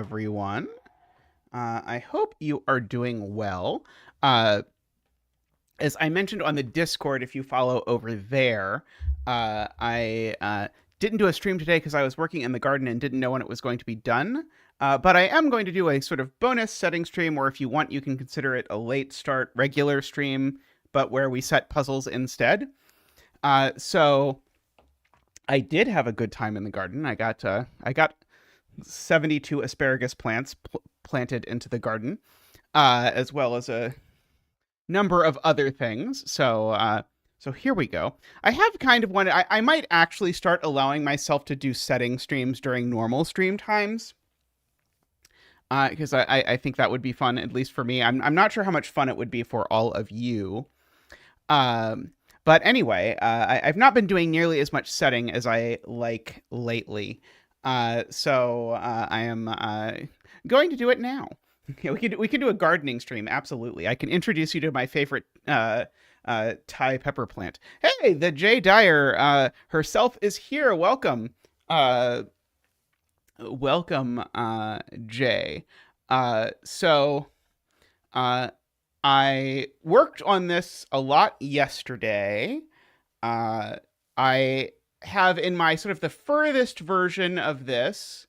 everyone. I hope you are doing well. Uh, as I mentioned on the Discord, if you follow over there, I didn't do a stream today because I was working in the garden and didn't know when it was going to be done. But I am going to do a sort of bonus setting stream, or if you want, you can consider it a late start regular stream, but where we set puzzles instead. So I did have a good time in the garden. I got 72 asparagus plants planted into the garden, as well as a number of other things. So here we go. I have kind of wanted. I might actually start allowing myself to do setting streams during normal stream times. Because I think that would be fun, at least for me. I'm not sure how much fun it would be for all of you. But anyway, I've not been doing nearly as much setting as I like lately. So I am going to do it now. We can do a gardening stream. Absolutely. I can introduce you to my favorite Thai pepper plant. Hey, the Jay Dyer herself is here. Welcome. Welcome, Jay. So I worked on this a lot yesterday. I have in my sort of the furthest version of this,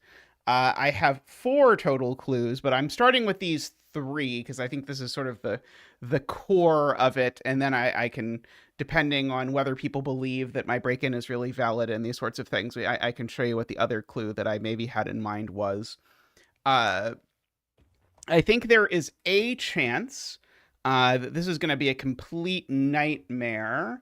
I have 4 total clues, but I'm starting with these 3 because I think this is sort of the core of it, and then I can, depending on whether people believe that my break-in is really valid and these sorts of things, I can show you what the other clue that I maybe had in mind was. I think there is a chance that this is going to be a complete nightmare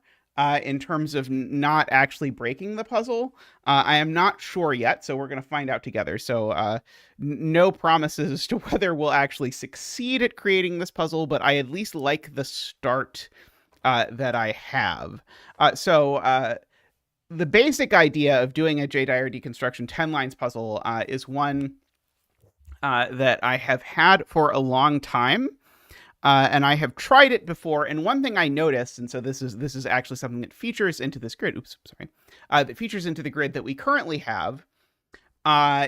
in terms of not actually breaking the puzzle. I am not sure yet, so we're going to find out together. So no promises as to whether we'll actually succeed at creating this puzzle, but I at least like the start that I have. So the basic idea of doing a J. Dyer deconstruction 10 lines puzzle is one that I have had for a long time. And I have tried it before, and one thing I noticed, and so this is actually something that features into this grid. Oops, sorry. That features into the grid that we currently have,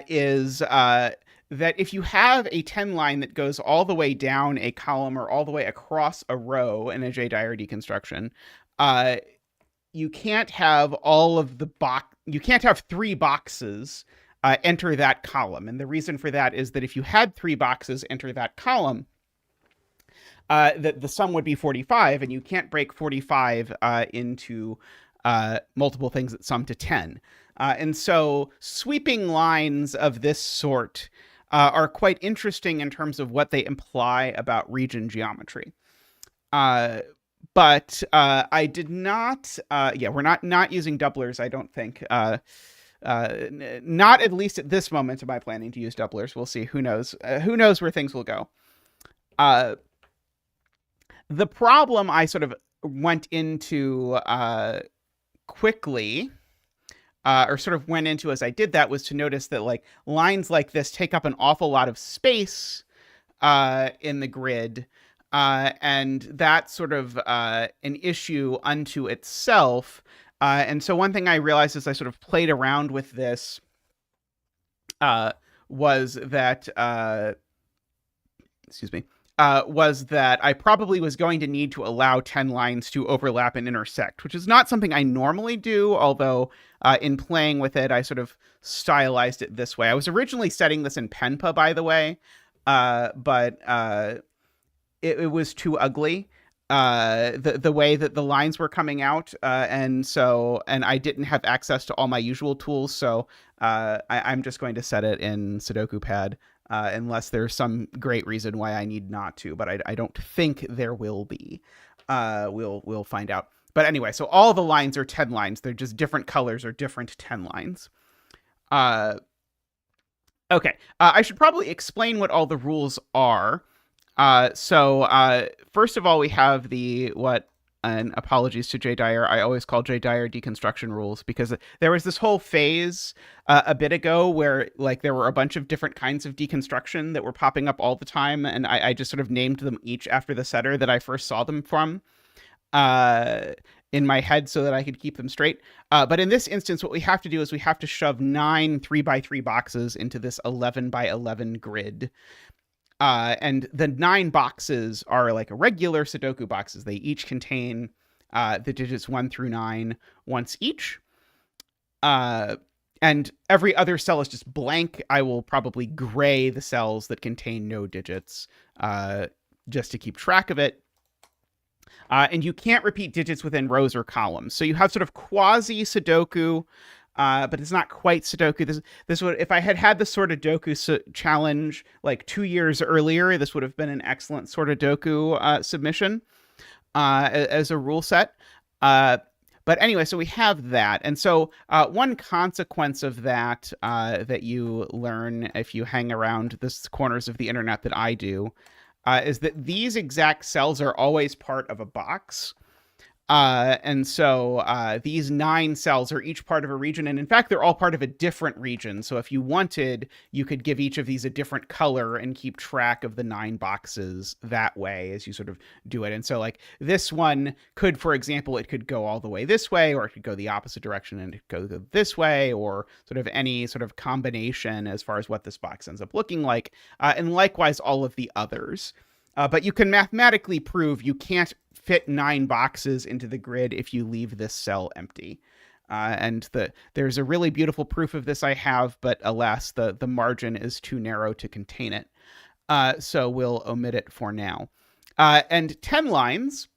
is that if you have a 10 line that goes all the way down a column or all the way across a row in a J. Dyer deconstruction, you can't have you can't have 3 boxes enter that column, and the reason for that is that if you had 3 boxes enter that column, the sum would be 45, and you can't break 45 into multiple things that sum to 10. And so sweeping lines of this sort are quite interesting in terms of what they imply about region geometry. But I did not, we're not using doublers, I don't think. Not at least at this moment am I planning to use doublers. We'll see. Who knows? Who knows where things will go? The problem I sort of went into quickly, or sort of went into as I did that, was to notice that like lines like this take up an awful lot of space in the grid, and that's sort of an issue unto itself. And so one thing I realized as I sort of played around with this was that, excuse me, was that I probably was going to need to allow 10 lines to overlap and intersect, which is not something I normally do, although in playing with it, I sort of stylized it this way. I was originally setting this in Penpa, by the way, but it was too ugly, the way that the lines were coming out, and I didn't have access to all my usual tools, so I'm just going to set it in Sudoku Pad. Unless there's some great reason why I need not to, but I don't think there will be. We'll find out. But anyway, so all the lines are 10 lines. They're just different colors or different 10 lines. Okay, I should probably explain what all the rules are. So first of all, we have and apologies to Jay Dyer, I always call Jay Dyer deconstruction rules, because there was this whole phase a bit ago where like there were a bunch of different kinds of deconstruction that were popping up all the time, and I just sort of named them each after the setter that I first saw them from. in my head so that I could keep them straight. But in this instance, what we have to do is we have to shove 9 3x3 boxes into this 11x11 grid. And the 9 boxes are like regular Sudoku boxes. They each contain the digits 1 through 9 once each. And every other cell is just blank. I will probably gray the cells that contain no digits just to keep track of it. And you can't repeat digits within rows or columns. So you have sort of quasi Sudoku, but it's not quite Sudoku. This would, if I had the Sortadoku challenge like 2 years earlier, this would have been an excellent Sortadoku submission as a rule set. But anyway, so we have that. And so one consequence of that that you learn if you hang around the corners of the internet that I do is that these exact cells are always part of a box. And so these 9 cells are each part of a region. And in fact, they're all part of a different region. So if you wanted, you could give each of these a different color and keep track of the 9 boxes that way as you sort of do it. And so like this one could, for example, it could go all the way this way, or it could go the opposite direction and it could go this way, or sort of any sort of combination as far as what this box ends up looking like. And likewise, all of the others. But you can mathematically prove you can't fit 9 boxes into the grid if you leave this cell empty. And there's a really beautiful proof of this I have, but alas, the margin is too narrow to contain it. So we'll omit it for now. And 10 lines,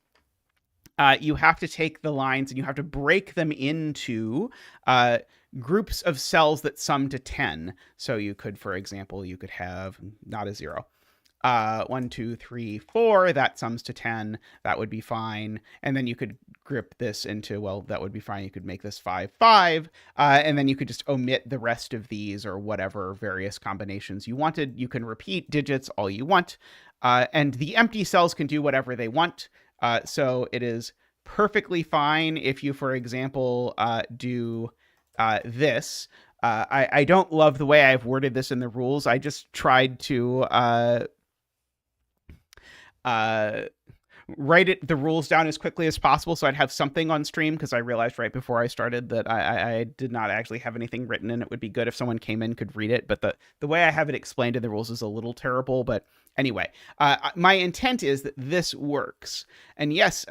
you have to take the lines and you have to break them into groups of cells that sum to 10. So you could, for example, you could have not a 0. 1, 2, 3, 4, that sums to 10. That would be fine. And then you could group this into, well, that would be fine. You could make this 5, 5. And then you could just omit the rest of these or whatever various combinations you wanted. You can repeat digits all you want. And the empty cells can do whatever they want. So it is perfectly fine if you, for example, do this. I don't love the way I've worded this in the rules. I just tried to write the rules down as quickly as possible so I'd have something on stream, because I realized right before I started that I did not actually have anything written, and it would be good if someone came in could read it. But the way I have it explained in the rules is a little terrible. But anyway, my intent is that this works. And yes,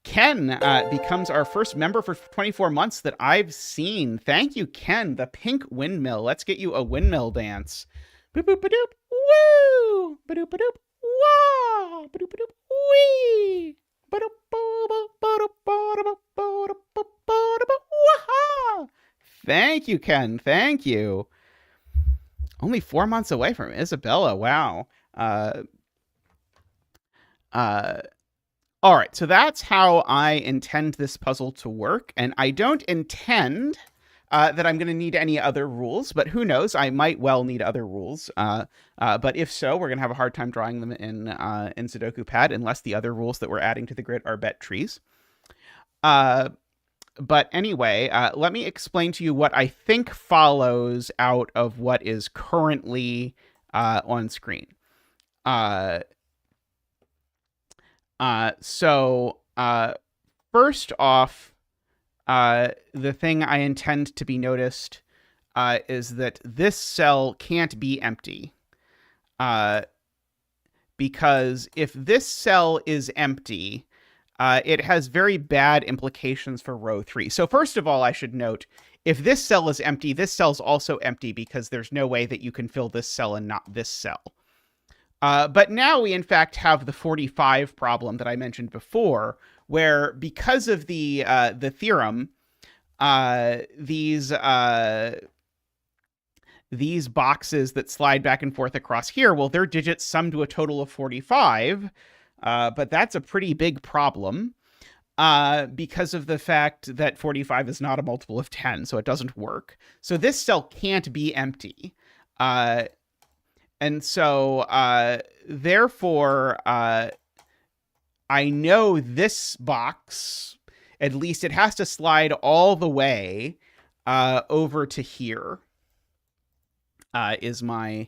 Ken becomes our first member for 24 months that I've seen. Thank you, Ken. The pink windmill. Let's get you a windmill dance. Boop, boop, ba-doop. Woo! Ba-doop, ba-doop. Wah! Ba-doop, ba-doop. Wee! Ba-doop, ba-doop, ba-doop, ba-doop, ba-doop, ba-doop, wah! Thank you, Ken. Thank you. Only 4 months away from Isabella. Wow. All right, so that's how I intend this puzzle to work, and I don't intend that I'm going to need any other rules, but who knows? I might well need other rules. But if so, we're going to have a hard time drawing them in Sudoku Pad unless the other rules that we're adding to the grid are bet trees. But anyway, let me explain to you what I think follows out of what is currently on screen. So first off, the thing I intend to be noticed is that this cell can't be empty. Because if this cell is empty, it has very bad implications for row 3. So first of all, I should note, if this cell is empty, this cell's also empty because there's no way that you can fill this cell and not this cell. But now we, in fact, have the 45 problem that I mentioned before, where because of the theorem, these boxes that slide back and forth across here, well, their digits sum to a total of 45, but that's a pretty big problem because of the fact that 45 is not a multiple of 10, so it doesn't work. So this cell can't be empty. And so, therefore, I know this box, at least it has to slide all the way over to here, is my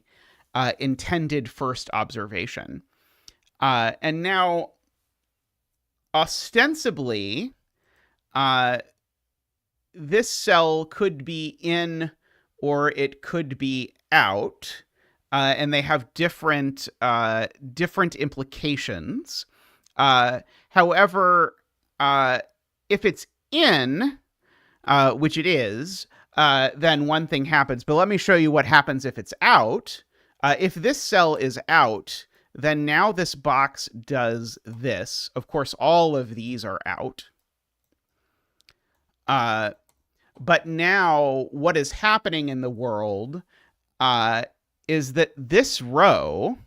intended first observation. And now, ostensibly, uh, this cell could be in or it could be out, and they have different implications. However, if it's in, which it is, then one thing happens. But let me show you what happens if it's out. If this cell is out, then now this box does this. Of course, all of these are out. But now what is happening in the world is that this row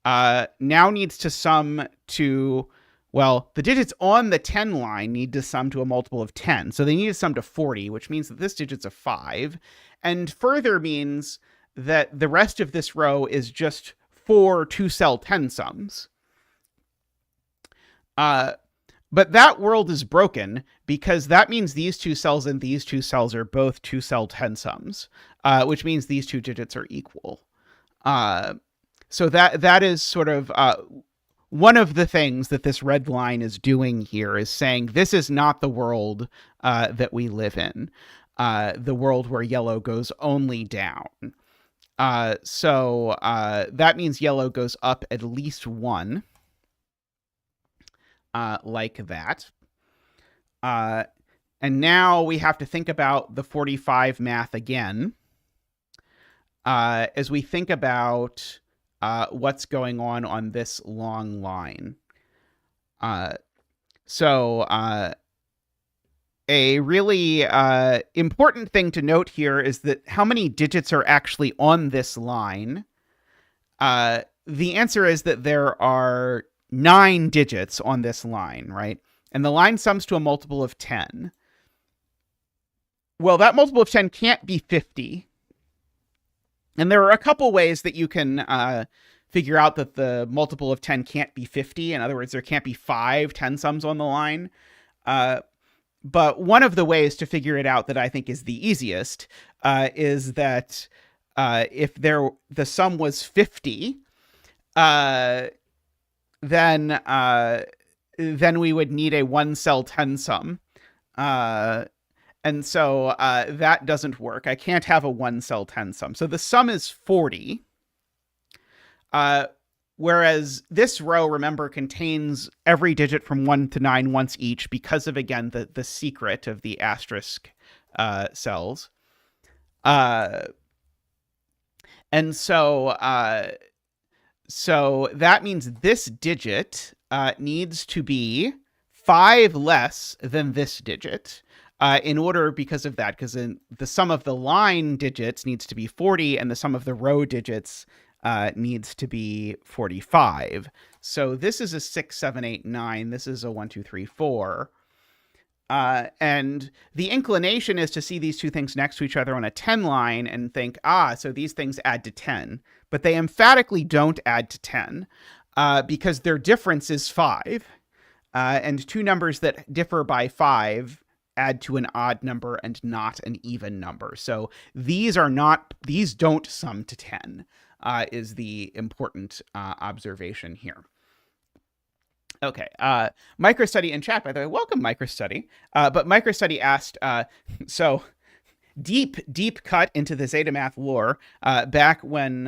now needs to sum to, well, the digits on the 10 line need to sum to a multiple of 10. So they need to sum to 40, which means that this digit's a 5. And further means that the rest of this row is just 4 two-cell 10 sums. But that world is broken because that means these two cells and these two cells are both two-cell 10 sums, which means these two digits are equal. So that is sort of one of the things that this red line is doing here, is saying this is not the world that we live in, the world where yellow goes only down. So that means yellow goes up at least 1. Like that. And now we have to think about the 45 math again, as we think about what's going on this long line. So a really important thing to note here is that how many digits are actually on this line. The answer is that there are 9 digits on this line, right? And the line sums to a multiple of 10. Well, that multiple of 10 can't be 50. And there are a couple ways that you can figure out that the multiple of 10 can't be 50. In other words, there can't be 5 10 sums on the line. But one of the ways to figure it out that I think is the easiest is that if the sum was 50, then we would need a 1-cell 10 sum. And so that doesn't work. I can't have a 1-cell 10 sum. So the sum is 40. Whereas this row, remember, contains every digit from 1 to 9 once each because of, again, the secret of the asterisk cells. And so that means this digit needs to be 5 less than this digit in order, because of that, because the sum of the line digits needs to be 40 and the sum of the row digits needs to be 45. So this is a 6, 7, 8, 9. This is a 1, 2, 3, 4. And the inclination is to see these two things next to each other on a 10 line and think, so these things add to 10. But they emphatically don't add to 10 because their difference is 5. And two numbers that differ by 5 add to an odd number and not an even number. So these don't sum to 10, is the important observation here. Okay. MicroStudy in chat, by the way, welcome MicroStudy. But MicroStudy asked, so deep cut into the zetamath lore, back when,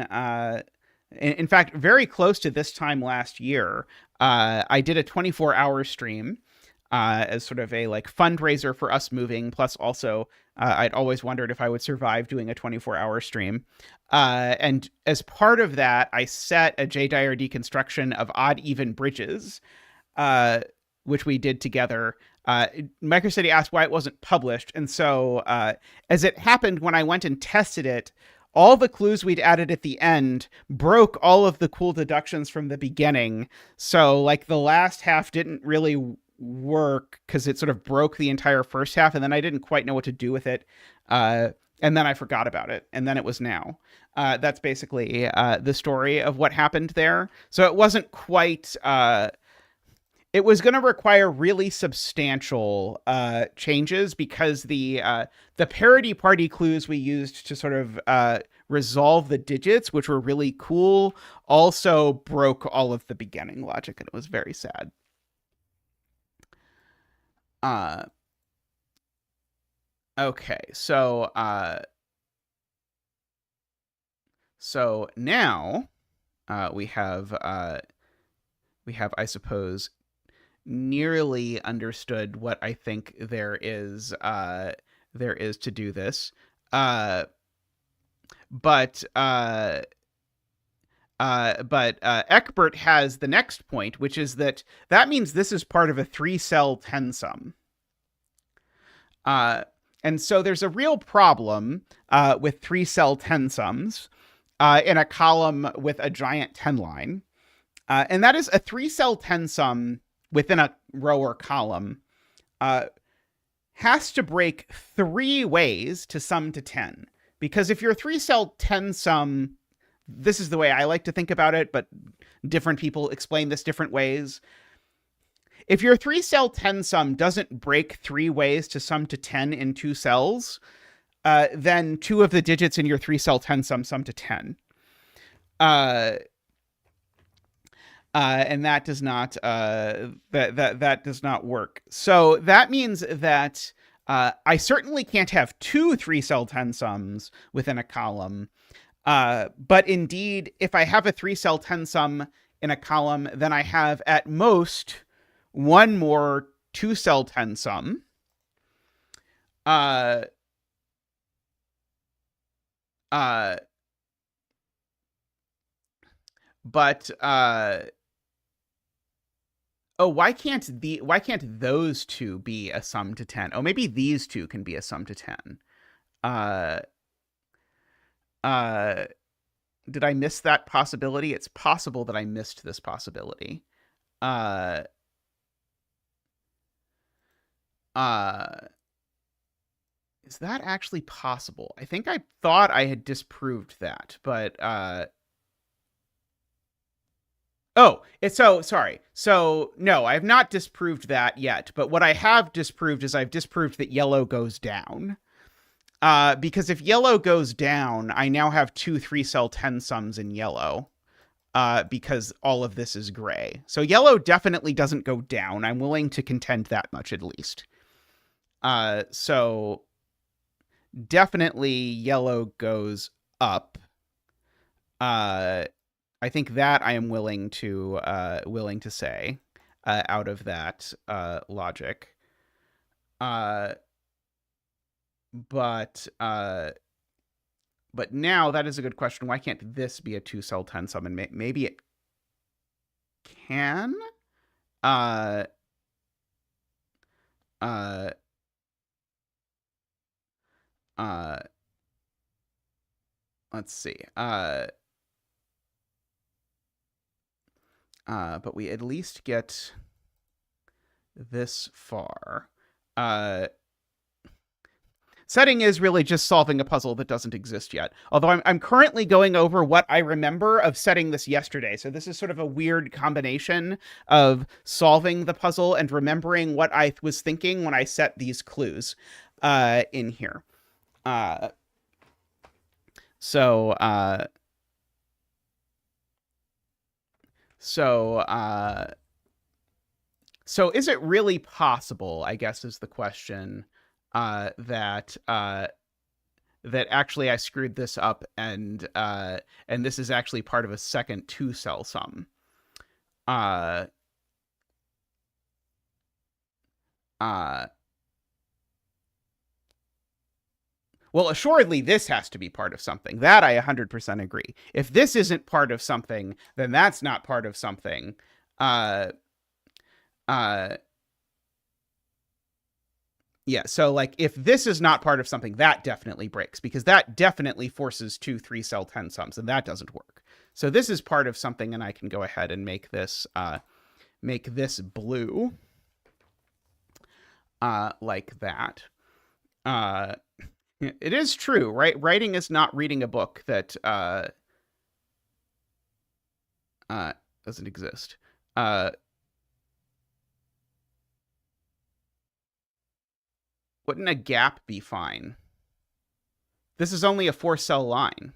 in fact, very close to this time last year, I did a 24-hour stream as sort of a fundraiser for Us Moving. Plus also, I'd always wondered if I would survive doing a 24-hour stream. And as part of that, I set a J-Dyer deconstruction of odd-even bridges, which we did together. MicroCity asked why it wasn't published. And so as it happened, when I went and tested it, all the clues we'd added at the end broke all of the cool deductions from the beginning. So the last half didn't really work because it sort of broke the entire first half, and then I didn't quite know what to do with it. And then I forgot about it, and then it was now. That's basically the story of what happened there. So it wasn't quite... it was going to require really substantial changes because the parody party clues we used to sort of resolve the digits, which were really cool, also broke all of the beginning logic, and it was very sad. Uh, okay, so now we have, I suppose, nearly understood what I think there is to do this. Uh, but Eckbert has the next point, which is that means this is part of a 3-cell 10 sum. And so there's a real problem with 3-cell 10 sums in a column with a giant 10 line. And that is a 3-cell 10 sum within a row or column has to break 3 ways to sum to 10. Because if your 3-cell 10 sum, this is the way I like to think about it, but different people explain this different ways. If your 3-cell 10 sum doesn't break 3 ways to sum to 10 in 2 cells, then 2 of the digits in your 3-cell 10 sum to 10. And that does not that does not work. So that means that I certainly can't have 2 3-cell 10 sums within a column. But indeed, if I have a 3-cell 10 sum in a column, then I have at most one more 2-cell 10 sum. But oh, why can't those two be a sum to 10? Oh, maybe these two can be a sum to 10. Did I miss that possibility? It's possible that I missed this possibility. Is that actually possible? I think I thought I had disproved that, but oh, it's so sorry. So no, I have not disproved that yet. But what I have disproved is I've disproved that yellow goes down. Because if yellow goes down, I now have 2 3-cell 10 sums in yellow. Because all of this is gray. So yellow definitely doesn't go down. I'm willing to contend that much at least. So definitely yellow goes up. I think that I am willing to say out of that logic. But now that is a good question. Why can't this be a 2-cell 10 sum? And maybe it can. Let's see. But we at least get this far. Setting is really just solving a puzzle that doesn't exist yet. Although I'm currently going over what I remember of setting this yesterday. So this is sort of a weird combination of solving the puzzle and remembering what I was thinking when I set these clues in here. So is it really possible, I guess is the question, that actually I screwed this up and this is actually part of a second 2-cell sum? Well, assuredly, this has to be part of something. That I 100% agree. If this isn't part of something, then that's not part of something. Yeah, so like if this is not part of something, that definitely breaks because that definitely forces 2 3-cell 10 sums, and that doesn't work. So this is part of something, and I can go ahead and make this blue like that. It is true, right? Writing is not reading a book that doesn't exist. Wouldn't a gap be fine? This is only a 4-cell line.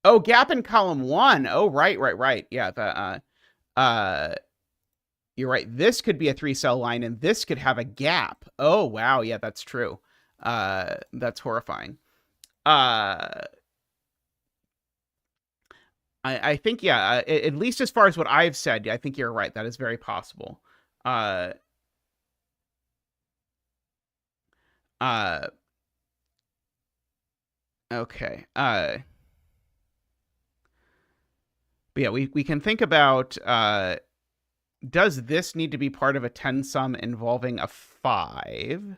Oh, gap in column 1. Oh, right. Yeah, you're right. This could be a 3-cell line, and this could have a gap. Oh, wow. Yeah, that's true. That's horrifying. Uh, I think, yeah, at least as far as what I've said, I think you're right. That is very possible. Uh, uh, okay. But yeah, we can think about, does this need to be part of a 10 sum involving a 5?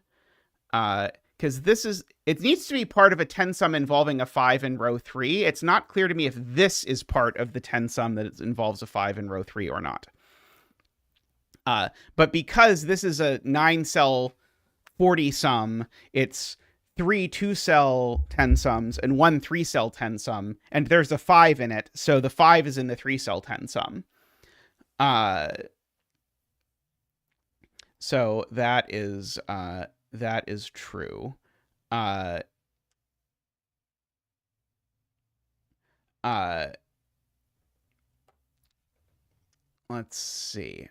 Because it needs to be part of a 10 sum involving a 5 in row 3. It's not clear to me if this is part of the 10 sum that involves a 5 in row 3 or not. But because this is a 9-cell 40 sum, it's 3 2-cell 10 sums and 1 3-cell 10 sum, and there's a 5 in it, so the 5 is in the 3-cell 10 sum. So that is true. Let's see.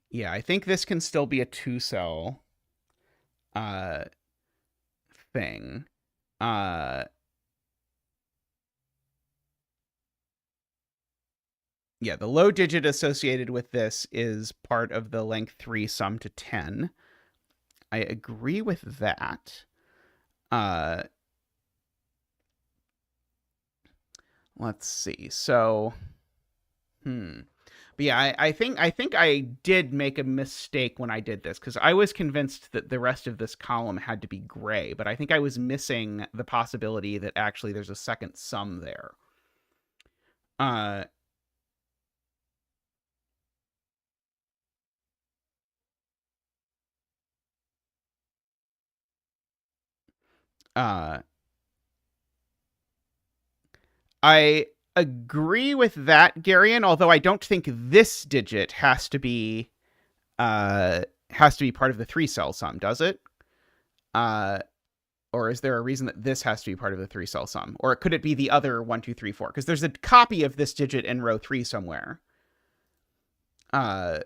Yeah, I think this can still be a 2-cell thing. Yeah, the low digit associated with this is part of the length 3 sum to 10. I agree with that. Let's see. So, But yeah, I think I did make a mistake when I did this, because I was convinced that the rest of this column had to be gray, but I think I was missing the possibility that actually there's a second sum there. Uh, uh, I agree with that, Garion, although I don't think this digit has to be part of the 3-cell sum, does it? Or is there a reason that this has to be part of the 3-cell sum? Or could it be the other 1, 2, 3, 4? Because there's a copy of this digit in row 3 somewhere. Uh,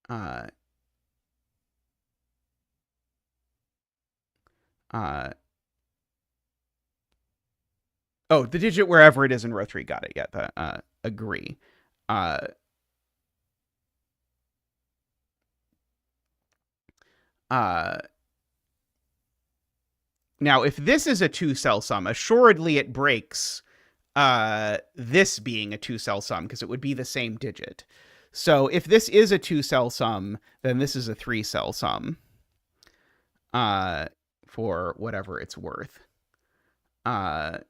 uh, uh, oh, the digit wherever it is in row 3. Got it. Yeah, agree. Uh, uh, Now, if this is a 2-cell sum, assuredly it breaks this being a 2-cell sum, because it would be the same digit. So if this is a 2-cell sum, then this is a 3-cell sum for whatever it's worth. Let's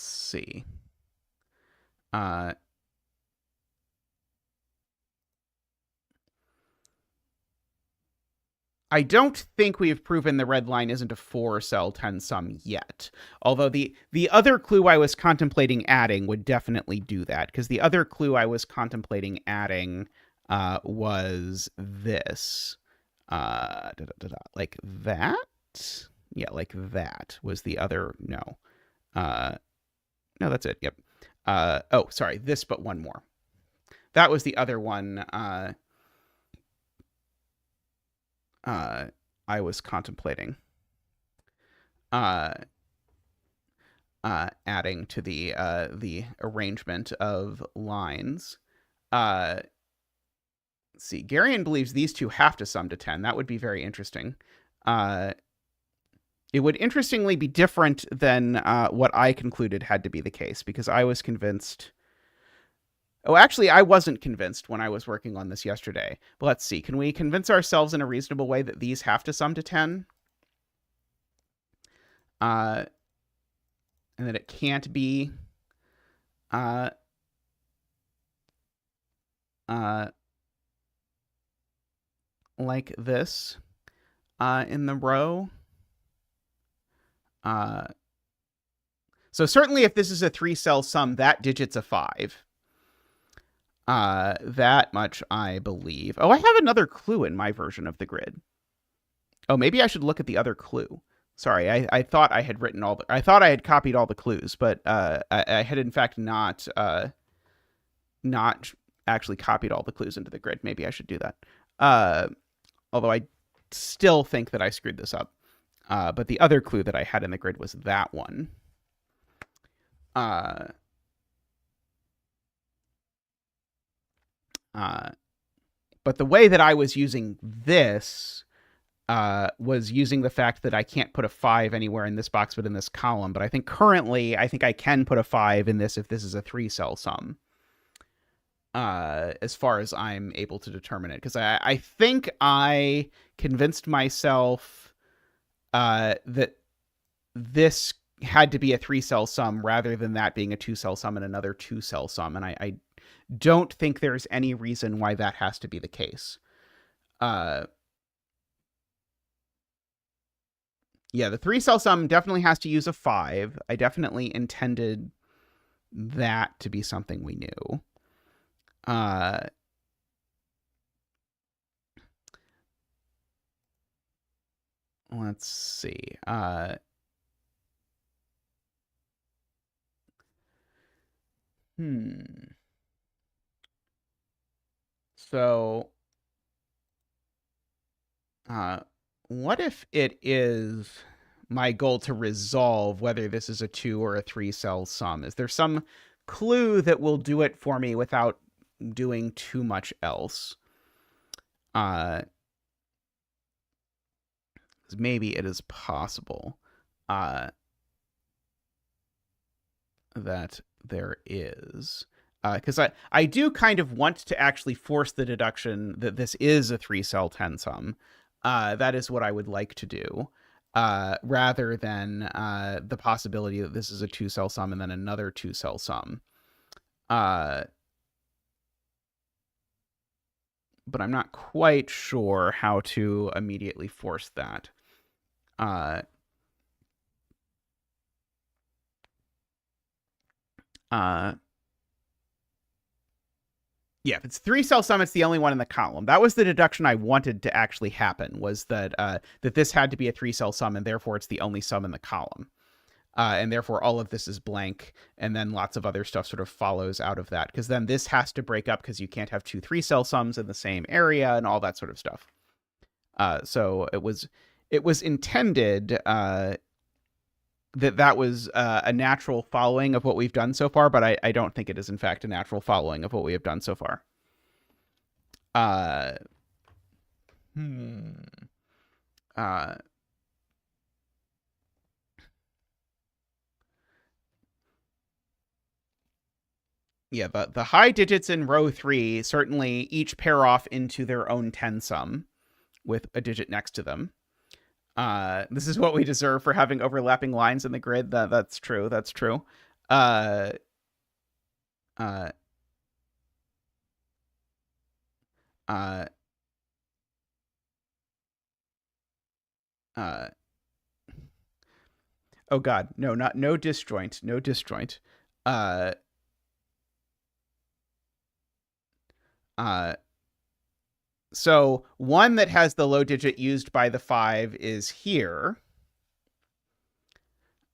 see. I don't think we've proven the red line isn't a 4-cell 10 sum yet. Although the other clue I was contemplating adding would definitely do that, because the other clue I was contemplating adding was this. Like that? Yeah, like that was the other. No. No, that's it. Yep. Oh, sorry. This, but one more. That was the other one. I was contemplating adding to the arrangement of lines. Let's see. Garion believes these two have to sum to 10. That would be very interesting. It would interestingly be different than what I concluded had to be the case, because I was convinced. Oh, actually, I wasn't convinced when I was working on this yesterday. But let's see. Can we convince ourselves in a reasonable way that these have to sum to 10? And that it can't be like this in the row. So certainly if this is a 3-cell sum, that digit's a 5. That much I believe. Oh, I have another clue in my version of the grid. Oh, maybe I should look at the other clue. Sorry, I thought I had written all the. I thought I had copied all the clues, but I had in fact not actually copied all the clues into the grid. Maybe I should do that. Uh, Although I still think that I screwed this up. But the other clue that I had in the grid was that one. But the way that I was using this was using the fact that I can't put a 5 anywhere in this box but in this column. But I think currently, I think I can put a 5 in this if this is a 3-cell sum. As far as I'm able to determine it. Because I think I convinced myself that this had to be a 3-cell sum rather than that being a 2-cell sum and another 2-cell sum. And I don't think there's any reason why that has to be the case. Yeah, the 3-cell sum definitely has to use a 5. I definitely intended that to be something we knew. Let's see. So, what if it is my goal to resolve whether this is a 2 or a 3-cell sum? Is there some clue that will do it for me without doing too much else? Maybe it is possible that there is. Because I do kind of want to actually force the deduction that this is a 3-cell 10 sum. That is what I would like to do, rather than the possibility that this is a 2-cell sum and then another 2-cell sum. But I'm not quite sure how to immediately force that. Yeah, if it's 3-cell sum, it's the only one in the column. That was the deduction I wanted to actually happen, was that that this had to be a 3-cell sum, and therefore it's the only sum in the column. And therefore all of this is blank, and then lots of other stuff sort of follows out of that, because then this has to break up because you can't have two 3-cell sums in the same area and all that sort of stuff. So it was intended that was a natural following of what we've done so far, but I don't think it is in fact a natural following of what we have done so far. Yeah, the high digits in row 3 certainly each pair off into their own 10 sum with a digit next to them. This is what we deserve for having overlapping lines in the grid. That's true. That's true. Oh God, no disjoint, no disjoint. So one that has the low digit used by the 5 is here.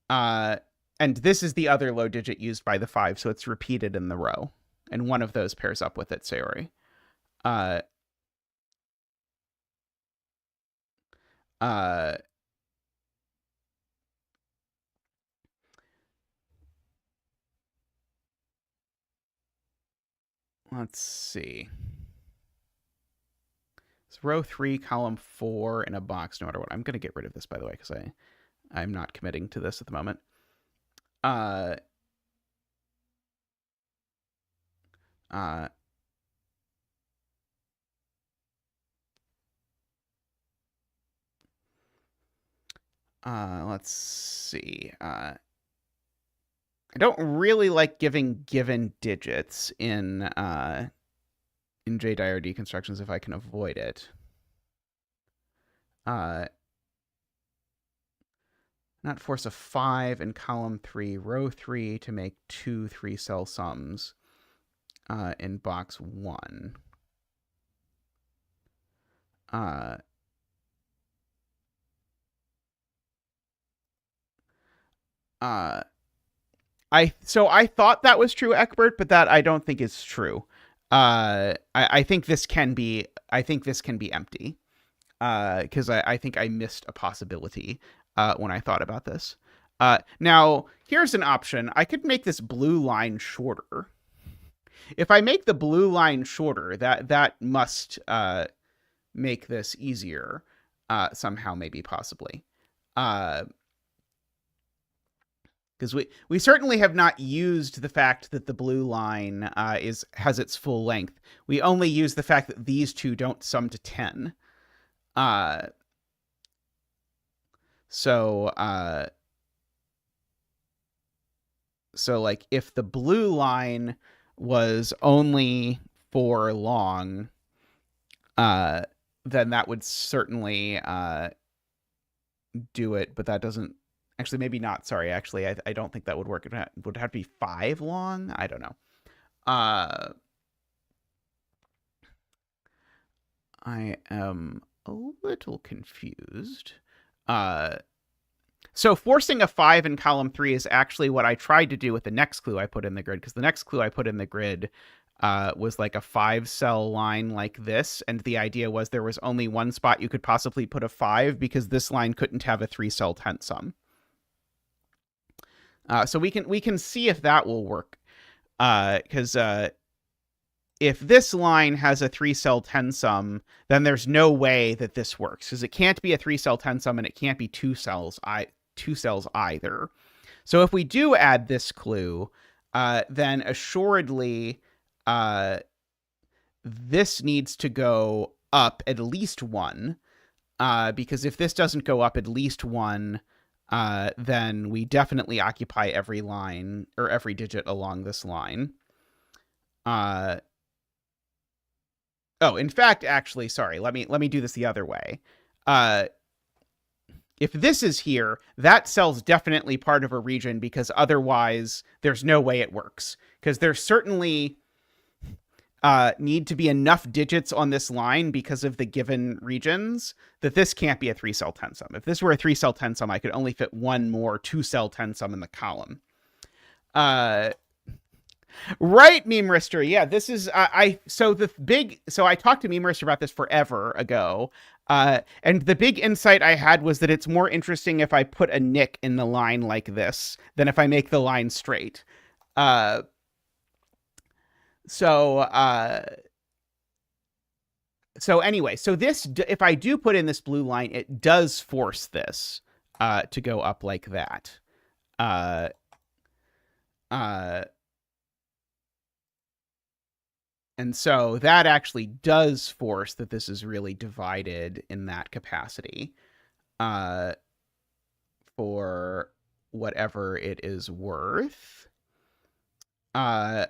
And this is the other low digit used by the 5, so it's repeated in the row. And one of those pairs up with it, Sayori. Let's see. It's row 3, column 4 in a box, no matter what. I'm going to get rid of this, by the way, because I'm not committing to this at the moment. Let's see. I don't really like giving given digits in JDIR deconstructions if I can avoid it. Not force a 5 in column 3, row 3 to make two 3-cell sums. in box 1. I thought that was true, Eckbert, but that I don't think is true. I think this can be empty. Because I think I missed a possibility when I thought about this. Now, here's an option. I could make this blue line shorter. If I make the blue line shorter, that must make this easier somehow, maybe, possibly. Because we certainly have not used the fact that the blue line has its full length. We only use the fact that these two don't sum to 10. So like if the blue line was only 4 long, then that would certainly do it, but that doesn't actually, maybe not. Sorry, actually, I don't think that would work. It would have to be 5 long. I don't know. I am a little confused. So forcing a 5 in column 3 is actually what I tried to do with the next clue I put in the grid, because the next clue I put in the grid was like a 5-cell line like this, and the idea was there was only one spot you could possibly put a 5 because this line couldn't have a 3-cell tensum. So we can see if that will work, because if this line has a 3-cell tensum, then there's no way that this works, because it can't be a 3-cell tensum and it can't be 2 cells either. So if we do add this clue, then assuredly this needs to go up at least 1, because if this doesn't go up at least 1, then we definitely occupy every line or every digit along this line. Oh, in fact, actually, sorry, let me do this the other way. If this is here, that cell's definitely part of a region, because otherwise there's no way it works. Because there's certainly need to be enough digits on this line because of the given regions that this can't be a 3-cell tensum. If this were a 3-cell tensum, I could only fit one more 2-cell tensum in the column. Right, Memerister. Yeah, this is so I talked to Memerister about this forever ago. And the big insight I had was that it's more interesting if I put a nick in the line like this than if I make the line straight. So anyway, so this, if I do put in this blue line, it does force this to go up like that. And so that actually does force that this is really divided in that capacity for whatever it is worth. Was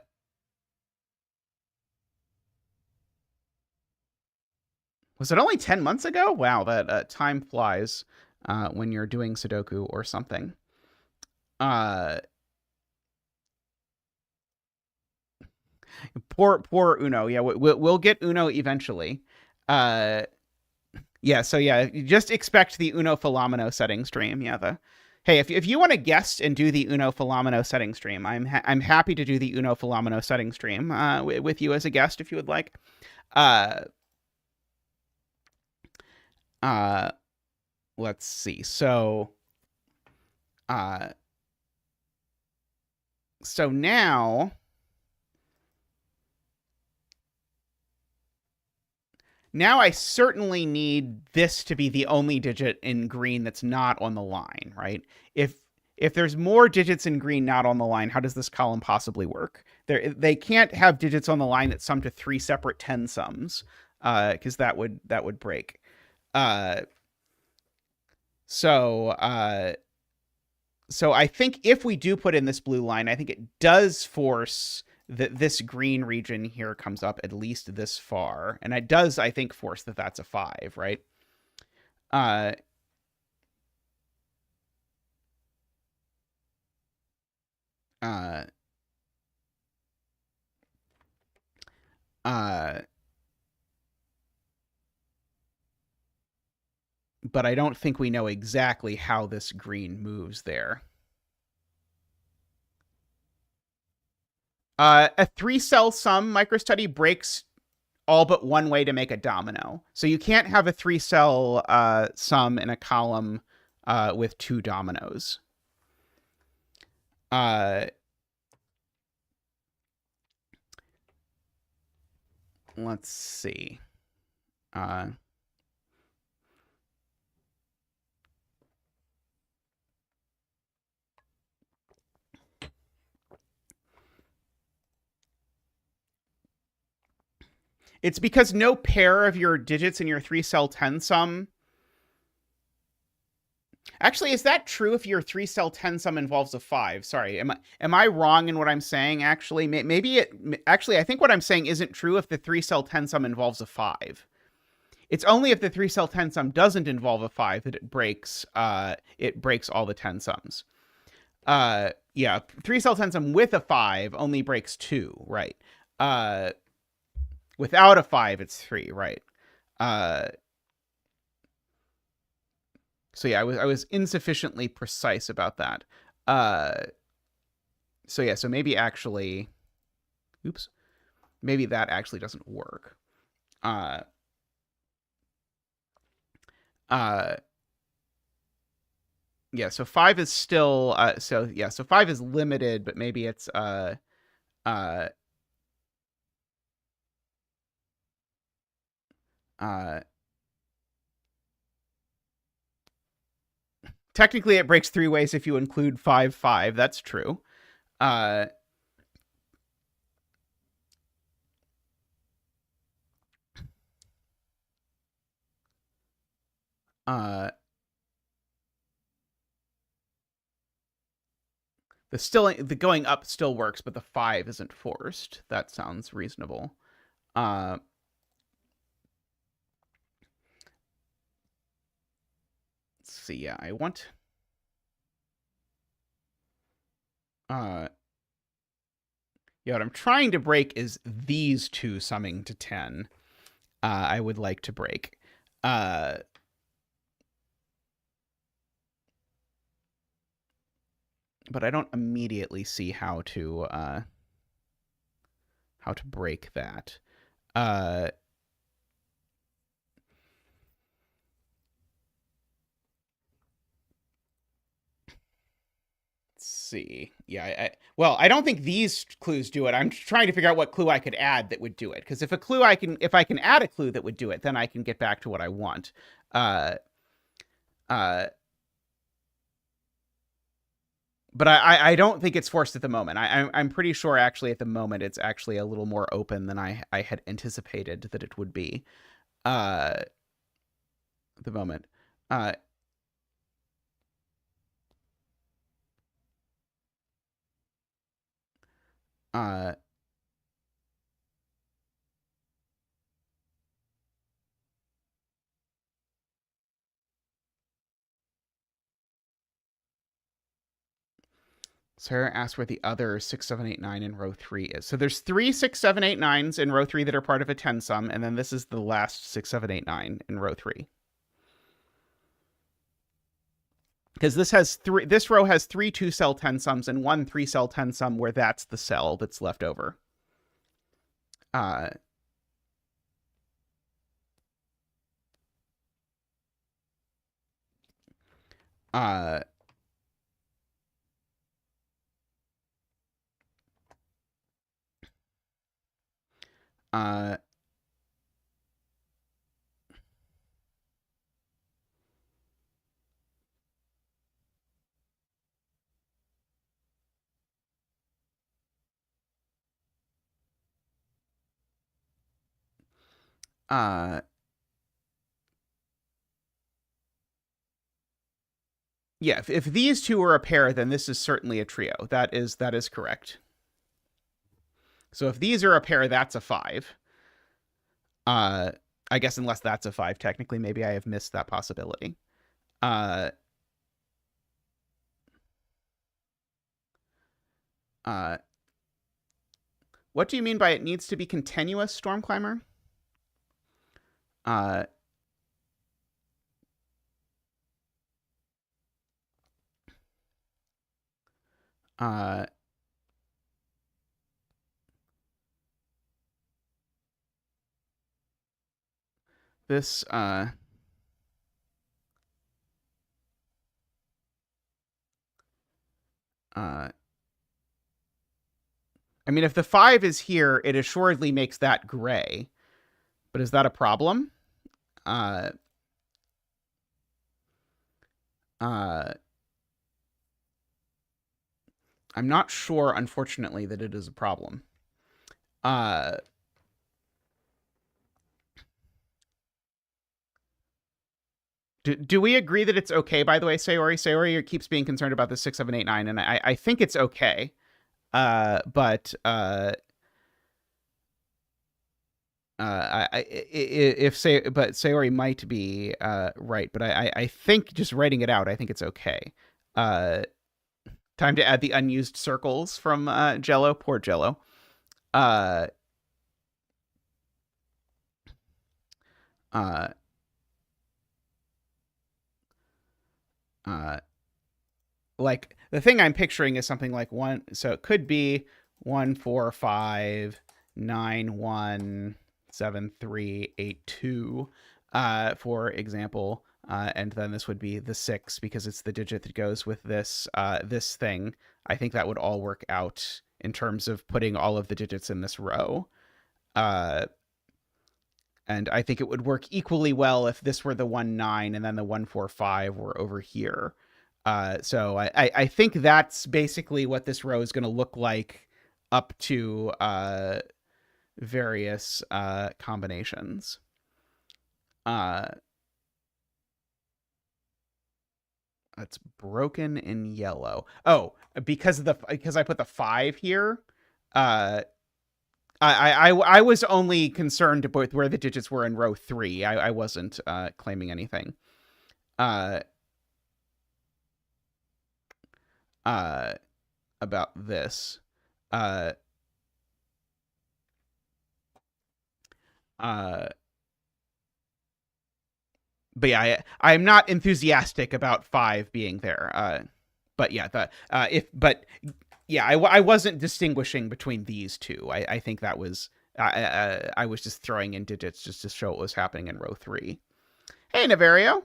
it only 10 months ago? Wow, that time flies when you're doing Sudoku or something. Poor Uno. Yeah, we'll get Uno eventually. Yeah, so yeah, just expect the Uno Philomeno setting stream. Yeah, hey, if you want to guest and do the Uno Philomeno setting stream, I'm happy to do the Uno Philomeno setting stream with you as a guest if you would like. Let's see. So now I certainly need this to be the only digit in green that's not on the line, right? If there's more digits in green not on the line, how does this column possibly work? They can't have digits on the line that sum to 3 separate tensums, because that would break. So I think if we do put in this blue line, I think it does force that this green region here comes up at least this far. And it does, I think, force that that's a 5, right? Uh, but I don't think we know exactly how this green moves there. A 3-cell sum microstudy breaks all but one way to make a domino. So you can't have a 3-cell sum in a column with 2 dominoes. Let's see. It's because no pair of your digits in your 3-cell 10 sum. Actually, is that true if your 3-cell 10 sum involves a 5? Sorry, am I wrong in what I'm saying? Actually, maybe it. Actually, I think what I'm saying isn't true if the 3-cell 10 sum involves a 5. It's only if the 3-cell 10 sum doesn't involve a 5 that it breaks. It breaks all the 10 sums. Yeah, 3-cell 10 sum with a 5 only breaks 2, right? Without a 5, it's 3, right? So yeah, I was insufficiently precise about that. So yeah, so maybe actually, oops, maybe that actually doesn't work. Uh, uh, yeah, so 5 is still so yeah, so 5 is limited, but maybe it's uh uh technically it breaks 3 ways if you include 5 5. That's true. Uh uh the going up still works, but the 5 isn't forced. That sounds reasonable. Uh let's see. Yeah, I want yeah, what I'm trying to break is these two summing to 10. I would like to break. But I don't immediately see how to break that. Let's see. Yeah, well, I don't think these clues do it. I'm trying to figure out what clue I could add that would do it. Because if I can add a clue that would do it, then I can get back to what I want. Uh, uh, but I don't think it's forced at the moment. I'm pretty sure actually at the moment it's actually a little more open than I had anticipated that it would be. At the moment. Uh, uh, Sarah asked where the other 6, 7, 8, 9 in row 3 is. So there's 3, 6, 7, 8, 9s in row 3 that are part of a 10 sum, and then this is the last 6, 7, 8, 9 in row 3. Because this row has 3 2-cell 10 sums and 1 3-cell 10 sum where that's the cell that's left over. Uh, uh, uh, uh, yeah, if these two are a pair, then this is certainly a trio. That is correct. So if these are a pair, that's a 5. Uh, I guess unless that's a 5, technically, maybe I have missed that possibility. Uh, uh, What do you mean by it needs to be continuous, Storm Climber? Uh, uh, this, uh, I mean, if the 5 is here, it assuredly makes that gray. But is that a problem? Uh, uh, I'm not sure, unfortunately, that it is a problem. Uh, do we agree that it's okay, by the way, Sayori? Sayori keeps being concerned about the 6, 7, 8, 9, and I think it's okay. But if say, but Sayori might be right, but I think just writing it out, I think it's okay. Uh, Time to add the unused circles from Jello. Poor Jello. Uh, uh, uh, like the thing I'm picturing is something like one. So it could be 145917382, for example. And then this would be the 6 because it's the digit that goes with this thing. I think that would all work out in terms of putting all of the digits in this row. Uh, and I think it would work equally well if this were the 1 9 and then the 145 were over here. So I think that's basically what this row is going to look like up to various combinations. It's broken in yellow. Oh, because I put the 5 here. Uh, I was only concerned with where the digits were in row 3. I wasn't claiming anything. Uh, uh, about this. Uh, uh, but yeah, I'm not enthusiastic about 5 being there. But yeah, I wasn't distinguishing between these two. I think that was I was just throwing in digits just to show what was happening in row 3. Hey, Naverio.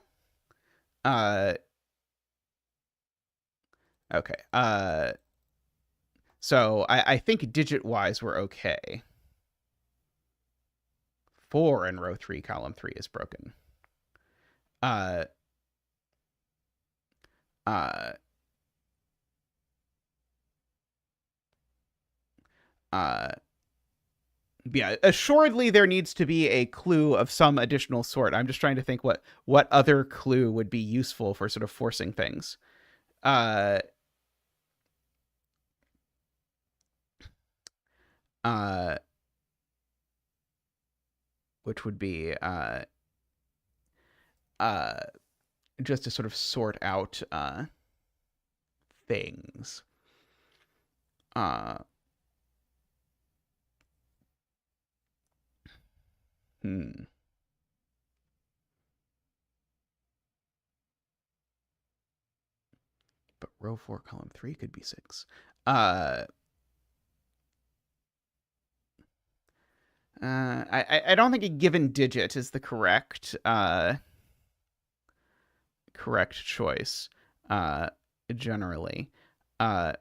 Uh, okay. So I think digit wise we're okay. 4 in row 3, column 3 is broken. Uh, uh, uh, yeah, assuredly there needs to be a clue of some additional sort. I'm just trying to think what other clue would be useful for sort of forcing things. Uh, uh, which would be uh, just to sort of sort out things. Uh, hmm. But row 4, column 3 could be 6. Uh, I don't think a given digit is the correct choice. Uh, Generally. Uh,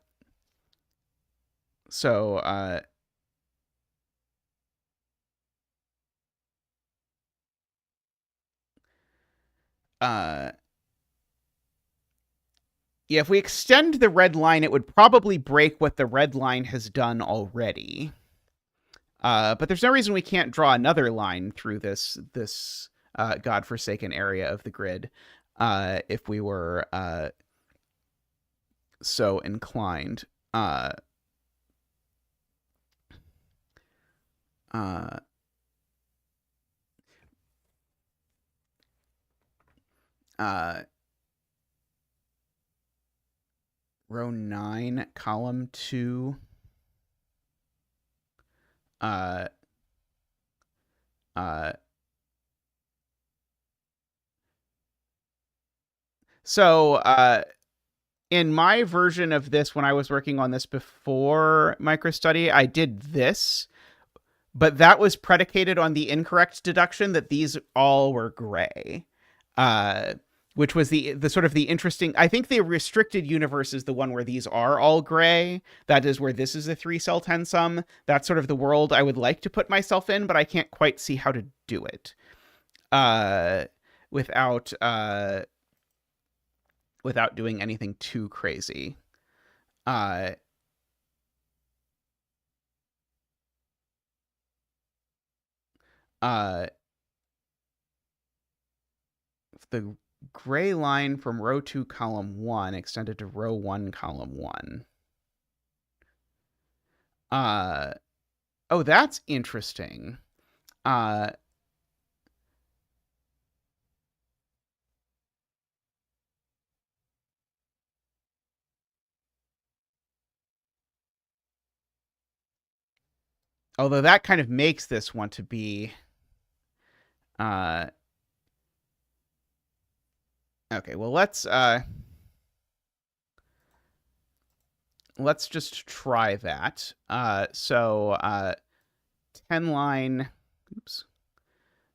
so yeah, if we extend the red line, it would probably break what the red line has done already. But there's no reason we can't draw another line through this godforsaken area of the grid if we were so inclined. Uh, uh, uh, Row 9, column 2. Uh, uh, so in my version of this, when I was working on this before microstudy, I did this, but that was predicated on the incorrect deduction that these all were gray. Uh, which was the sort of the interesting. I think the restricted universe is the one where these are all gray. That is where this is a 3-cell 10 sum. That's sort of the world I would like to put myself in, but I can't quite see how to do it uh, without without doing anything too crazy. Uh, uh, the gray line from row 2, column 1 extended to row 1, column 1. Uh, oh, that's interesting. Uh, although that kind of makes this want to be uh, okay, well let's just try that. So 10 line, oops,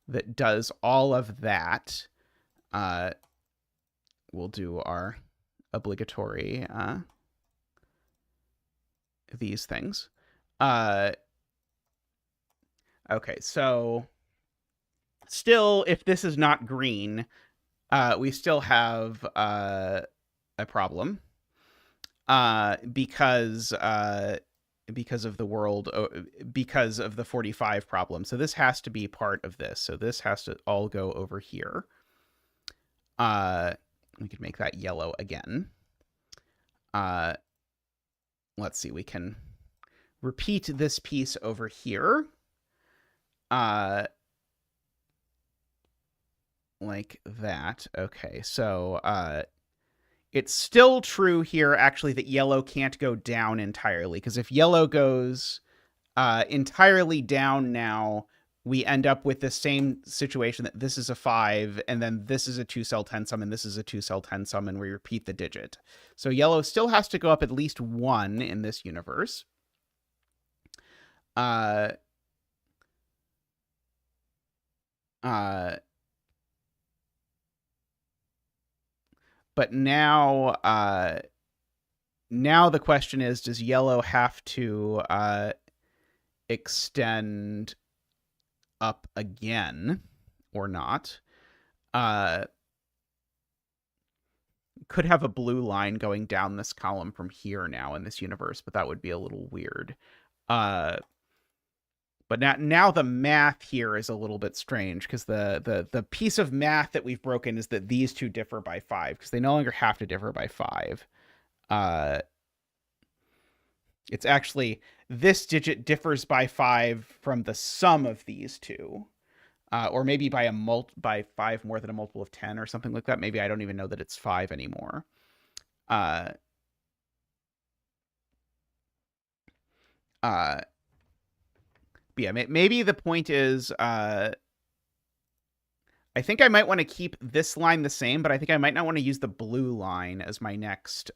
that does all of that. We'll do our obligatory these things. Okay, so still, if this is not green, we still have a problem because of the world, because of the 45 problem. So this has to be part of this. So this has to all go over here. We could make that yellow again. Let's see, we can repeat this piece over here. Like that. Okay, so it's still true here, actually, that yellow can't go down entirely, because if yellow goes entirely down now, we end up with the same situation that this is a 5, and then this is a 2-cell 10 sum, and this is a 2-cell 10 sum, and we repeat the digit. So yellow still has to go up at least 1 in this universe. But now now the question is, does yellow have to extend up again or not? Could have a blue line going down this column from here now in this universe, but that would be a little weird. But now the math here is a little bit strange, because the piece of math that we've broken is that these two differ by 5, because they no longer have to differ by 5. It's actually, this digit differs by 5 from the sum of these two. Or maybe by by 5 more than a multiple of 10 or something like that. Maybe I don't even know that it's 5 anymore. But yeah, maybe the point is, I think I might want to keep this line the same, but I think I might not want to use the blue line as my next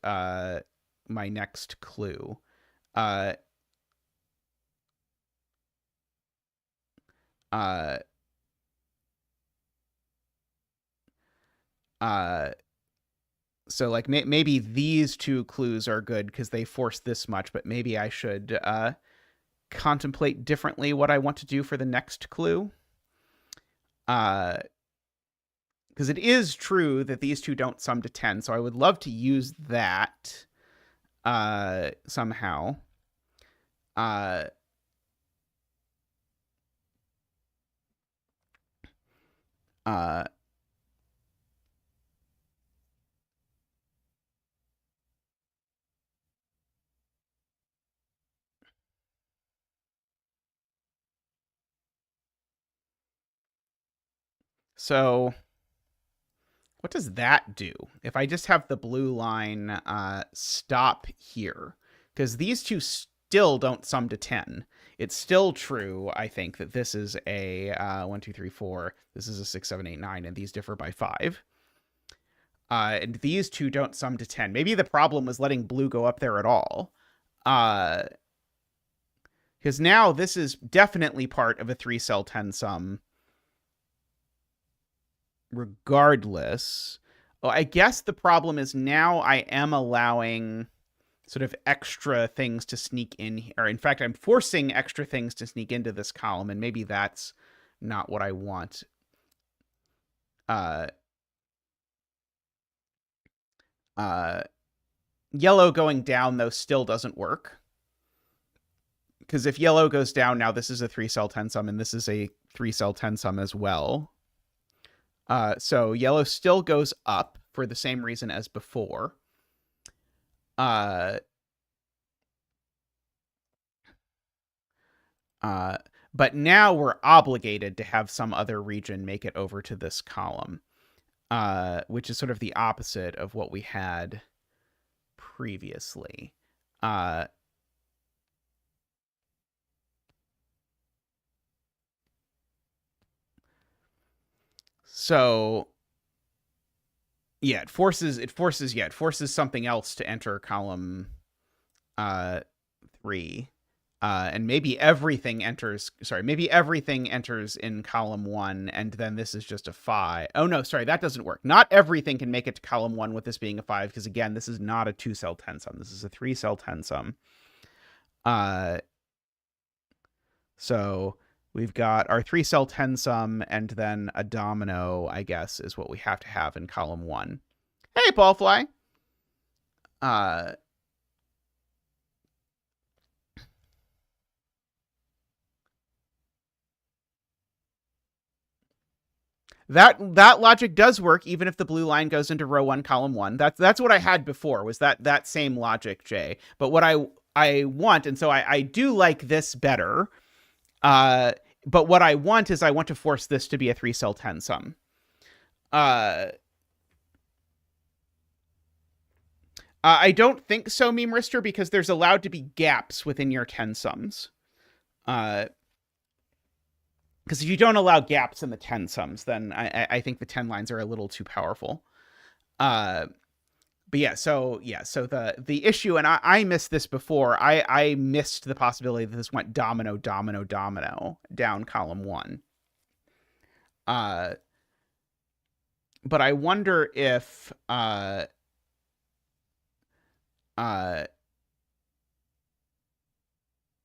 clue. So like maybe these two clues are good because they force this much, but maybe I should contemplate differently what I want to do for the next clue. Because it is true that these two don't sum to 10, so I would love to use that somehow. So what does that do if I just have the blue line stop here? Because these two still don't sum to 10. it's still true, I think, that this is a 1, 2, 3, 4. This is a 6, 7, 8, 9, and these differ by 5. And these two don't sum to 10. Maybe the problem was letting blue go up there at all. Because now this is definitely part of a 3-cell 10 sum. Regardless. Well, I guess the problem is now I am allowing sort of extra things to sneak in, or in fact, I'm forcing extra things to sneak into this column, and maybe that's not what I want. Yellow going down, though, still doesn't work. Because if yellow goes down, now this is a 3-cell 10 sum, and this is a 3-cell 10 sum as well. So yellow still goes up for the same reason as before. But now we're obligated to have some other region make it over to this column, which is sort of the opposite of what we had previously. So yeah, it forces something else to enter column 3. And maybe everything enters in column 1, and then this is just a 5. Oh no, sorry, that doesn't work. Not everything can make it to column 1 with this being a 5, because again, this is not a 2-cell 10 sum. This is a 3-cell 10 sum. So we've got our 3-cell 10 sum, and then a domino, I guess, is what we have to have in column 1. Hey, Ballfly! That logic does work even if the blue line goes into row 1, column 1. That's what I had before, was that same logic, Jay. But what I want, and so I do like this better, but what I want is I want to force this to be a 3-cell 10 sum. I don't think so, Meme Rister, because there's allowed to be gaps within your 10 sums. Because if you don't allow gaps in the 10 sums, then I think the 10 lines are a little too powerful. But so the issue, and I missed this before, I missed the possibility that this went domino, domino, domino down column 1. But I wonder if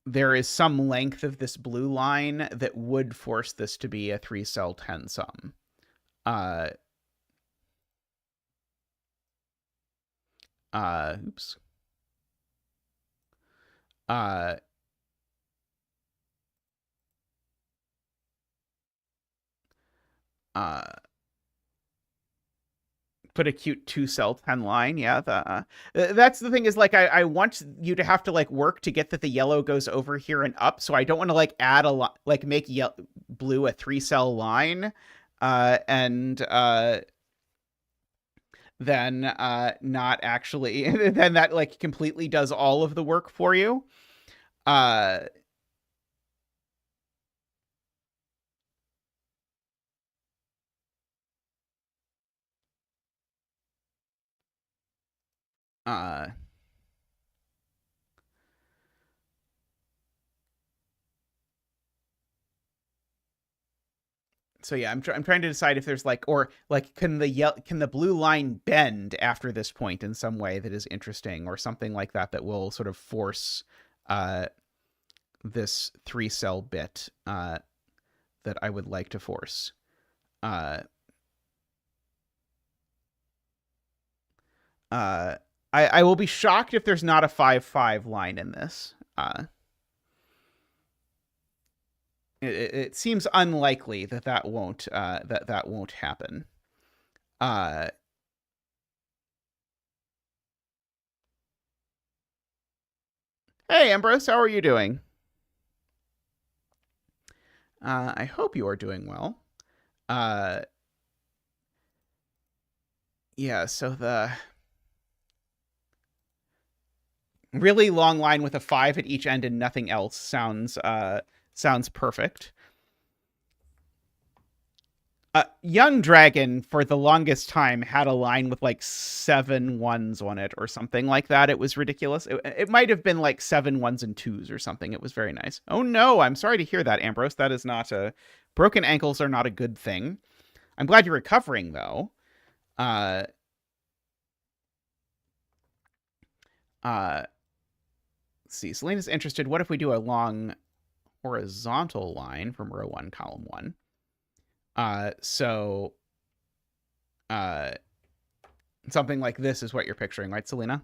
there is some length of this blue line that would force this to be a 3-cell 10 sum. Oops. Put a cute 2-cell 10 line. Yeah, that's the thing, is like I want you to have to like work to get that the yellow goes over here and up, so I don't want to like add a like make blue a 3-cell line, and then not actually then that like completely does all of the work for you. So yeah, I'm trying to decide if there's like, or like, can the blue line bend after this point in some way that is interesting, or something like that will sort of force this 3-cell bit that I would like to force. I will be shocked if there's not a 5-5 line in this. It seems unlikely that won't that won't happen. Hey, Ambrose, how are you doing? I hope you are doing well. Yeah, so Really long line with a 5 at each end and nothing else sounds perfect. Young Dragon, for the longest time, had a line with like 7 ones on it or something like that. It was ridiculous. It might have been like 7 ones and twos or something. It was very nice. Oh no, I'm sorry to hear that, Ambrose. That is not a... Broken ankles are not a good thing. I'm glad you're recovering, though. Let's see. Selena's interested. What if we do a long horizontal line from row 1, column 1? So something like this is what you're picturing, right, Selena?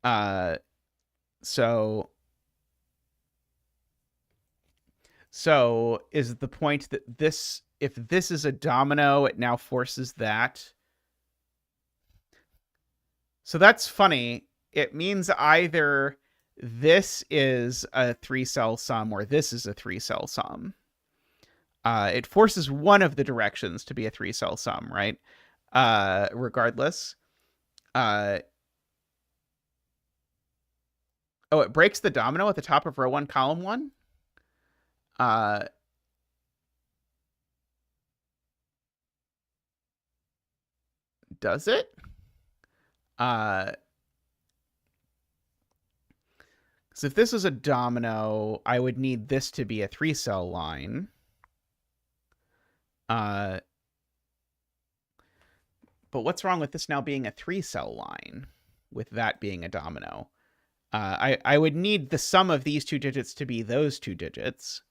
So is the point that this, if this is a domino, it now forces that? So that's funny. It means either this is a 3-cell sum or this is a 3-cell sum. It forces one of the directions to be a 3-cell sum, right? Regardless. Oh, it breaks the domino at the top of row 1, column 1? Does it? Because if this was a domino, I would need this to be a 3-cell line. But what's wrong with this now being a 3-cell line, with that being a domino? I would need the sum of these 2 digits to be those 2 digits.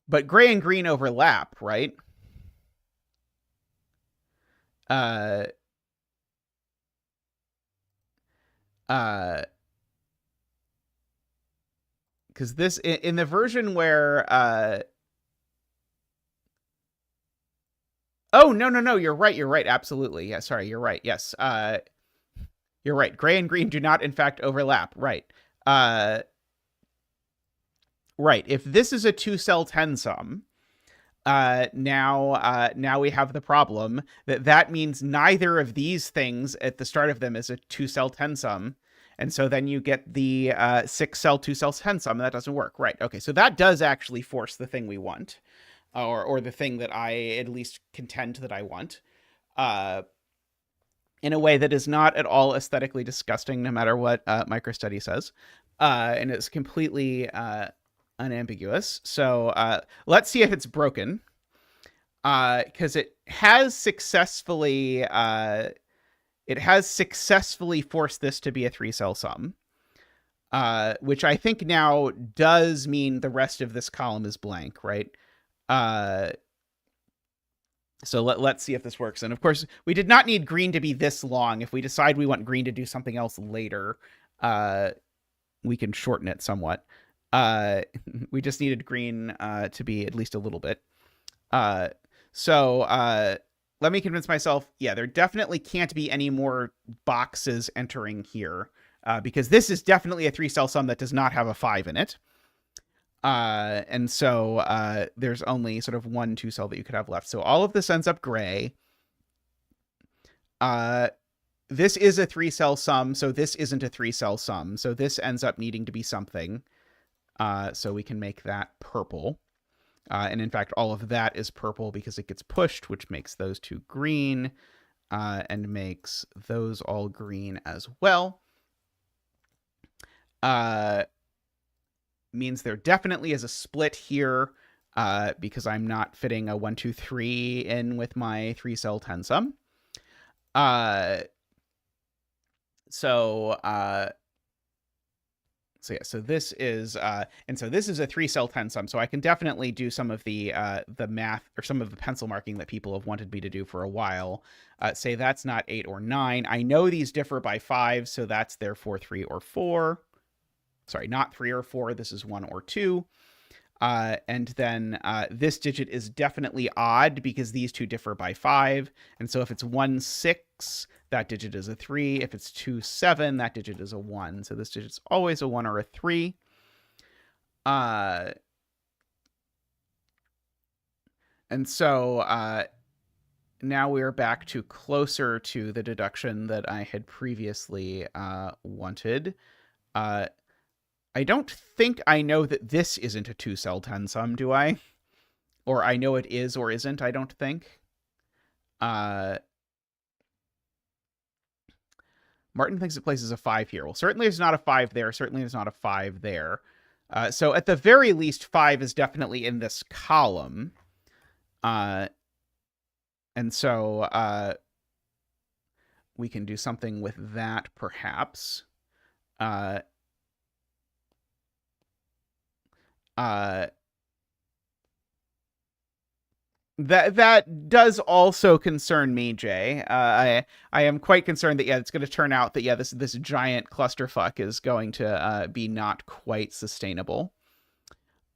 But gray and green overlap, right? Because this, in the version where oh, no, you're right, absolutely. Yeah, sorry, you're right. Yes. You're right. Gray and green do not in fact overlap, right? Right. If this is a 2-cell tensum, now we have the problem that means neither of these things at the start of them is a 2-cell tensum. And so then you get the 6-cell 2-cell tensum. That doesn't work. Right. Okay. So that does actually force the thing we want, or the thing that I at least contend that I want, in a way that is not at all aesthetically disgusting, no matter what microstudy says. And it's completely unambiguous. So let's see if it's broken. Because it has successfully forced this to be a 3-cell sum, which I think now does mean the rest of this column is blank, right? So let's see if this works. And of course, we did not need green to be this long. If we decide we want green to do something else later, we can shorten it somewhat. We just needed green to be at least a little bit. So let me convince myself, yeah, there definitely can't be any more boxes entering here, because this is definitely a 3-cell sum that does not have a 5 in it. And so there's only sort of 1 2-cell that you could have left. So all of this ends up gray. This is a 3-cell sum, so this isn't a 3-cell sum. So this ends up needing to be something. So we can make that purple. And in fact, all of that is purple because it gets pushed, which makes those 2 green, and makes those all green as well. Means there definitely is a split here, because I'm not fitting a 1 2 3 in with my 3-cell tensum. So so this is and so this is a 3-cell tensum. So I can definitely do some of the math or some of the pencil marking that people have wanted me to do for a while. Say that's not 8 or 9. I know these differ by 5, so that's therefore 3 or 4. Sorry, not 3 or 4. This is 1 or 2. And then this digit is definitely odd because these 2 differ by 5. And so if it's 1 6, that digit is a 3. If it's 2 7, that digit is a 1. So this digit's always a 1 or a 3. And so now we are back to closer to the deduction that I had previously wanted. Uh, I don't think I know that this isn't a 2-cell tensum, do I? Or I know it is or isn't, I don't think. Martin thinks it places a 5 here. Well, certainly there's not a 5 there. Certainly there's not a 5 there. So at the very least, 5 is definitely in this column. And so we can do something with that, perhaps. Uh, uh, that does also concern me, Jay. I am quite concerned that it's going to turn out that this giant clusterfuck is going to be not quite sustainable.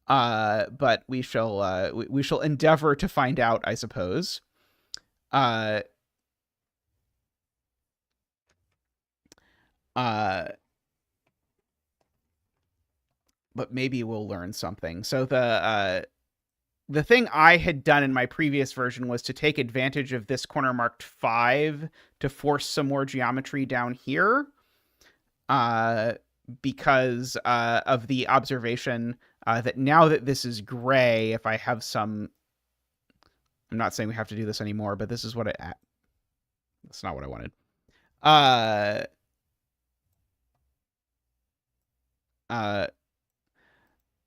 But we shall endeavor to find out, I suppose. Uh, but maybe we'll learn something. So the thing I had done in my previous version was to take advantage of this corner marked 5 to force some more geometry down here. Because of the observation that now that this is gray, if I have some... I'm not saying we have to do this anymore, but this is what it... That's not what I wanted.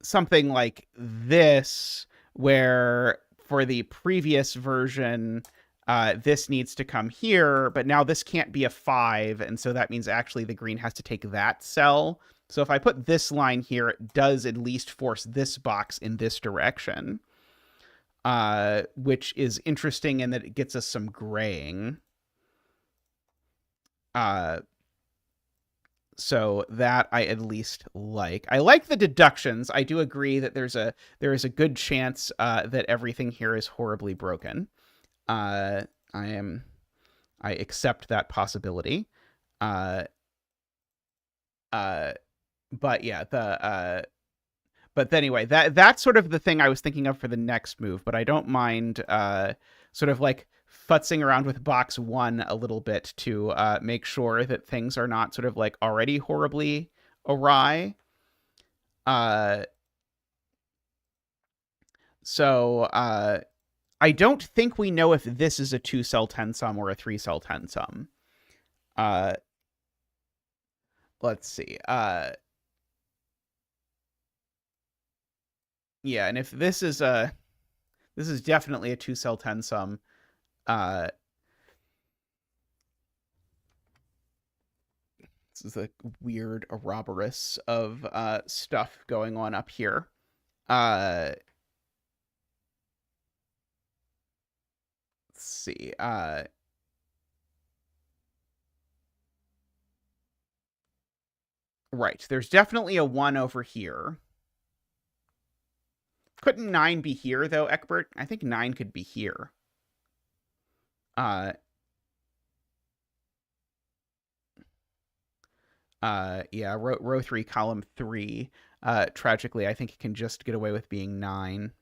Something like this, where for the previous version, this needs to come here, but now this can't be a 5, and so that means actually the green has to take that cell. So if I put this line here, it does at least force this box in this direction, which is interesting in that it gets us some graying. So that I at least like. I like the deductions. I do agree that there is a good chance that everything here is horribly broken. I accept that possibility. But yeah, but anyway, that's sort of the thing I was thinking of for the next move. But I don't mind sort of like futzing around with box 1 a little bit to make sure that things are not sort of like already horribly awry. So I don't think we know if this is a 2-cell tensum or a 3-cell tensum. Let's see. Yeah, and if this is definitely a 2-cell tensum. This is a weird Ouroboros of stuff going on up here. Let's see. Right. There's definitely a 1 over here. Couldn't 9 be here, though, Eckbert? I think 9 could be here. Yeah, row 3, column 3. Tragically, I think it can just get away with being 9.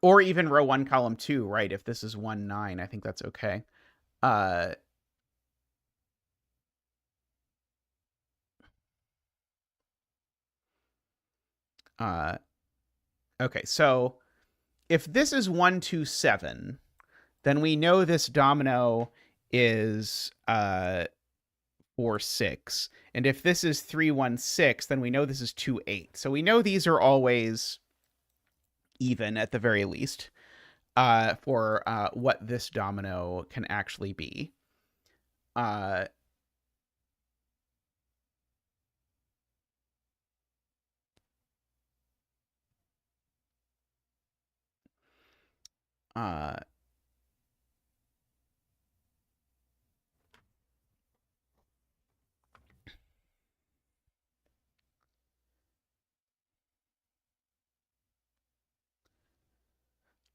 Or even row 1, column 2, right? If this is 1, 9, I think that's okay. Okay, so if this is 1, 2, 7, then we know this domino is 4, 6. And if this is 3, 1, 6, then we know this is 2, 8. So we know these are always even at the very least for what this domino can actually be.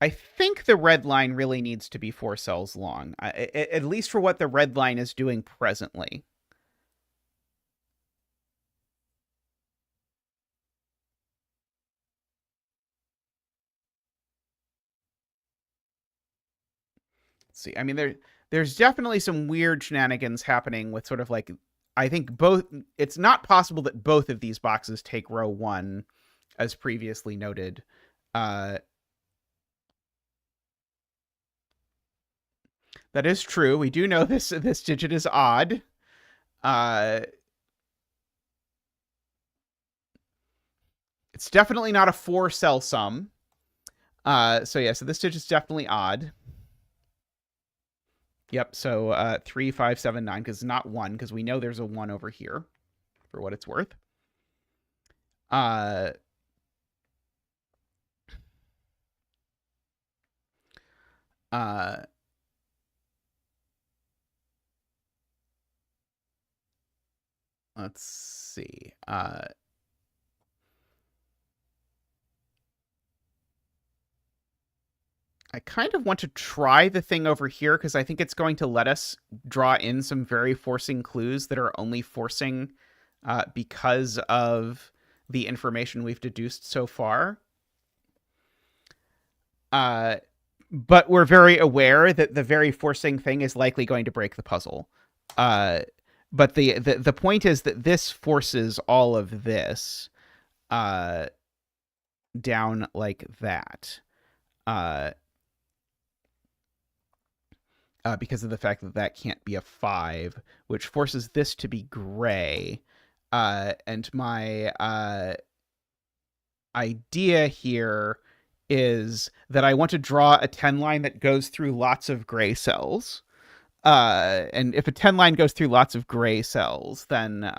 I think the red line really needs to be 4 cells long, at least for what the red line is doing presently. Let's see, I mean, there's definitely some weird shenanigans happening with sort of like, I think both. It's not possible that both of these boxes take row 1, as previously noted. That is true. We do know this digit is odd. Uh, it's definitely not a 4 cell sum. So yeah, so this digit's definitely odd. Yep. So 3, 5, 7, 9, because it's not 1, because we know there's a 1 over here, for what it's worth. Uh, uh, let's see. I kind of want to try the thing over here because I think it's going to let us draw in some very forcing clues that are only forcing because of the information we've deduced so far. Uh, but we're very aware that the very forcing thing is likely going to break the puzzle. Uh, but the point is that this forces all of this uh, down like that. Uh, because of the fact that that can't be a 5, which forces this to be gray. And my idea here is that I want to draw a 10 line that goes through lots of gray cells. And if a 10 line goes through lots of gray cells, then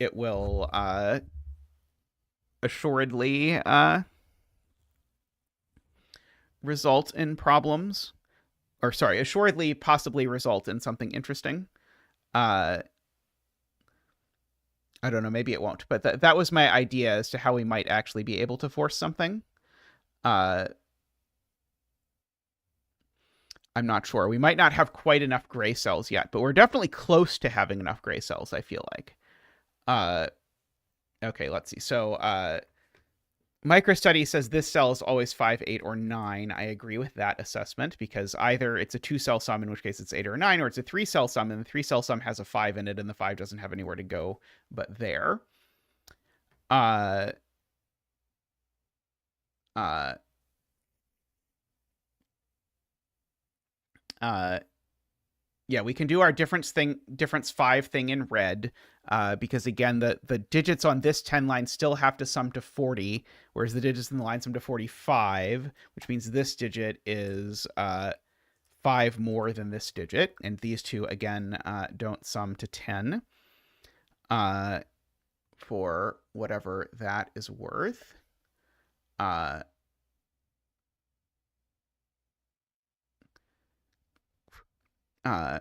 it will assuredly result in problems. Or, sorry, assuredly possibly result in something interesting. I don't know, maybe it won't, but that was my idea as to how we might actually be able to force something. Uh, I'm not sure. We might not have quite enough gray cells yet, but we're definitely close to having enough gray cells, I feel like. Uh, okay, let's see. So, MicroStudy says this cell is always 5, 8, or 9. I agree with that assessment because either it's a 2-cell sum, in which case it's 8 or 9, or it's a 3-cell sum, and the 3-cell sum has a 5 in it, and the 5 doesn't have anywhere to go but there. Uh, uh, uh, yeah, we can do our difference 5 thing in red, because again, the digits on this 10 line still have to sum to 40, whereas the digits in the line sum to 45, which means this digit is 5 more than this digit, and these two again don't sum to 10, for whatever that is worth. Uh, uh,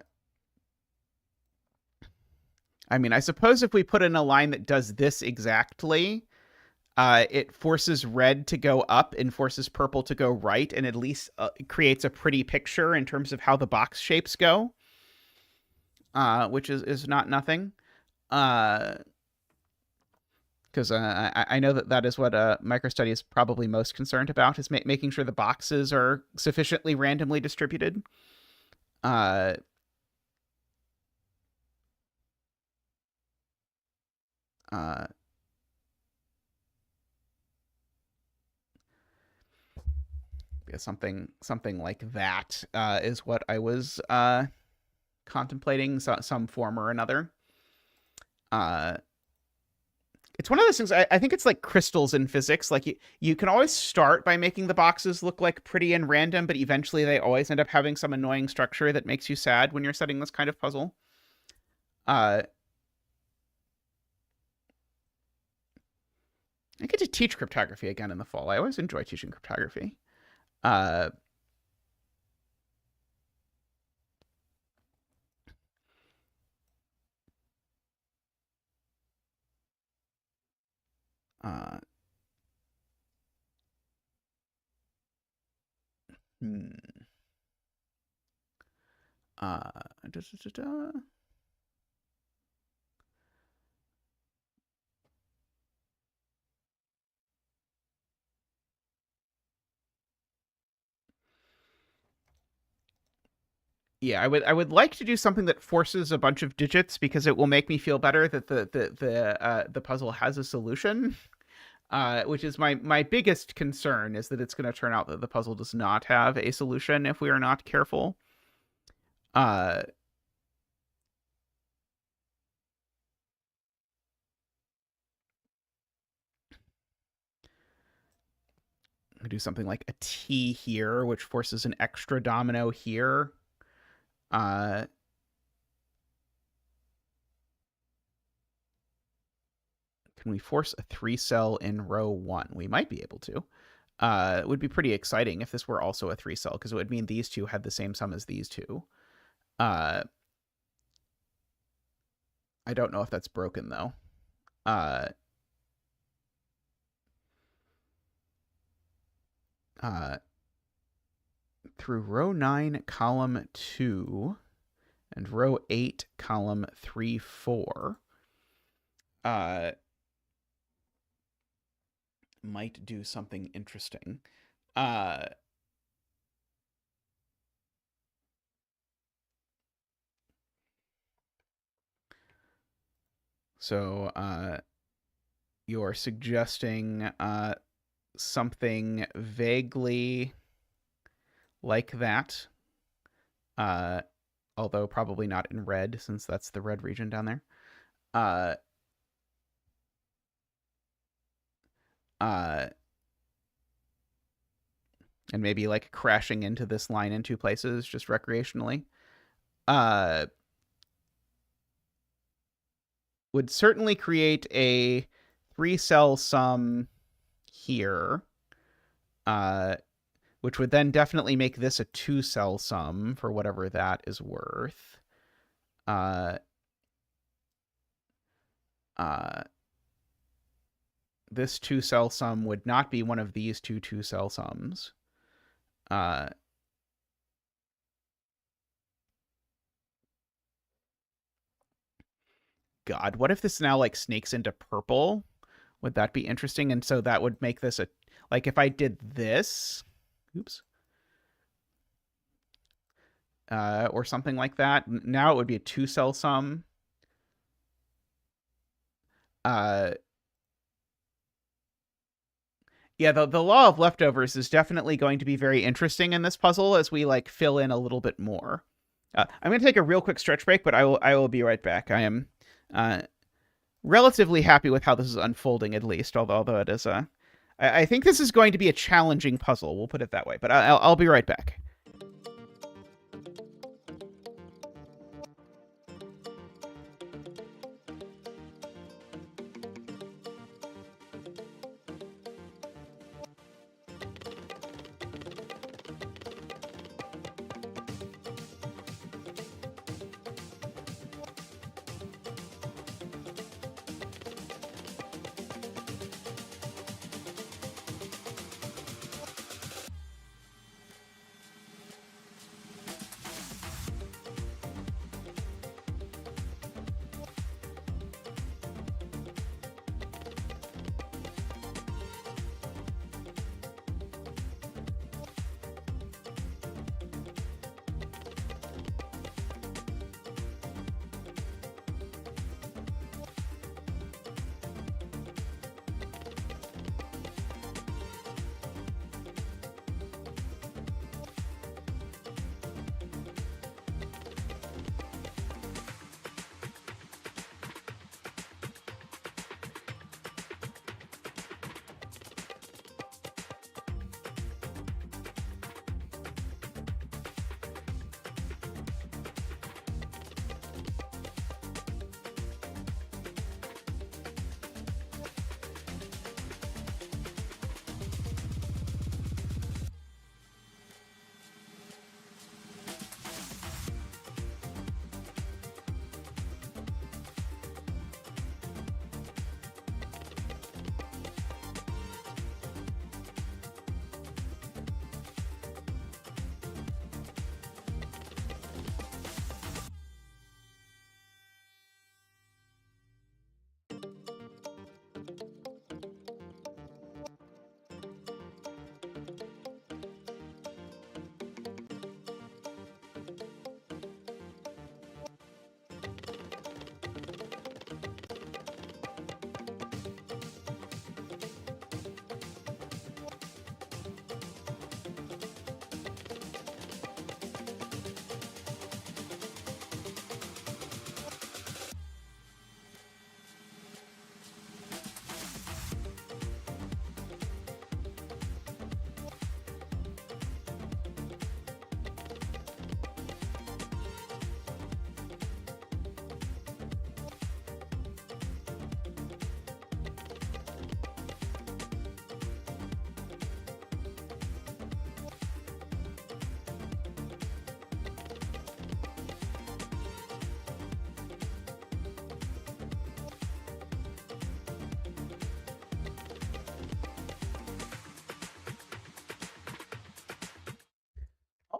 I mean, I suppose if we put in a line that does this exactly, it forces red to go up and forces purple to go right, and at least creates a pretty picture in terms of how the box shapes go, which is not nothing. Because I know that is what MicroStudy is probably most concerned about, is making sure the boxes are sufficiently randomly distributed. Uh, uh, something like that is what I was contemplating, some form or another. It's one of those things. I think it's like crystals in physics. Like you can always start by making the boxes look like pretty and random, but eventually they always end up having some annoying structure that makes you sad when you're setting this kind of puzzle. Uh, I get to teach cryptography again in the fall. I always enjoy teaching cryptography. Uh, uh, Hmm. Da, da, da, da. Yeah, I would like to do something that forces a bunch of digits because it will make me feel better that the puzzle has a solution. Which is my biggest concern is that it's going to turn out that the puzzle does not have a solution if we are not careful. Uh, do something like a T here, which forces an extra domino here. Uh, can we force a 3-cell in row 1? We might be able to. It would be pretty exciting if this were also a 3-cell, because it would mean these two had the same sum as these two. Uh, I don't know if that's broken, though. Uh, uh, through row 9, column 2, and row 8, column 3, 4, might do something interesting. Uh, so you're suggesting something vaguely like that, uh, although probably not in red, since that's the red region down there. Uh, uh, and maybe like crashing into this line in 2 places just recreationally. Uh, would certainly create a 3-cell sum here, which would then definitely make this a 2-cell sum for whatever that is worth. Uh, uh, this 2-cell sum would not be one of these 2-cell sums. Uh, God, what if this now like snakes into purple? Would that be interesting? And so that would make this a, like if I did this, oops, or something like that. Now it would be a 2-cell sum. Uh, yeah, the law of leftovers is definitely going to be very interesting in this puzzle as we like fill in a little bit more. I'm going to take a real quick stretch break, but I will be right back. I am uh, relatively happy with how this is unfolding, at least. Although it is I think this is going to be a challenging puzzle. We'll put it that way. But I'll be right back.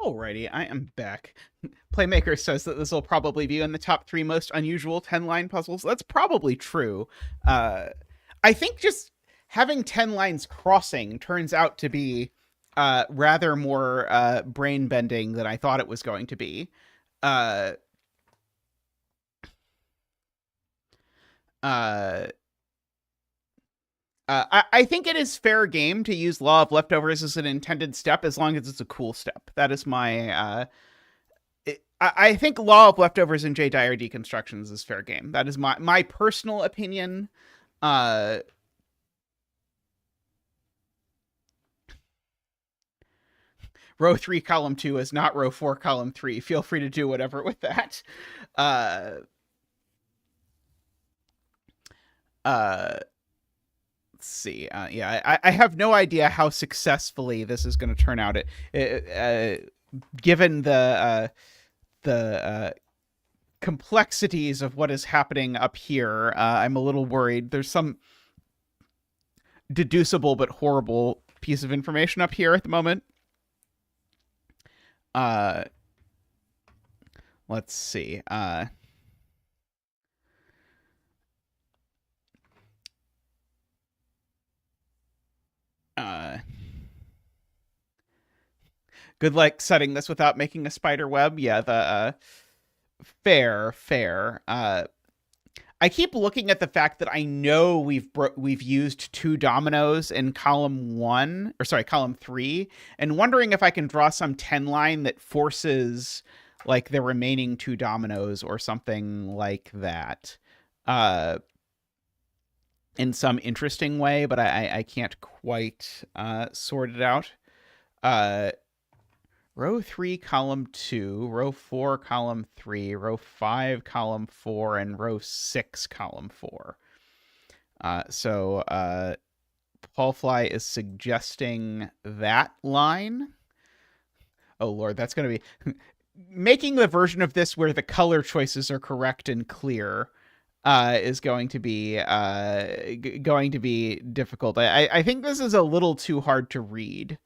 Alrighty, I am back. Playmaker says that this will probably be in the top 3 most unusual 10-line puzzles. That's probably true. Uh, I think just having 10 lines crossing turns out to be rather more brain bending than I thought it was going to be. Uh, uh, I think it is fair game to use Law of Leftovers as an intended step as long as it's a cool step. That is my I think Law of Leftovers and J. Dyer deconstructions is fair game. That is my personal opinion. Uh, row 3, column 2 is not row 4, column 3. Feel free to do whatever with that. Uh, let's see. Yeah, I have no idea how successfully this is going to turn out. Given the complexities of what is happening up here, I'm a little worried. There's some deducible but horrible piece of information up here at the moment. Let's see. Good luck setting this without making a spider web. Yeah, the fair. I keep looking at the fact that I know we've used 2 dominoes in column 3, and wondering if I can draw some 10 line that forces like the remaining 2 dominoes or something like that. In some interesting way, but I can't quite sort it out. Row 3, column 2, row 4, column 3, row 5, column 4, and row 6, column 4. So Paulfly is suggesting that line. Oh, Lord, that's going to be... making the version of this where the color choices are correct and clear is going to be difficult. I think this is a little too hard to read.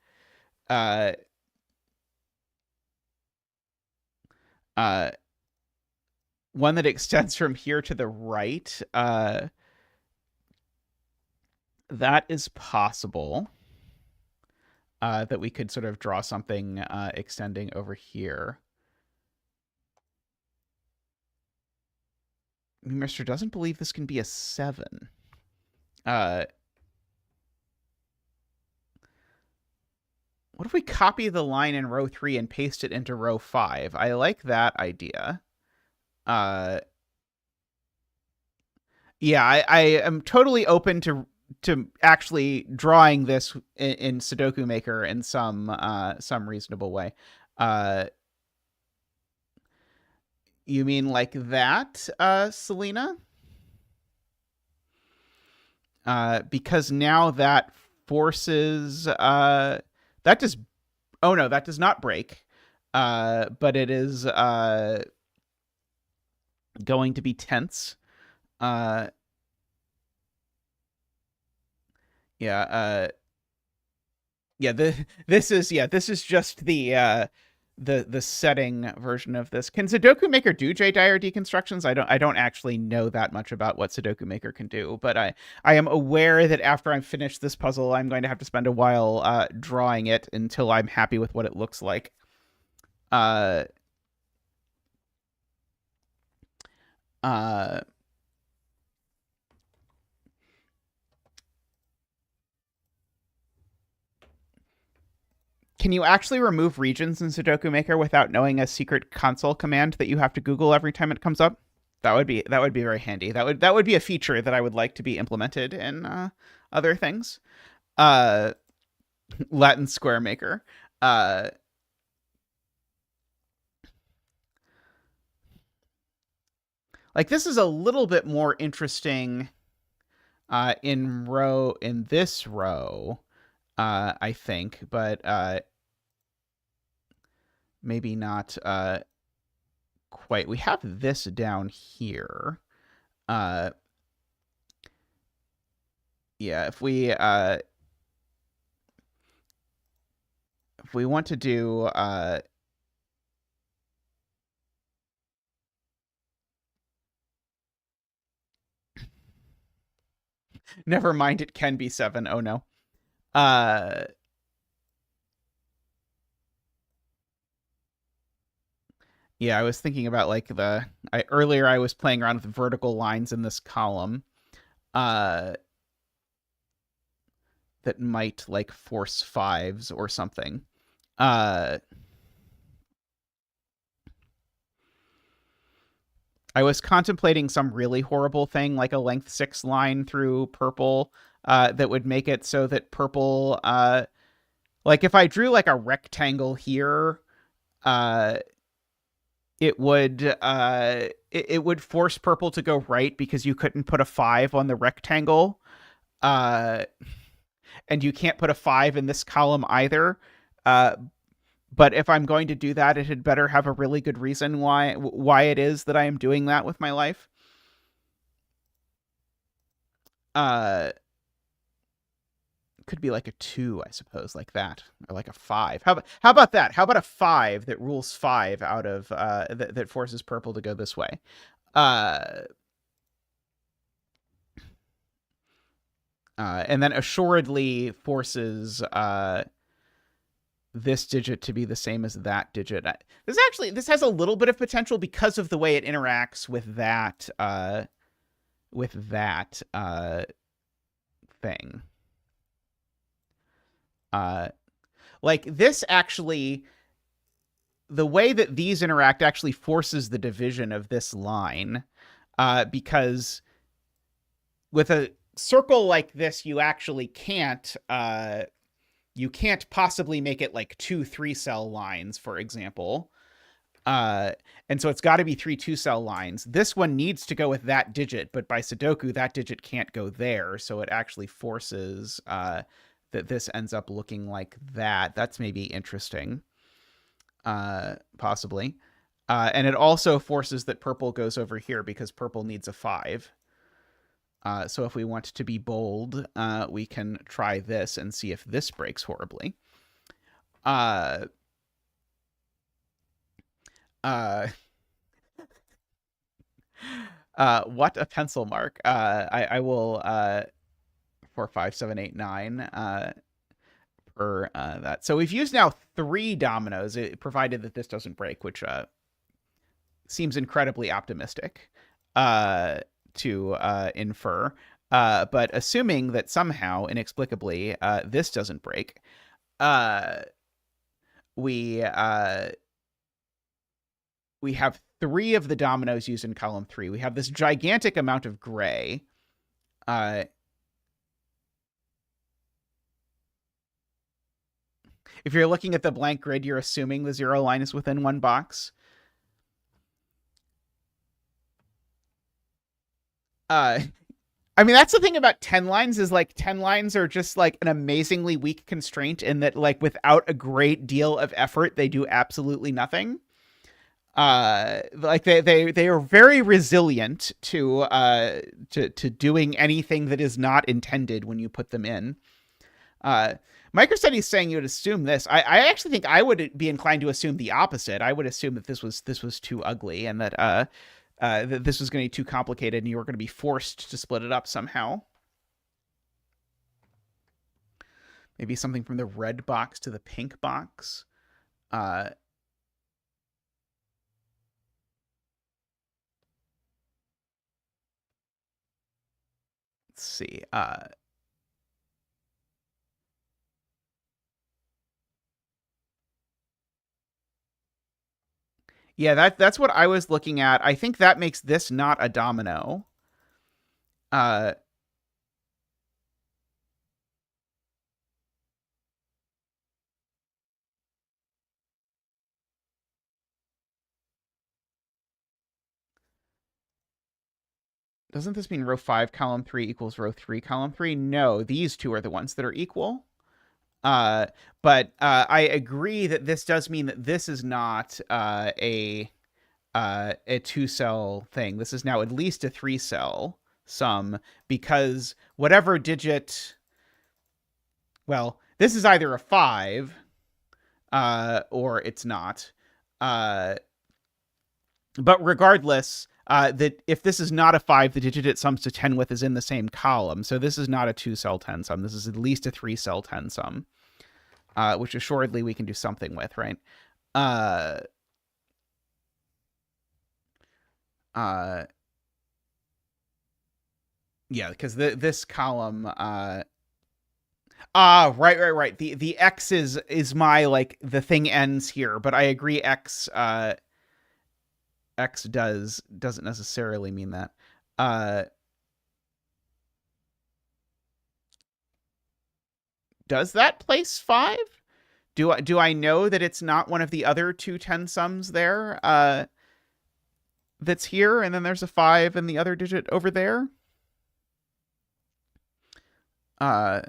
One that extends from here to the right. That is possible. That we could sort of draw something extending over here. Mr. doesn't believe this can be a 7. What if we copy the line in row 3 and paste it into row 5? I like that idea. Yeah, I am totally open to actually drawing this in Sudoku Maker in some reasonable way. You mean like that, Selena? Because now that forces that does. Oh no, that does not break. But it is going to be tense. Yeah. This is just the setting version of this. Can Sudoku Maker do J. Dyer deconstructions? I don't actually know that much about what Sudoku Maker can do, but I am aware that after I'm finished this puzzle, I'm going to have to spend a while drawing it until I'm happy with what it looks like. Can you actually remove regions in Sudoku Maker without knowing a secret console command that you have to Google every time it comes up? That would be very handy. That would be a feature that I would like to be implemented in other things. Latin Square Maker. Like this is a little bit more interesting in this row, I think, but maybe not quite. We have this down here. Yeah, if we want to do Never mind, it can be 7. Oh no. Uh, yeah, I was thinking about like earlier I was playing around with vertical lines in this column uh, that might like force fives or something. Uh, I was contemplating some really horrible thing like a length 6 line through purple that would make it so that purple, like if I drew like a rectangle here, uh, it would force purple to go right because you couldn't put a 5 on the rectangle. Uh, and you can't put a 5 in this column either. Uh, but if I'm going to do that, it had better have a really good reason why it is that I am doing that with my life. Uh, could be like a 2, I suppose, like that, or like a 5. How about that? How about a 5 that rules 5 out of that forces purple to go this way? Uh, and then assuredly forces this digit to be the same as that digit. This has a little bit of potential because of the way it interacts with that thing. Like this actually, the way that these interact actually forces the division of this line, because with a circle like this, you actually can't possibly make it like 2 3-cell lines, for example. And so it's got to be 3 2-cell lines. This one needs to go with that digit, but by Sudoku, that digit can't go there. So it actually forces that this ends up looking like that. That's maybe interesting, possibly. And it also forces that purple goes over here because purple needs a 5. So if we want to be bold, we can try this and see if this breaks horribly. What a pencil mark. I will 4, 5, 7, 8, 9 for that. So we've used now 3 dominoes, provided that this doesn't break, which seems incredibly optimistic to infer. But assuming that somehow, inexplicably, this doesn't break, we have 3 of the dominoes used in column 3. We have this gigantic amount of gray. If you're looking at the blank grid, you're assuming the 0 line is within 1 box. I mean, that's the thing about 10 lines is like 10 lines are just like an amazingly weak constraint in that like without a great deal of effort, they do absolutely nothing. Like they are very resilient to doing anything that is not intended when you put them in. MicroStudy is saying you would assume this. I actually think I would be inclined to assume the opposite. I would assume that this was too ugly and that this was going to be too complicated and you were going to be forced to split it up somehow. Maybe something from the red box to the pink box. Let's see. Yeah, that's what I was looking at. I think that makes this not a domino. Doesn't this mean row 5, column 3 equals row 3, column 3? No, these two are the ones that are equal. But I agree that this does mean that this is not a 2-cell thing. This is now at least a 3-cell sum because whatever digit, well, this is either a 5 or it's not. But regardless, that if this is not a 5, the digit it sums to 10 with is in the same column. So this is not a 2-cell 10 sum. This is at least a 3-cell 10 sum, which assuredly we can do something with, right? Yeah, because this column, right. The X is my, like, the thing ends here, but I agree X doesn't necessarily mean that. Does that place 5? Do I know that it's not one of the other 2 10 sums there? That's here, and then there's a 5 and the other digit over there. I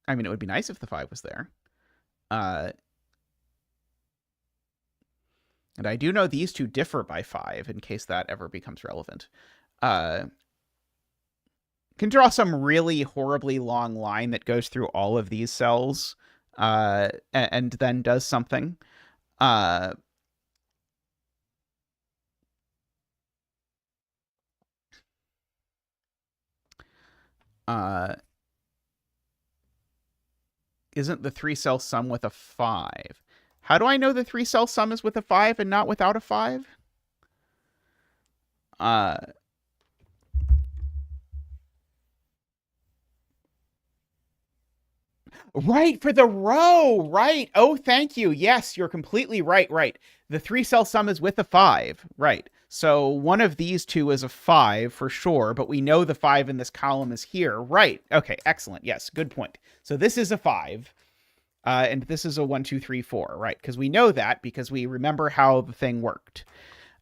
mean, it would be nice if the 5 was there. And I do know these two differ by 5, in case that ever becomes relevant. Can draw some really horribly long line that goes through all of these cells, and then does something. Isn't the 3-cell sum with a 5? How do I know the 3-cell sum is with a 5 and not without a 5? Right, for the row, right. Oh, thank you. Yes, you're completely right, right. The 3-cell sum is with a 5, right. So one of these two is a 5 for sure, but we know the 5 in this column is here. Right. Okay, excellent. Yes, good point. So this is a 5, and this is a 1, 2, 3, 4, right? Because we know that because we remember how the thing worked.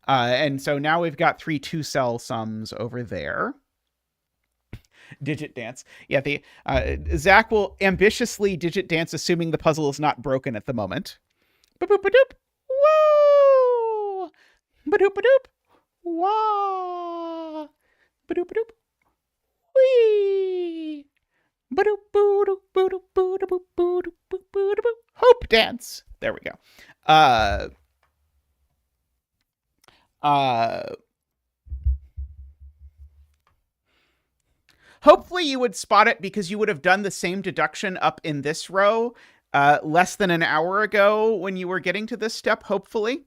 And so now we've got 3 2-cell sums over there. Digit dance. Yeah, the Zach will ambitiously digit dance, assuming the puzzle is not broken at the moment. Ba-boop ba-doop. Woo! Ba-doop ba-doop. Wah! Ba-doop ba-doop. Wee! Ba-doop boo-doop boo-doop boo-doop boo-doop boo-doop. Hope dance. There we go. Hopefully you would spot it because you would have done the same deduction up in this row less than an hour ago when you were getting to this step, hopefully.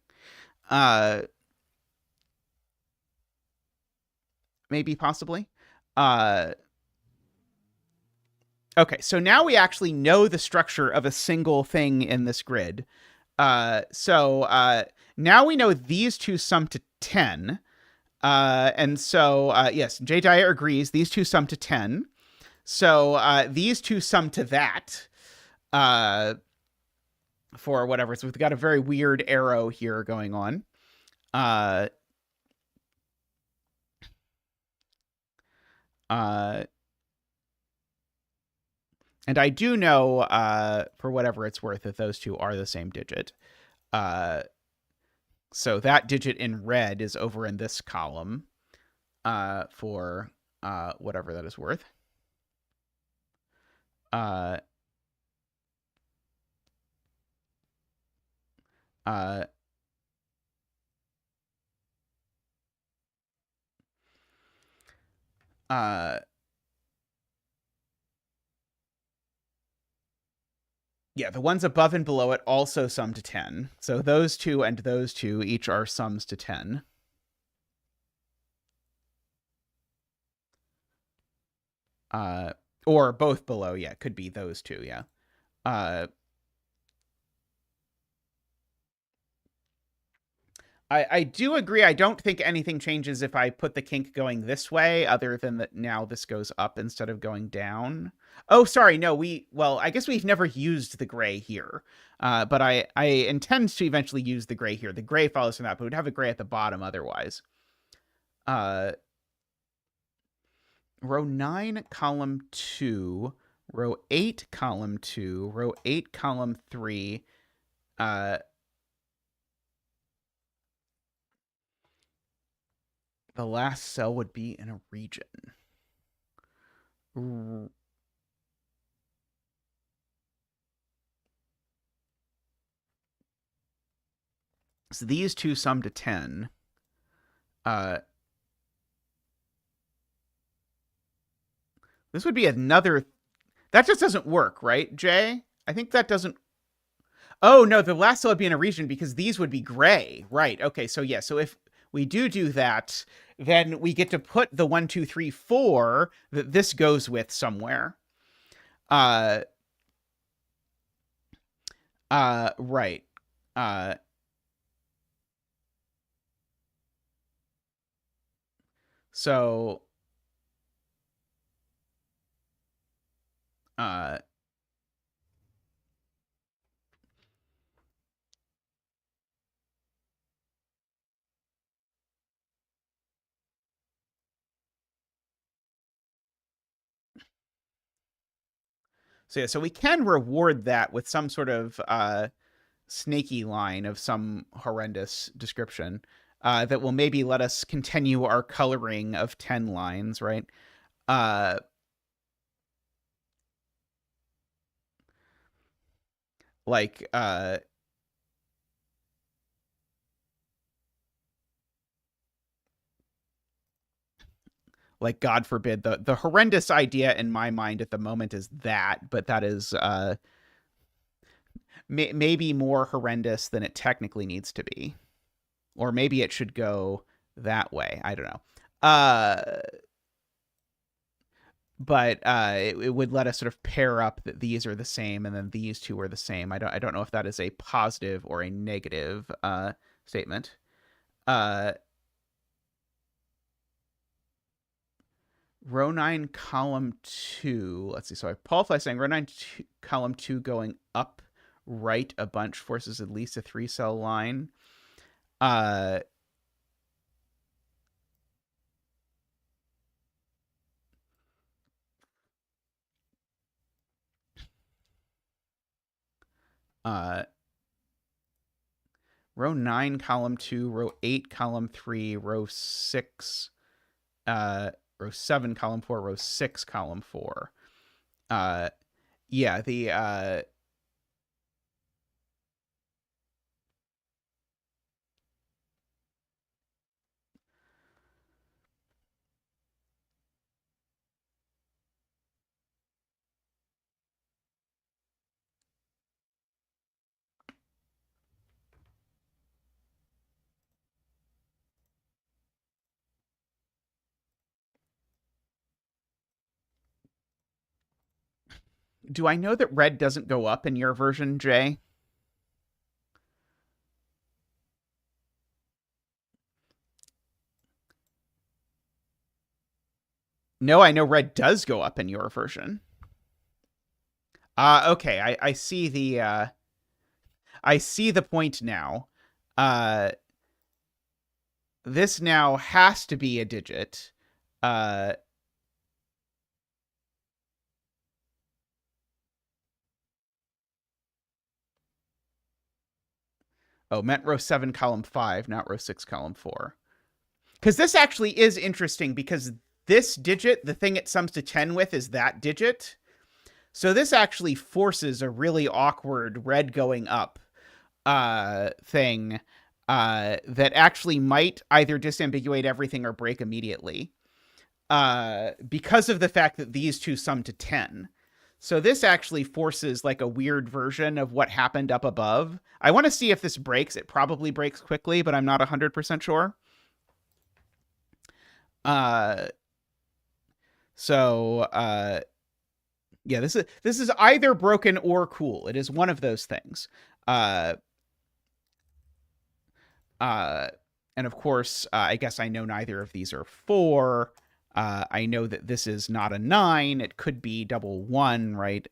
Maybe, possibly. Okay, so now we actually know the structure of a single thing in this grid. So now we know these two sum to 10. And so, yes, J. Dyer agrees. These two sum to 10. So these two sum to that for whatever. So we've got a very weird arrow here going on. And I do know, for whatever it's worth, that those two are the same digit. So that digit in red is over in this column for whatever that is worth. Yeah, the ones above and below it also sum to 10. So those two and those two each are sums to 10. Or both below, yeah, could be those two, yeah. I do agree. I don't think anything changes if I put the kink going this way, other than that now this goes up instead of going down. Oh, sorry. No, well, I guess we've never used the gray here. But I intend to eventually use the gray here. The gray follows from that, but we'd have a gray at the bottom otherwise. Row 9, column 2, row 8, column 2, row 8, column 3. The last cell would be in a region. So these two sum to 10. Uh, this would be another. That just doesn't work, right, Jay? I think that doesn't. Oh no, the last cell would be in a region because these would be gray, right? Okay, so yeah, so if we do that, then we get to put the 1, 2, 3, 4 that this goes with somewhere. Uh, right. Uh, so, uh, so yeah, so we can reward that with some sort of snaky line of some horrendous description that will maybe let us continue our coloring of 10 lines, right? Uh, like like God forbid, the horrendous idea in my mind at the moment is that, but that is maybe more horrendous than it technically needs to be, or maybe it should go that way. I don't know. But it would let us sort of pair up that these are the same and then these two are the same. I don't know if that is a positive or a negative statement. Uh, row 9 column 2. Let's see. So I qualify saying row 9 column 2 going up right a bunch forces at least a 3-cell line. Uh, uh, row 9 column 2, row 8 column 3, row 6, row 7 column 4, row 6 column 4. Uh, yeah, the do I know that red doesn't go up in your version, Jay? No, I know red does go up in your version. Okay, I see the I see the point now. Uh this now has to be a digit. Uh oh, meant row 7 column 5, not row 6 column 4. Cuz this actually is interesting because this digit, the thing it sums to 10 with is that digit. So this actually forces a really awkward red going up thing that actually might either disambiguate everything or break immediately because of the fact that these two sum to 10. So this actually forces like a weird version of what happened up above. I want to see if this breaks. It probably breaks quickly, but I'm not 100% sure. Uh, so yeah, this is either broken or cool. It is one of those things. Uh, uh, and of course, I guess I know neither of these are 4. I know that this is not a 9. It could be double 1, right?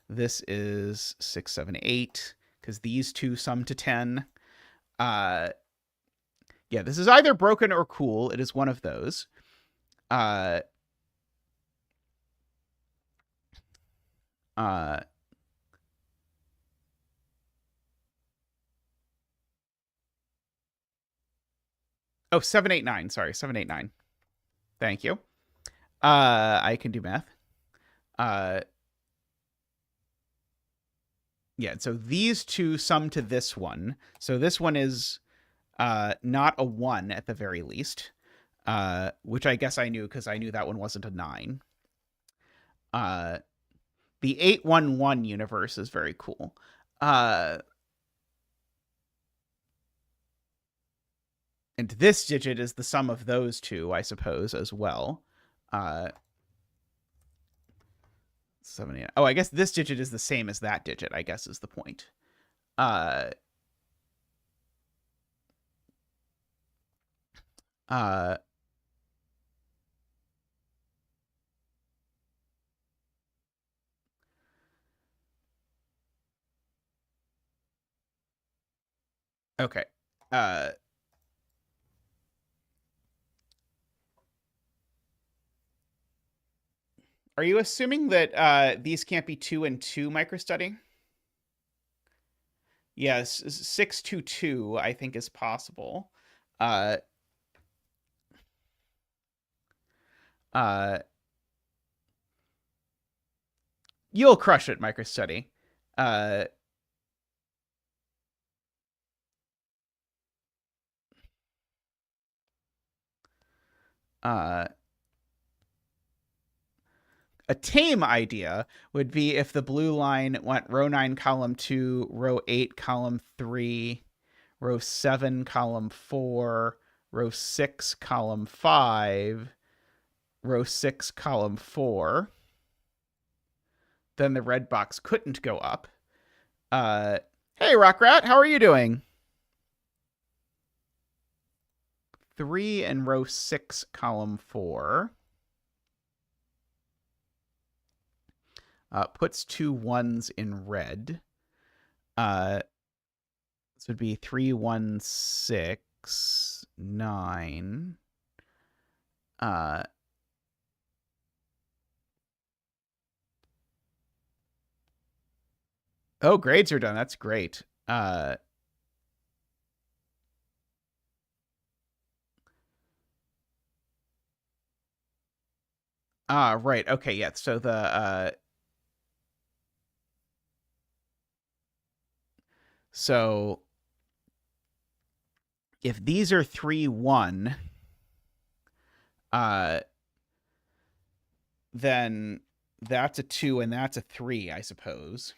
This is 6, 7, 8 because these two sum to 10. Yeah, this is either broken or cool. It is one of those. Uh, uh, oh, 7, 8, 9. Sorry, 7, 8, 9. Thank you. I can do math. Uh, yeah, so these two sum to this one. So this one is not a 1 at the very least, which I guess I knew because I knew that one wasn't a 9. The 811 universe is very cool. And this digit is the sum of those two, I suppose, as well. 78. Oh, I guess this digit is the same as that digit, I guess is the point. Uh, uh, okay. Are you assuming that these can't be 2 and 2 microstudy? Yes, 622, I think, is possible. Uh, uh, you'll crush it, microstudy. Uh, uh, a tame idea would be if the blue line went row 9, column 2, row 8, column 3, row 7, column 4, row 6, column 5, row 6, column 4. Then the red box couldn't go up. Hey, Rockrat, how are you doing? 3 and row 6, column 4. Puts 2 1s in red. This would be 3, 1, 6, 9. Oh, grades are done. That's great. Right. Okay, yeah. So so if these are 3, 1, then that's a 2 and that's a 3, I suppose.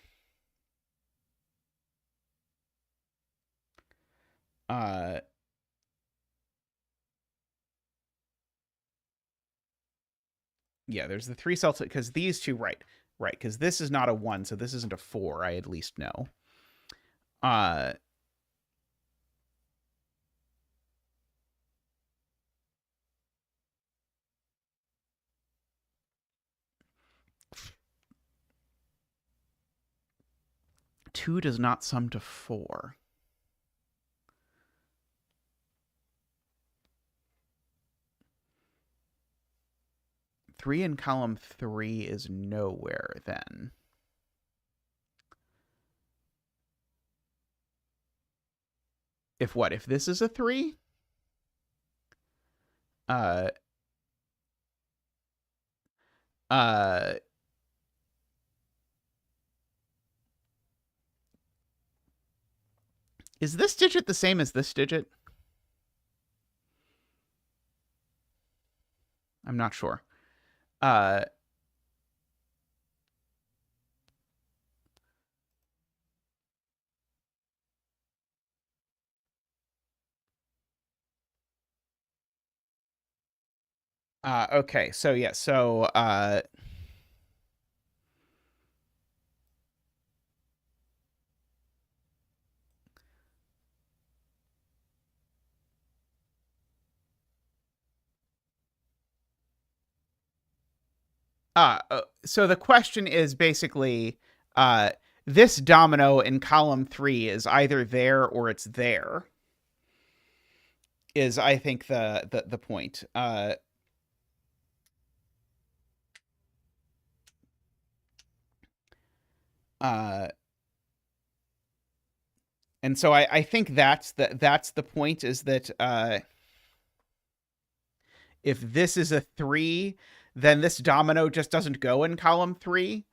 Yeah, there's the 3 cells because these two, right, because this is not a 1, so this isn't a 4, I at least know. 2 does not sum to 4. 3 in column 3 is nowhere then. If what? If this is a 3? Is this digit the same as this digit? I'm not sure. Okay, so yeah, so so the question is basically this domino in column 3 is either there or it's there, is I think the point. And so I think that's the point, is that if this is a 3, then this domino just doesn't go in column 3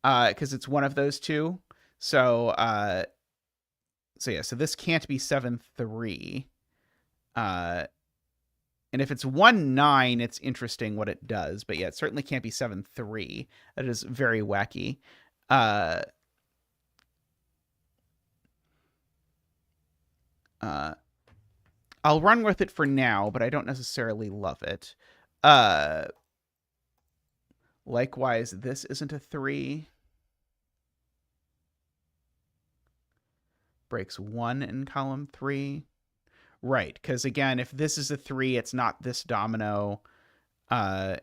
because it's one of those two. So yeah, so this can't be 7, 3. And if it's 1-9, it's interesting what it does. But yeah, it certainly can't be 7-3. That is very wacky. I'll run with it for now, but I don't necessarily love it. Likewise, this isn't a 3. Breaks 1 in column 3. Right, because again, if this is a 3, it's not this domino. And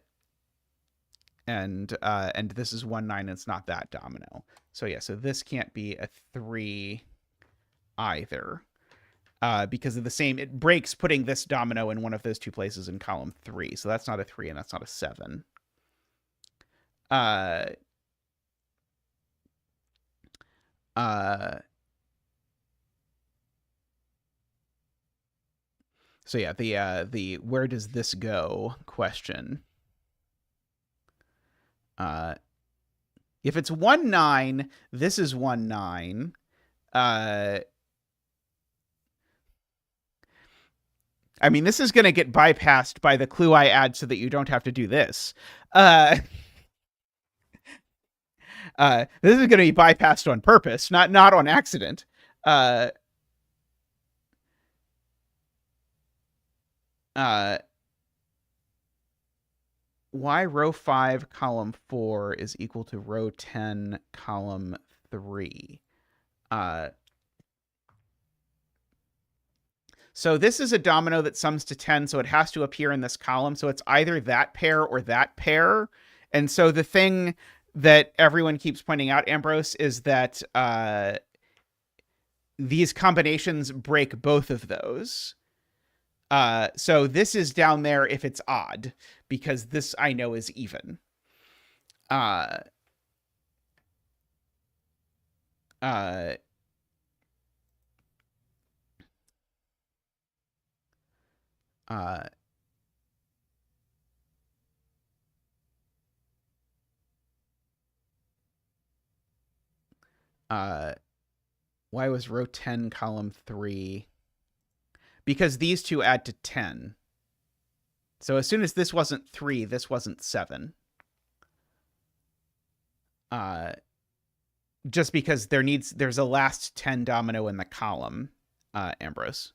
this is 1-9, it's not that domino. So yeah, so this can't be a 3 either. Because of the same, it breaks putting this domino in one of those two places in column 3. So that's not a 3 and that's not a 7. So yeah, the where does this go question. If it's 1-9, this is 1-9. I mean, this is going to get bypassed by the clue I add so that you don't have to do this. This is going to be bypassed on purpose, not on accident. Why row 5, column 4 is equal to row 10, column 3. So this is a domino that sums to 10, so it has to appear in this column. So it's either that pair or that pair. And so the thing that everyone keeps pointing out, Ambrose, is that these combinations break both of those. So this is down there if it's odd, because this I know is even. Why was row 10, column 3? Because these two add to 10. So as soon as this wasn't 3, this wasn't 7. Just because there's a last 10 domino in the column, Ambrose.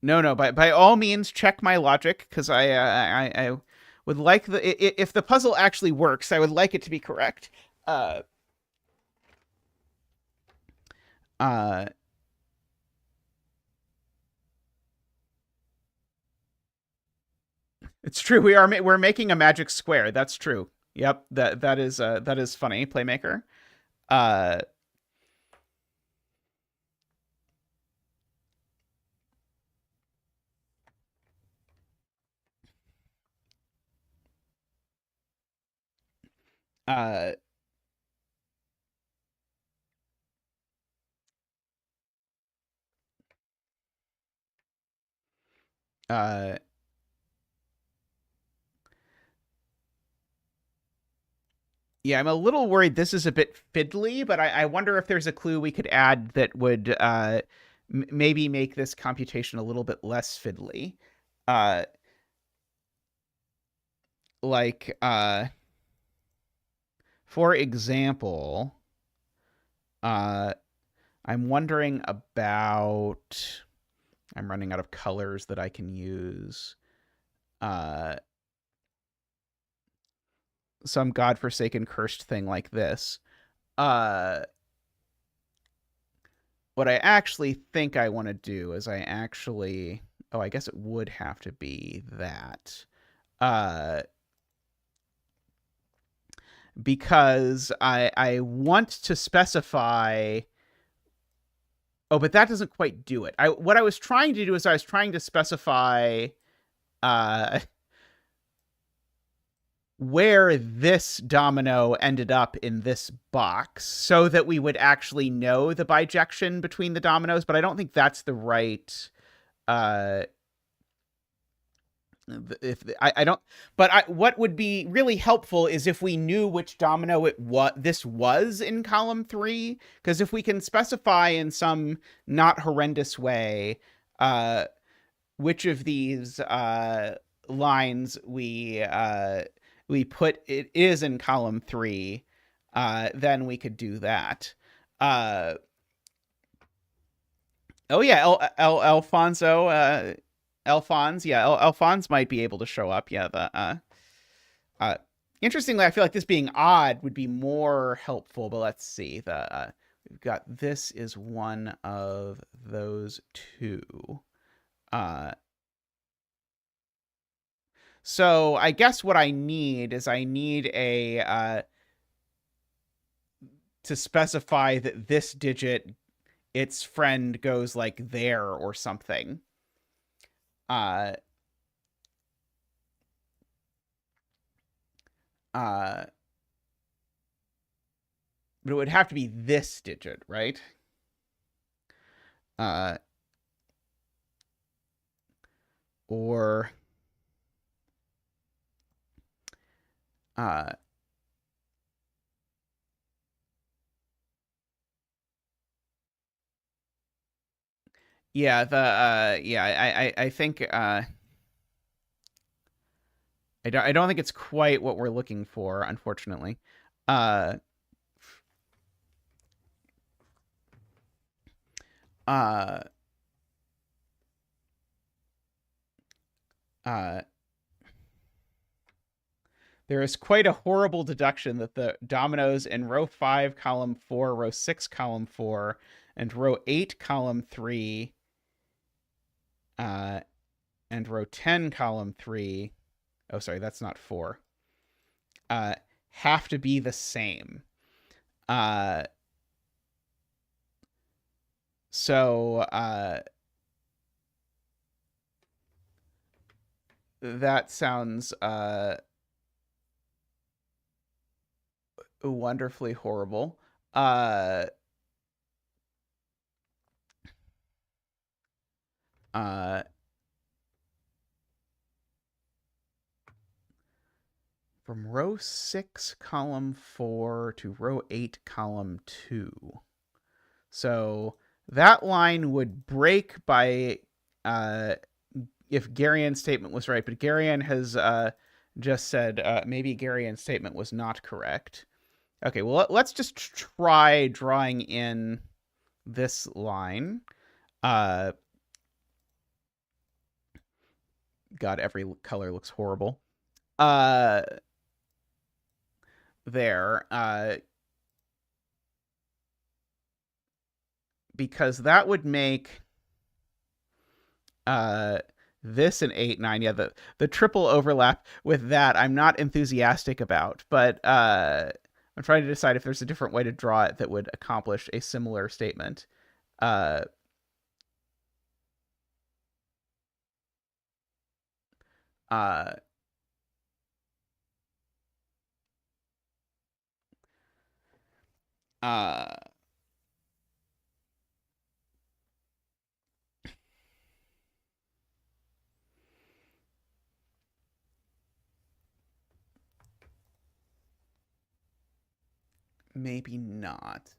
No, by all means check my logic, because I would like if the puzzle actually works, I would like it to be correct. It's true. We're making a magic square. That's true. Yep. That is funny, Playmaker. Yeah, I'm a little worried this is a bit fiddly, but I wonder if there's a clue we could add that would maybe make this computation a little bit less fiddly. Like, for example, I'm wondering about... I'm running out of colors that I can use. Some godforsaken cursed thing like this. What I actually think I want to do is I guess it would have to be that. Because I want to specify... Oh, but that doesn't quite do it. What I was trying to do is I was trying to specify where this domino ended up in this box so that we would actually know the bijection between the dominoes, but I don't think that's the right if I don't, but what would be really helpful is if we knew which domino this was in column 3, because if we can specify in some not horrendous way which of these lines we put it is in column 3, then we could do that. Oh yeah, Alfonso. Alphonse, yeah, Alphonse might be able to show up. Yeah, interestingly, I feel like this being odd would be more helpful. But let's see. We've got this is one of those two. So I guess what I need is a to specify that this digit, its friend goes like there or something. But it would have to be this digit, right? Or yeah, I think I don't think it's quite what we're looking for, unfortunately. There is quite a horrible deduction that the dominoes in row 5, column 4, row 6, column 4, and row 8, column 3, and row 10, column 3. Oh, sorry, that's not 4. Have to be the same. So that sounds wonderfully horrible. From row 6, column 4 to row 8, column 2. So that line would break by if Garian's statement was right, but Garian has just said maybe Garian's statement was not correct. Okay, well, let's just try drawing in this line. God, every color looks horrible. There. Because that would make this an 8, 9. Yeah, the triple overlap with that I'm not enthusiastic about, but I'm trying to decide if there's a different way to draw it that would accomplish a similar statement. Uh, maybe not.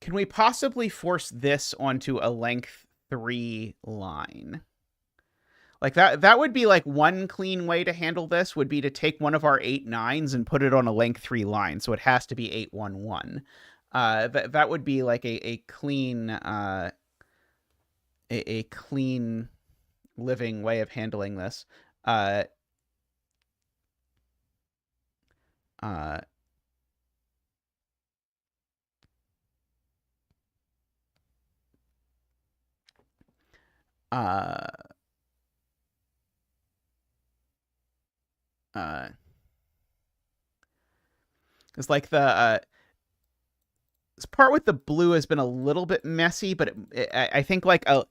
Can we possibly force this onto a length 3 line? Like that would be like one clean way to handle this would be to take one of our 8 9s and put it on a length 3 line. So it has to be 8 1 1. That would be like a clean a clean living way of handling this. It's like this part with the blue has been a little bit messy, but I think like a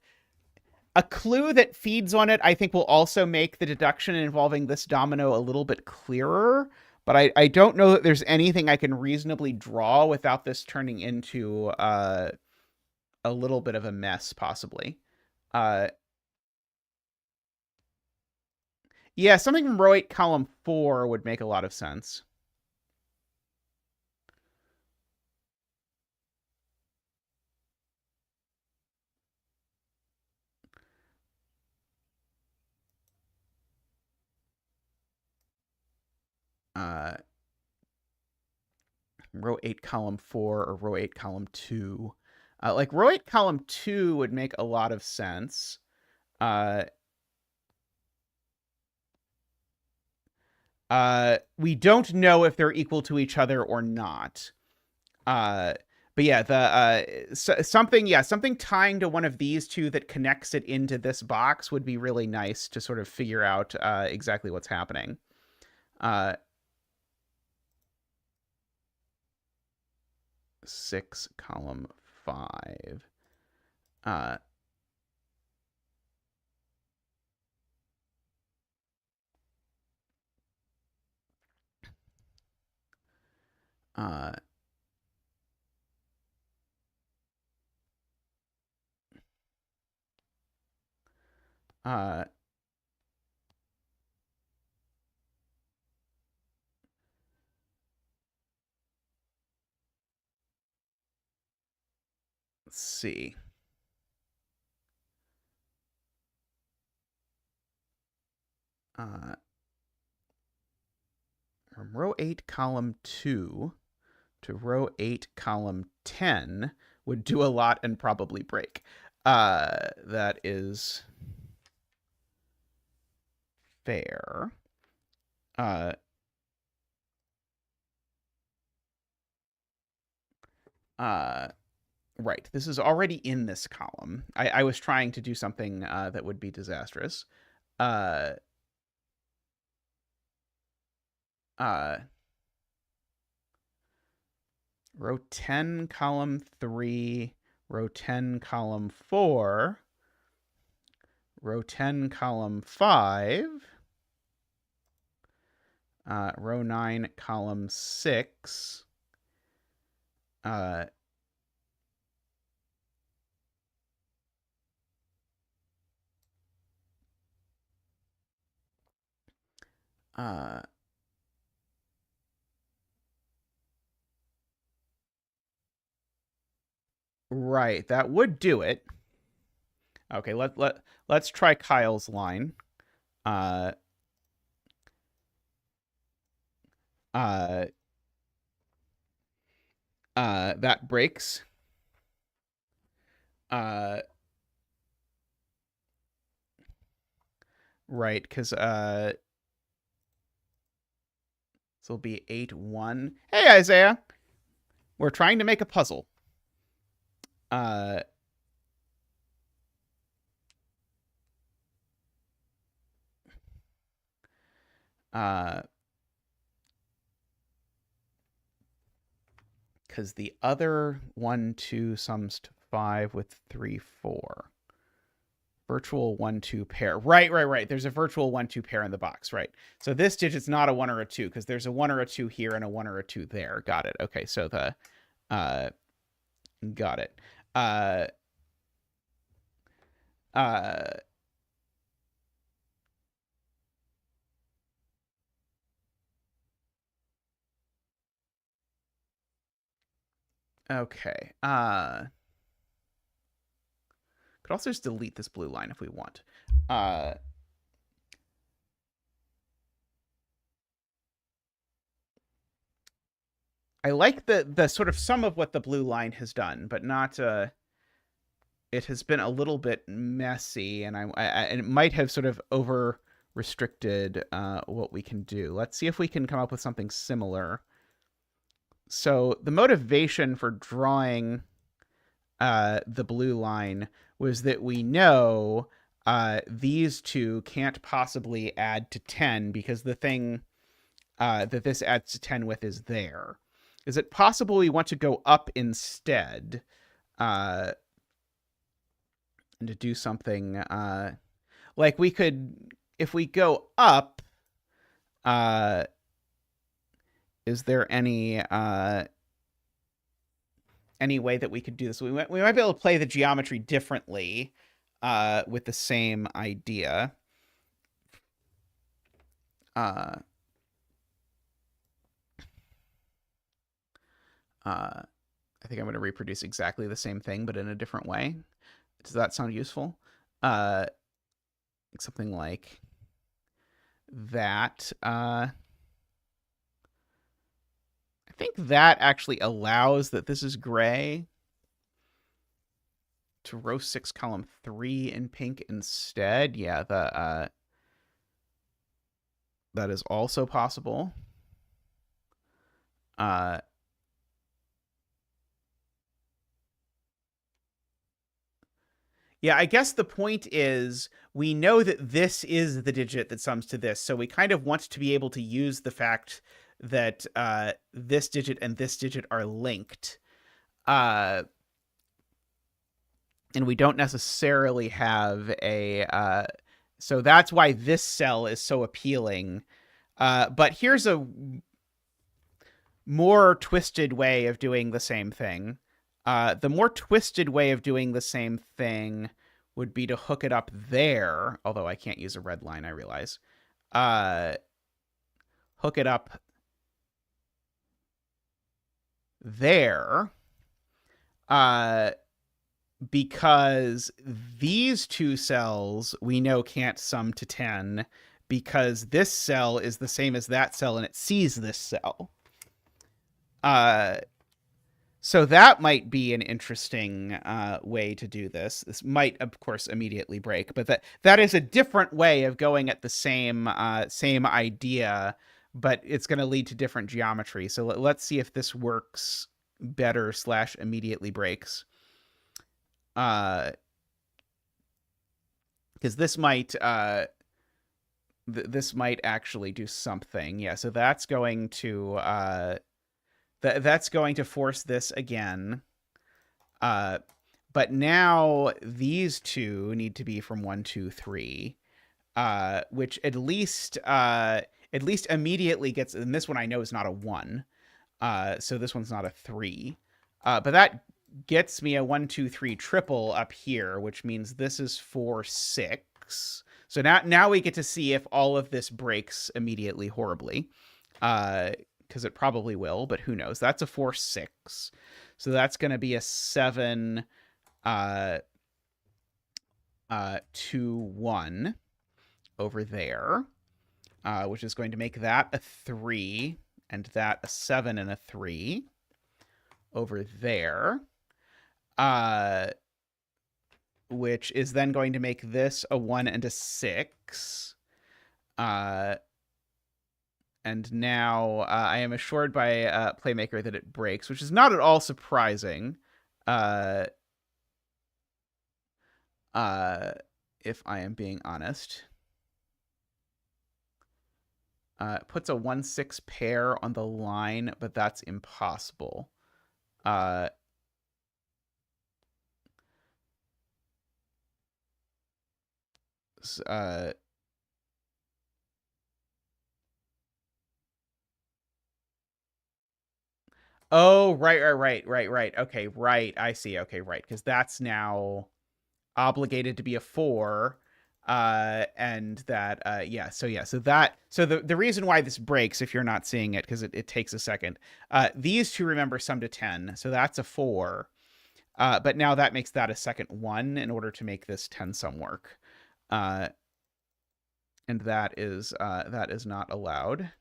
clue that feeds on it, I think will also make the deduction involving this domino a little bit clearer. But I don't know that there's anything I can reasonably draw without this turning into a little bit of a mess, possibly. Uh, yeah, something from row 8, column 4 would make a lot of sense. Uh, row 8, column 4, or row 8, column 2. Like, row 8, column 2 would make a lot of sense. Uh, we don't know if they're equal to each other or not. But yeah, something tying to one of these two that connects it into this box would be really nice to sort of figure out exactly what's happening. Uh, 6, column 5. Uh, uh, uh, let's see. From row 8, column 2 to row 8, column 10 would do a lot and probably break. That is fair. Uh, uh, right. This is already in this column. I was trying to do something that would be disastrous. Uh, uh, row 10, column 3, row 10, column 4, row 10, column 5, row 9, column 6, uh, uh, right, that would do it. Okay, let's try Kyle's line. Uh, uh, that breaks. Uh, right, because this will be 8-1. Hey, Isaiah, we're trying to make a puzzle. Uh, uh, because the other 1, 2 sums to 5 with 3, 4. Virtual 1, 2 pair. Right. There's a virtual 1, 2 pair in the box, right? So this digit's not a 1 or a 2 because there's a 1 or a 2 here and a 1 or a 2 there. Got it. Okay, so uh, got it. Uh, uh, okay. Could also just delete this blue line if we want. I like the sort of some of what the blue line has done, but not. It has been a little bit messy, and and it might have sort of over restricted what we can do. Let's see if we can come up with something similar. So the motivation for drawing the blue line was that we know these two can't possibly add to 10 because the thing that this adds to 10 with is there. Is it possible we want to go up instead and to do something like we could, if we go up, uh, is there any way that we could do this? We might be able to play the geometry differently with the same idea. I think I'm going to reproduce exactly the same thing, but in a different way. Does that sound useful? Something like that. I think that actually allows that this is gray to row 6, column 3 in pink instead. Yeah, that is also possible. Yeah, I guess the point is we know that this is the digit that sums to this, so we kind of want to be able to use the fact that this digit and this digit are linked. And we don't necessarily have a... so that's why this cell is so appealing. But here's a more twisted way of doing the same thing. The more twisted way of doing the same thing would be to hook it up there, although I can't use a red line, I realize. Hook it up there, because these two cells we know can't sum to 10 because this cell is the same as that cell and it sees this cell. So that might be an interesting way to do this. This might, of course, immediately break, but that is a different way of going at the same idea, but it's going to lead to different geometry. So let's see if this works better / immediately breaks. Because this might actually do something. Yeah, so that's going to that's going to force this again. But now these two need to be from 1, 2, 3, which at least immediately gets. And this one I know is not a 1, so this one's not a 3. But that gets me a 1, 2, 3 triple up here, which means this is 4, 6. So now we get to see if all of this breaks immediately horribly. Because it probably will, but who knows? That's a 4, 6. So that's going to be a 7, 2, 1 over there, which is going to make that a 3 and that a 7 and a 3 over there, which is then going to make this a 1 and a 6. And now I am assured by Playmaker that it breaks, which is not at all surprising. If I am being honest. It puts a 1, 6 pair on the line, but that's impossible. Oh, right. Okay, right. I see. Okay, right. Because that's now obligated to be a 4. And that, yeah. So the reason why this breaks, if you're not seeing it, because it takes a second, these two, remember, sum to 10. So that's a 4. But now that makes that a second 1 in order to make this 10 sum work. And that is not allowed.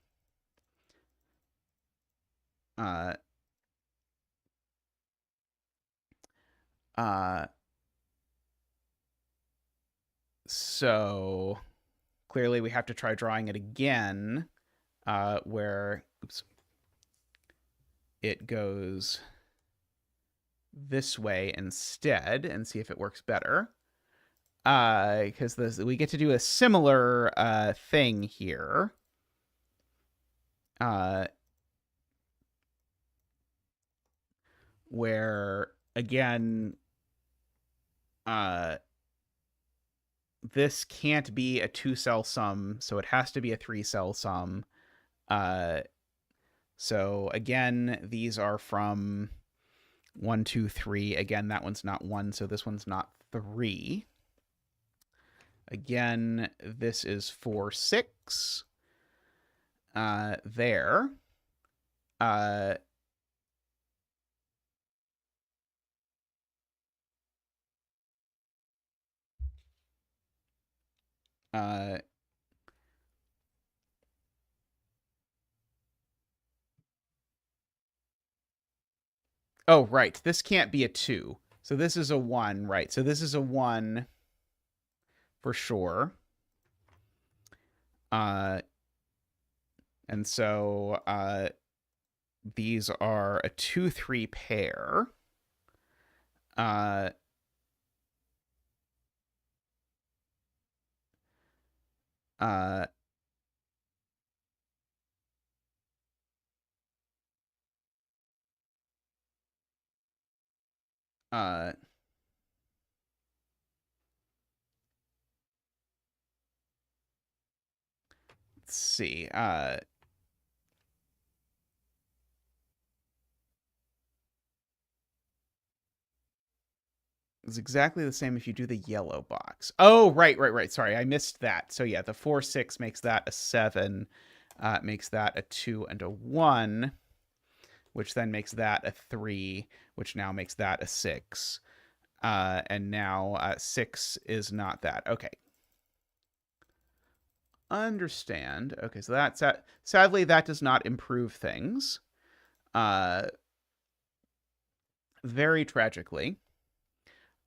So clearly we have to try drawing it again, where it goes this way instead, and see if it works better. Because we get to do a similar thing here. Where again, this can't be a 2-cell sum, so it has to be a 3-cell sum. So again, these are from 1, 2, 3. Again, that one's not 1, so this one's not 3. Again, this is 4, 6. There. Uh, uh, oh, right. This can't be a 2. So this is a 1, right? So this is a 1 for sure. Uh, and so these are a 2, 3 pair. Uh, uh, uh, let's see. It's exactly the same if you do the yellow box. Oh, right. Sorry, I missed that. So yeah, the 4, 6 makes that a 7, makes that a 2 and a 1, which then makes that a 3, which now makes that a 6. And now 6 is not that. Okay. Understand. Okay, so that's sadly that does not improve things. Uh, very tragically.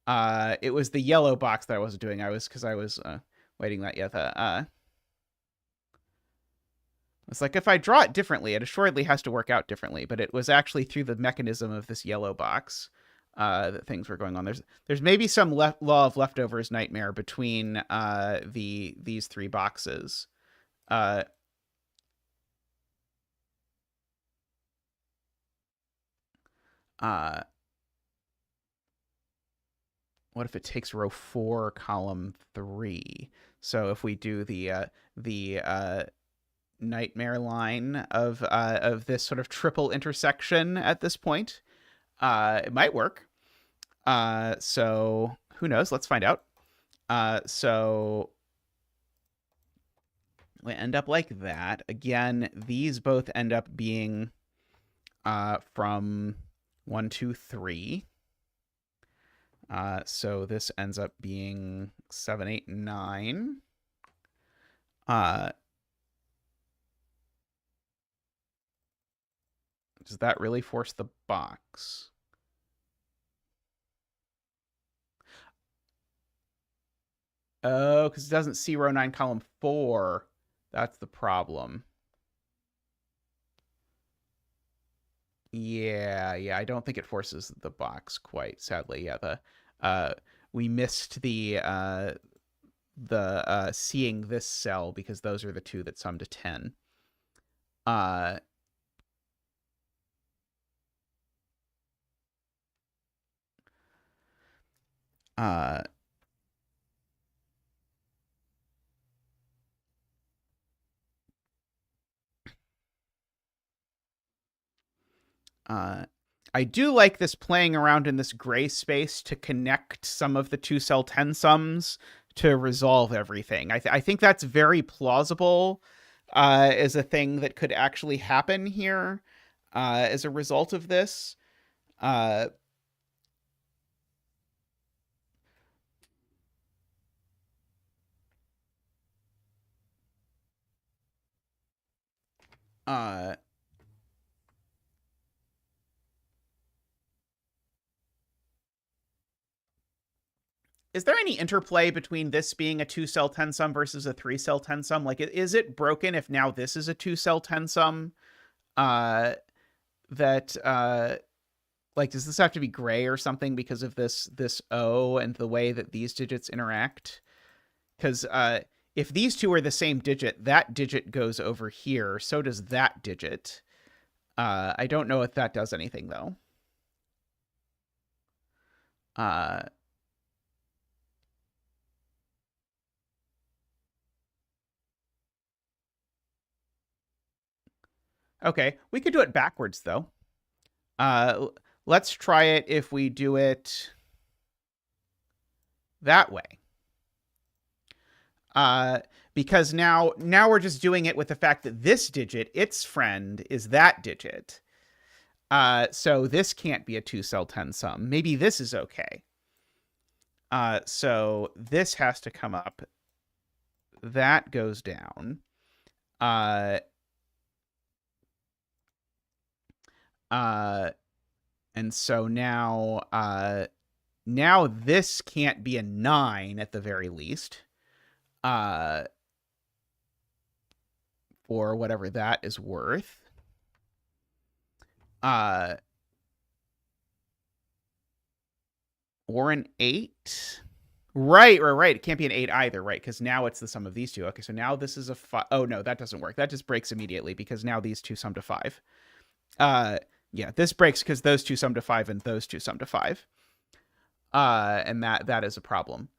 It was the yellow box that I wasn't doing. I was waiting that yet. It's like if I draw it differently, it assuredly has to work out differently. But it was actually through the mechanism of this yellow box that things were going on. There's maybe some law of leftovers nightmare between these 3 boxes. Uh, uh, what if it takes row 4, column 3? So if we do the nightmare line of this sort of triple intersection at this point, it might work. So who knows? Let's find out. So we end up like that. Again, these both end up being from 1, 2, 3. So this ends up being 7, 8, 9. Does that really force the box? Oh, because it doesn't see row 9, column 4. That's the problem. Yeah. I don't think it forces the box quite. Sadly, yeah. We missed the seeing this cell because those are the 2 that sum to 10. Uh, uh, uh, I do like this playing around in this gray space to connect some of the 2-cell 10 sums to resolve everything. I think that's very plausible as a thing that could actually happen here as a result of this. Uh, uh, is there any interplay between this being a 2-cell 10 sum versus a 3-cell 10 sum? Like, is it broken if now this is a 2-cell 10 sum? That like, does this have to be gray or something because of this O and the way that these digits interact? Because if these 2 are the same digit, that digit goes over here. So does that digit. I don't know if that does anything though. Uh, Okay, we could do it backwards though. Let's try it if we do it that way. Uh, because now we're just doing it with the fact that this digit, its friend, is that digit. So this can't be a 2-cell 10 sum. Maybe this is okay. So this has to come up. That goes down. Uh, uh, and so now this can't be a 9 at the very least. For whatever that is worth. Or an 8. Right. It can't be an 8 either, right? Because now it's the sum of these two. Okay, so now this is a 5. Oh, no, that doesn't work. That just breaks immediately because now these two sum to 5. Yeah, this breaks because those two sum to 5 and those two sum to 5. And that is a problem.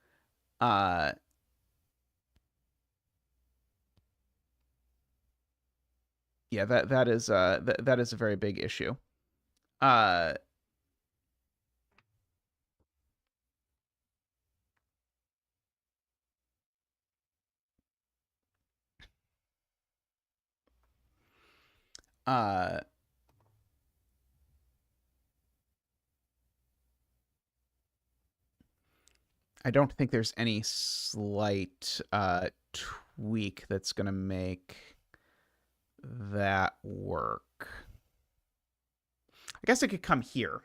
Yeah, that is a very big issue. Uh, uh, I don't think there's any slight tweak that's going to make that work. I guess it could come here.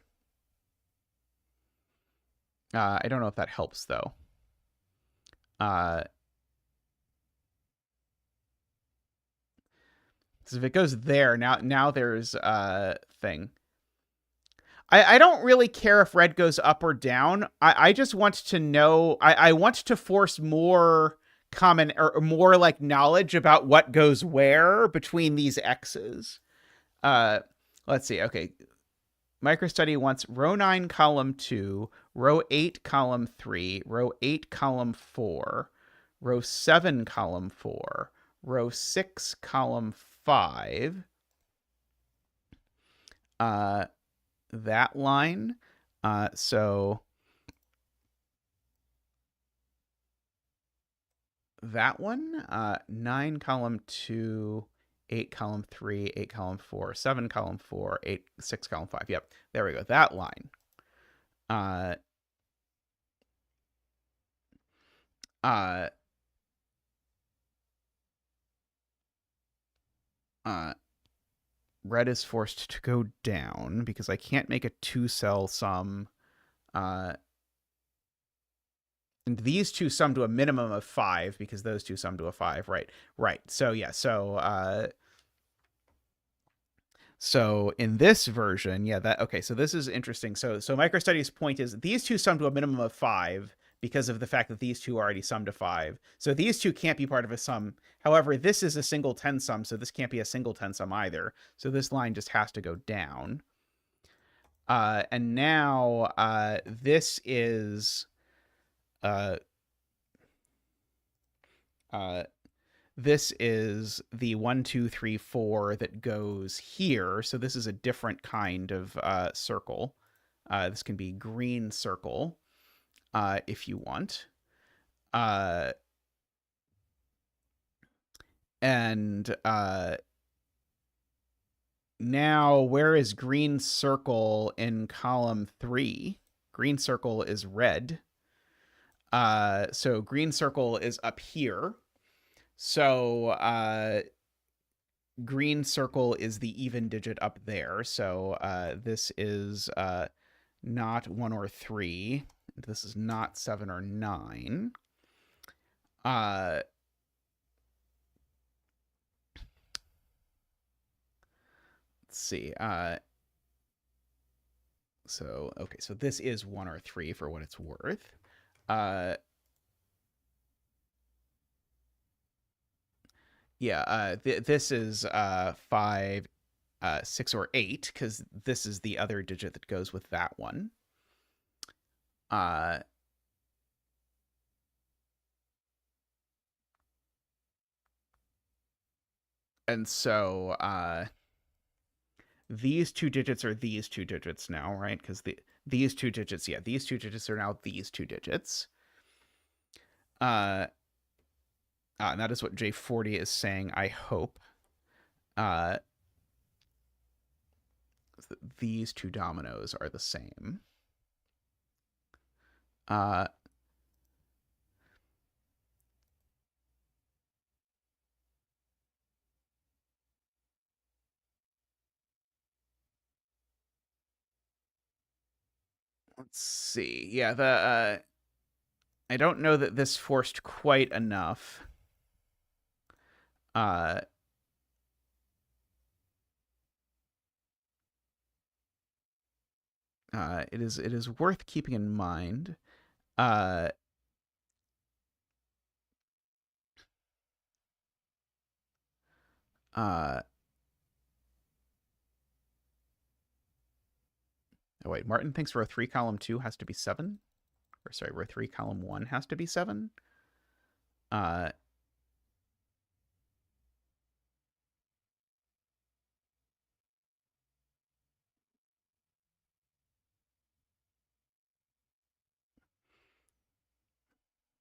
I don't know if that helps, though. Because if it goes there, now there's a thing. I don't really care if red goes up or down. I just want to know. I want to force more common or more like knowledge about what goes where between these x's. Uh, let's see. Okay, microstudy wants row 9 column 2, row 8 column 3, row 8 column 4, row 7 column 4, row 6 column 5. That line. So that one, 9 column 2, 8 column 3, 8 column 4, 7 column 4, 8 6 column 5. Yep, there we go. That line. Uh, uh, uh, red is forced to go down because I can't make a 2-cell sum. And these two sum to a minimum of 5 because those two sum to a 5. Right. So yeah. So in this version, yeah, that okay. So this is interesting. So MicroStudy's point is these two sum to a minimum of 5 because of the fact that these two already sum to 5. So these two can't be part of a sum. However, this is a single 10 sum, so this can't be a single 10 sum either. So this line just has to go down. And now this is this is the 1, 2, 3, 4 that goes here. So this is a different kind of circle. This can be green circle if you want. And now where is green circle in column 3? Green circle is red. So green circle is up here. So green circle is the even digit up there. So this is not 1 or 3. This is not 7 or 9. Let's see. Okay, so this is 1 or 3 for what it's worth. This is 5, 6, or 8 because this is the other digit that goes with that one. And so these two digits are these two digits now, right? Because these two digits, yeah, these two digits are now these two digits. And that is what J40 is saying, I hope. These two dominoes are the same. Let's see. Yeah, I don't know that this forced quite enough. It is worth keeping in mind. Oh wait, Martin thinks row 3 column 2 has to be 7. Or sorry, row 3 column 1 has to be 7. I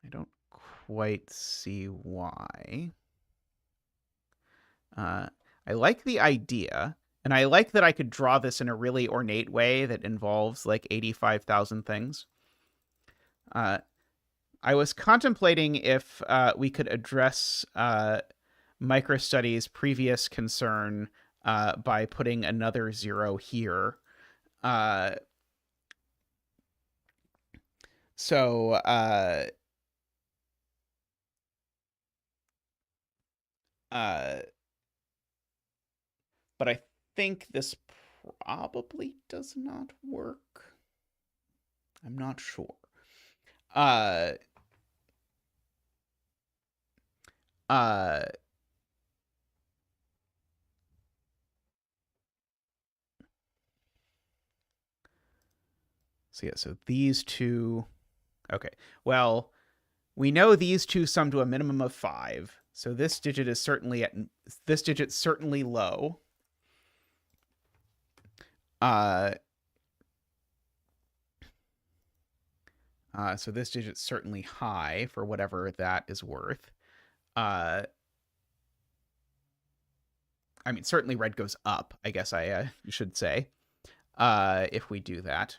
don't quite see why. I like the idea, and I like that I could draw this in a really ornate way that involves like 85,000 things. I was contemplating if we could address microstudy's previous concern by putting another 0 here. So but I think this probably does not work. I'm not sure. So yeah, so these two. Okay, well, we know these two sum to a minimum of 5. So this digit is certainly low. So this digit's certainly high for whatever that is worth. I mean, certainly red goes up, I guess I should say, if we do that.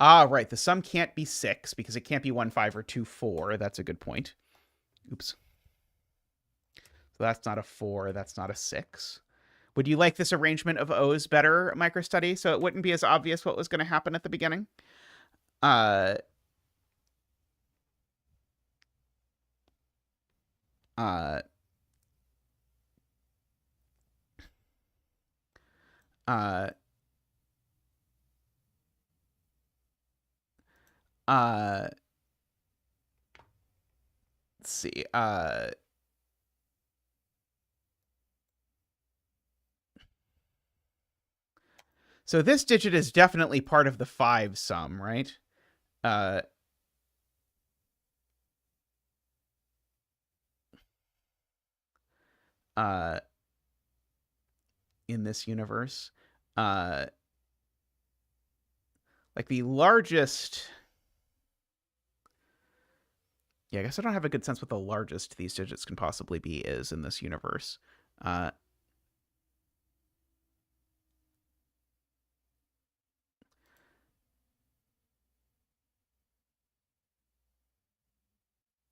Right. The sum can't be 6 because it can't be 1, 5, or 2, 4. That's a good point. Oops. So that's not a 4. That's not a 6. Would you like this arrangement of O's better, microstudy, so it wouldn't be as obvious what was going to happen at the beginning? Uh, uh, uh, let's see. So this digit is definitely part of the 5 sum, right? In this universe. Like the largest. Yeah, I guess I don't have a good sense what the largest these digits can possibly be is in this universe. Uh,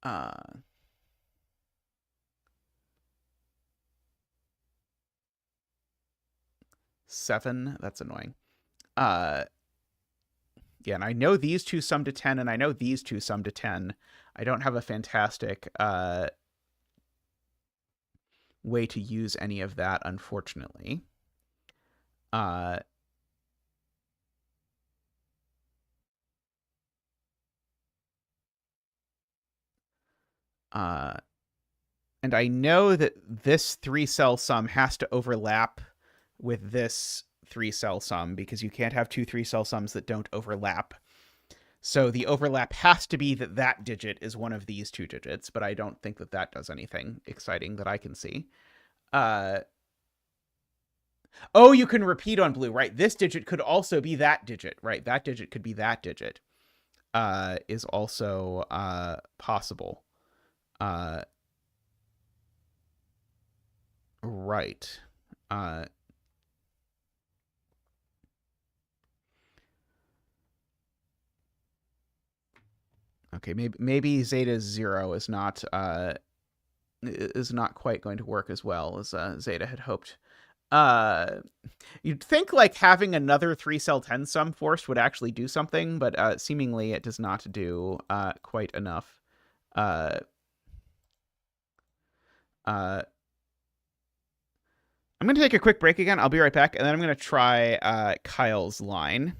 uh, 7. That's annoying. Yeah, and I know these two sum to 10, and I know these two sum to 10. I don't have a fantastic way to use any of that, unfortunately. And I know that this 3-cell sum has to overlap with this 3-cell sum because you can't have two 3-cell sums that don't overlap. So the overlap has to be that that digit is one of these two digits, but I don't think that that does anything exciting that I can see. Oh, you can repeat on blue, right? This digit could also be that digit, right? That digit could be that digit. Is also possible. Right. Okay, maybe zeta 0 is not quite going to work as well as zeta had hoped. You'd think like having another 3-cell 10 sum forced would actually do something, but seemingly it does not do quite enough. Uh, uh, I'm going to take a quick break again. I'll be right back, and then I'm going to try Kyle's line.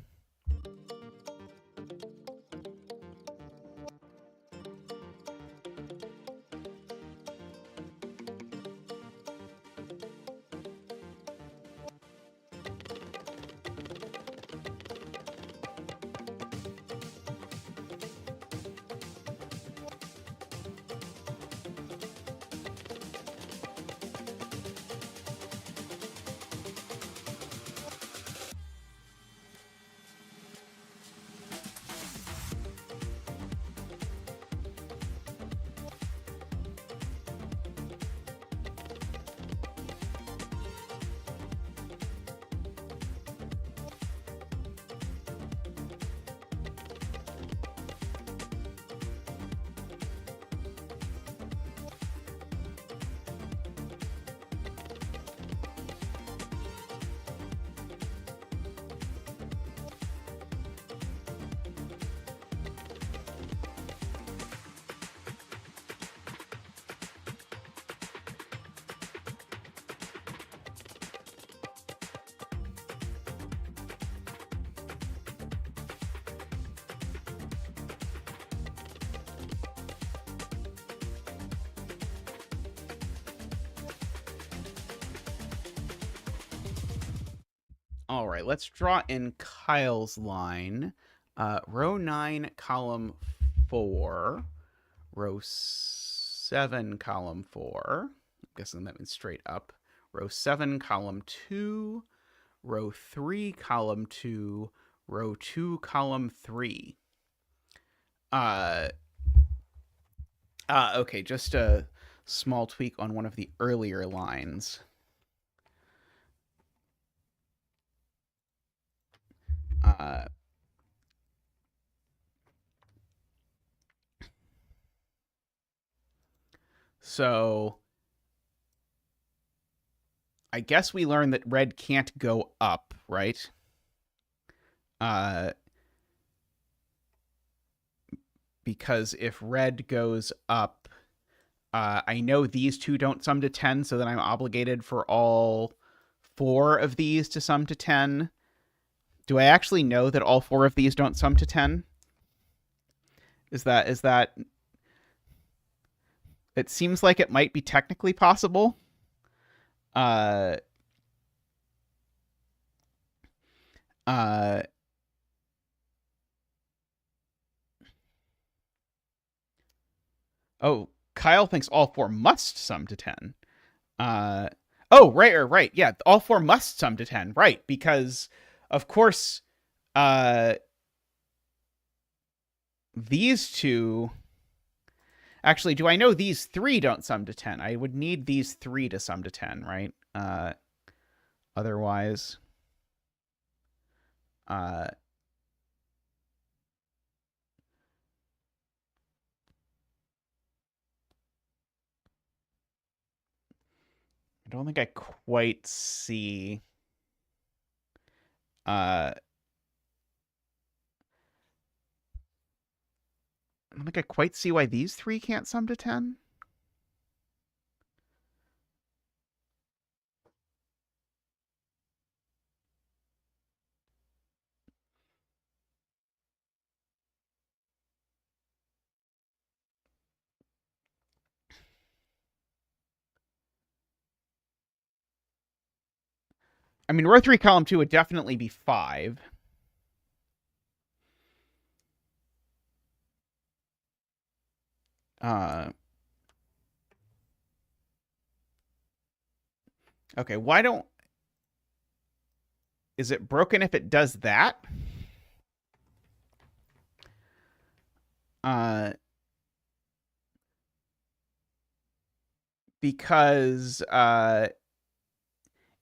All right, let's draw in Kyle's line. Row 9, column 4. Row 7, column 4. I'm guessing that means straight up. Row 7, column 2. Row 3, column 2. Row 2, column 3. Okay, just a small tweak on one of the earlier lines. So I guess we learned that red can't go up, right? Because if red goes up, I know these two don't sum to 10, so then I'm obligated for all 4 of these to sum to 10. Do I actually know that all 4 of these don't sum to 10? Is that it seems like it might be technically possible. Uh uh oh, Kyle thinks all 4 must sum to 10. Uh oh, right. Yeah, all 4 must sum to 10, right? Because of course these two. Actually, do I know these 3 don't sum to 10? I would need these 3 to sum to 10, right? Otherwise, I don't think I quite see. I don't think I quite see why these 3 can't sum to 10. I mean, row 3, column 2 would definitely be 5. Okay, why don't... Is it broken if it does that? Because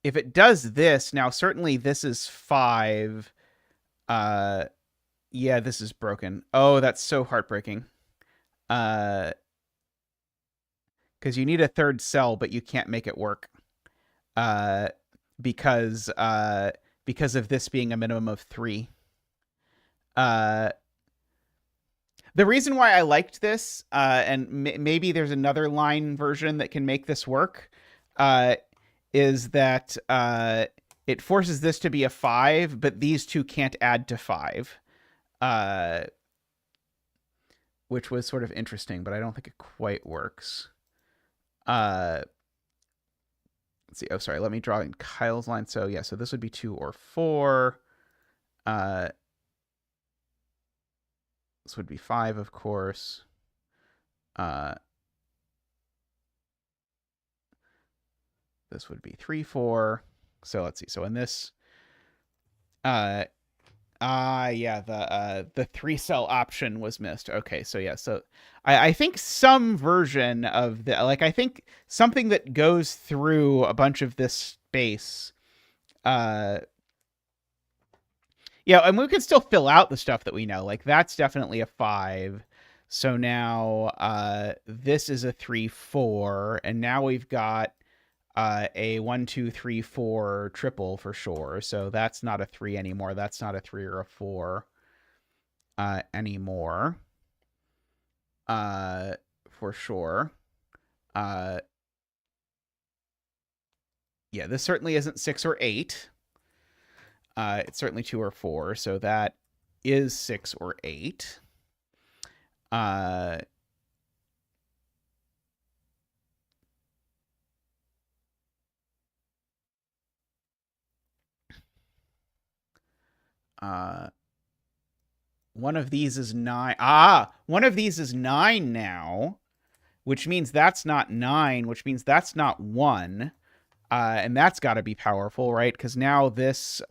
if it does this, now certainly this is 5. Yeah, this is broken. Oh, that's so heartbreaking. Because you need a third cell, but you can't make it work. Uh, because of this being a minimum of 3. The reason why I liked this, and maybe there's another line version that can make this work, is that it forces this to be a 5, but these two can't add to 5, which was sort of interesting, but I don't think it quite works. Let's see. Oh, sorry. Let me draw in Kyle's line. So yeah, so this would be 2 or 4. This would be 5, of course. This would be 3, 4. So let's see. So in this, yeah, the 3-cell option was missed. Okay, so yeah, so I think some version of the, like, I think something that goes through a bunch of this space, yeah, and we can still fill out the stuff that we know. Like, that's definitely a 5. So now this is a 3, 4, and now we've got a 1, 2, 3, 4 triple for sure. So that's not a 3 anymore. That's not a 3 or a 4 anymore. For sure. Yeah, this certainly isn't 6 or 8. It's certainly 2 or 4. So that is 6 or 8. One of these is 9. One of these is 9 now, which means that's not 9, which means that's not 1. And that's got to be powerful, right? Because now this,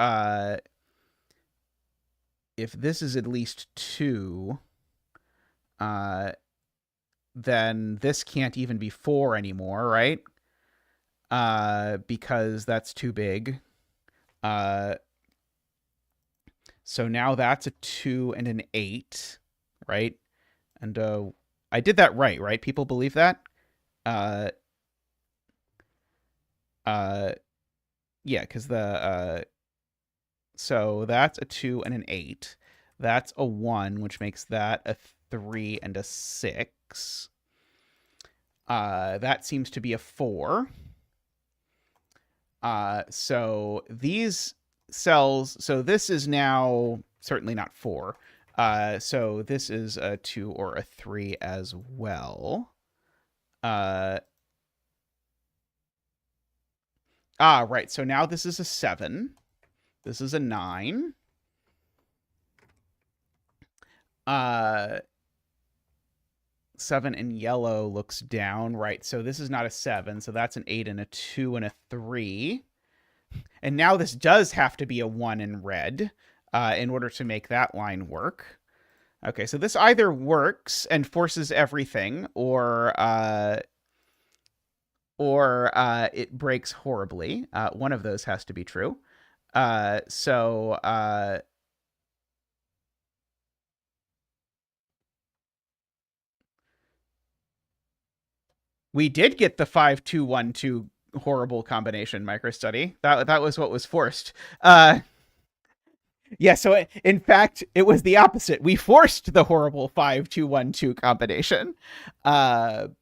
if this is at least 2, then this can't even be 4 anymore, right? Because that's too big. So now that's a 2 and an 8, right? And I did that right? People believe that? Yeah, because the so that's a 2 and an 8. That's a 1, which makes that a 3 and a 6. That seems to be a 4. So these cells, so this is now certainly not 4. So this is a 2 or a 3 as well. Right. So now this is a 7. This is a 9. 7 in yellow looks down, right? So this is not a 7. So that's an 8 and a 2 and a 3. And now this does have to be a 1 in red in order to make that line work. Okay, so this either works and forces everything, or it breaks horribly. One of those has to be true. We did get the 5-2-1-2 horrible combination microstudy. That was what was forced. Yeah, so in fact, it was the opposite. We forced the horrible 5-2-1-2 combination. 2-5-8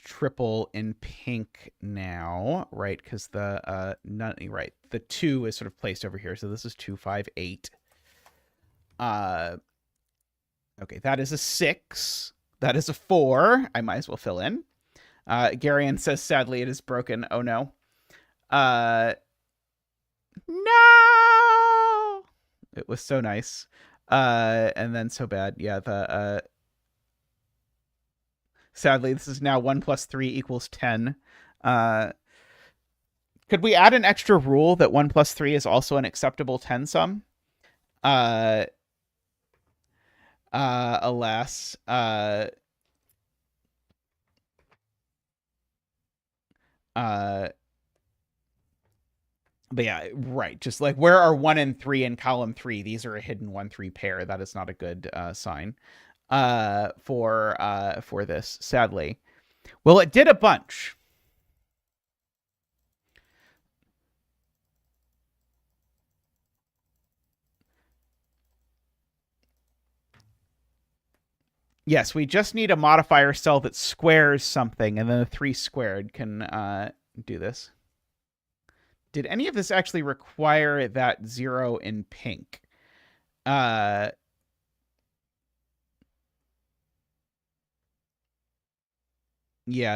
triple in pink now, right? Because the right, the 2 is sort of placed over here. So this is 2-5-8. Okay, that is a 6. That is a 4. I might as well fill in. Garion says, sadly, it is broken. Oh, no. No! It was so nice. And then so bad. Yeah, sadly, this is now 1 plus 3 equals 10. Could we add an extra rule that 1 plus 3 is also an acceptable 10 sum? Alas. But yeah, right. Just like where are 1 and 3 in column 3? These are a hidden 1-3 pair. That is not a good sign for this, sadly. Well, it did a bunch. Yes, we just need a modifier cell that squares something, and then the 3 squared can do this. Did any of this actually require that 0 in pink? Yeah,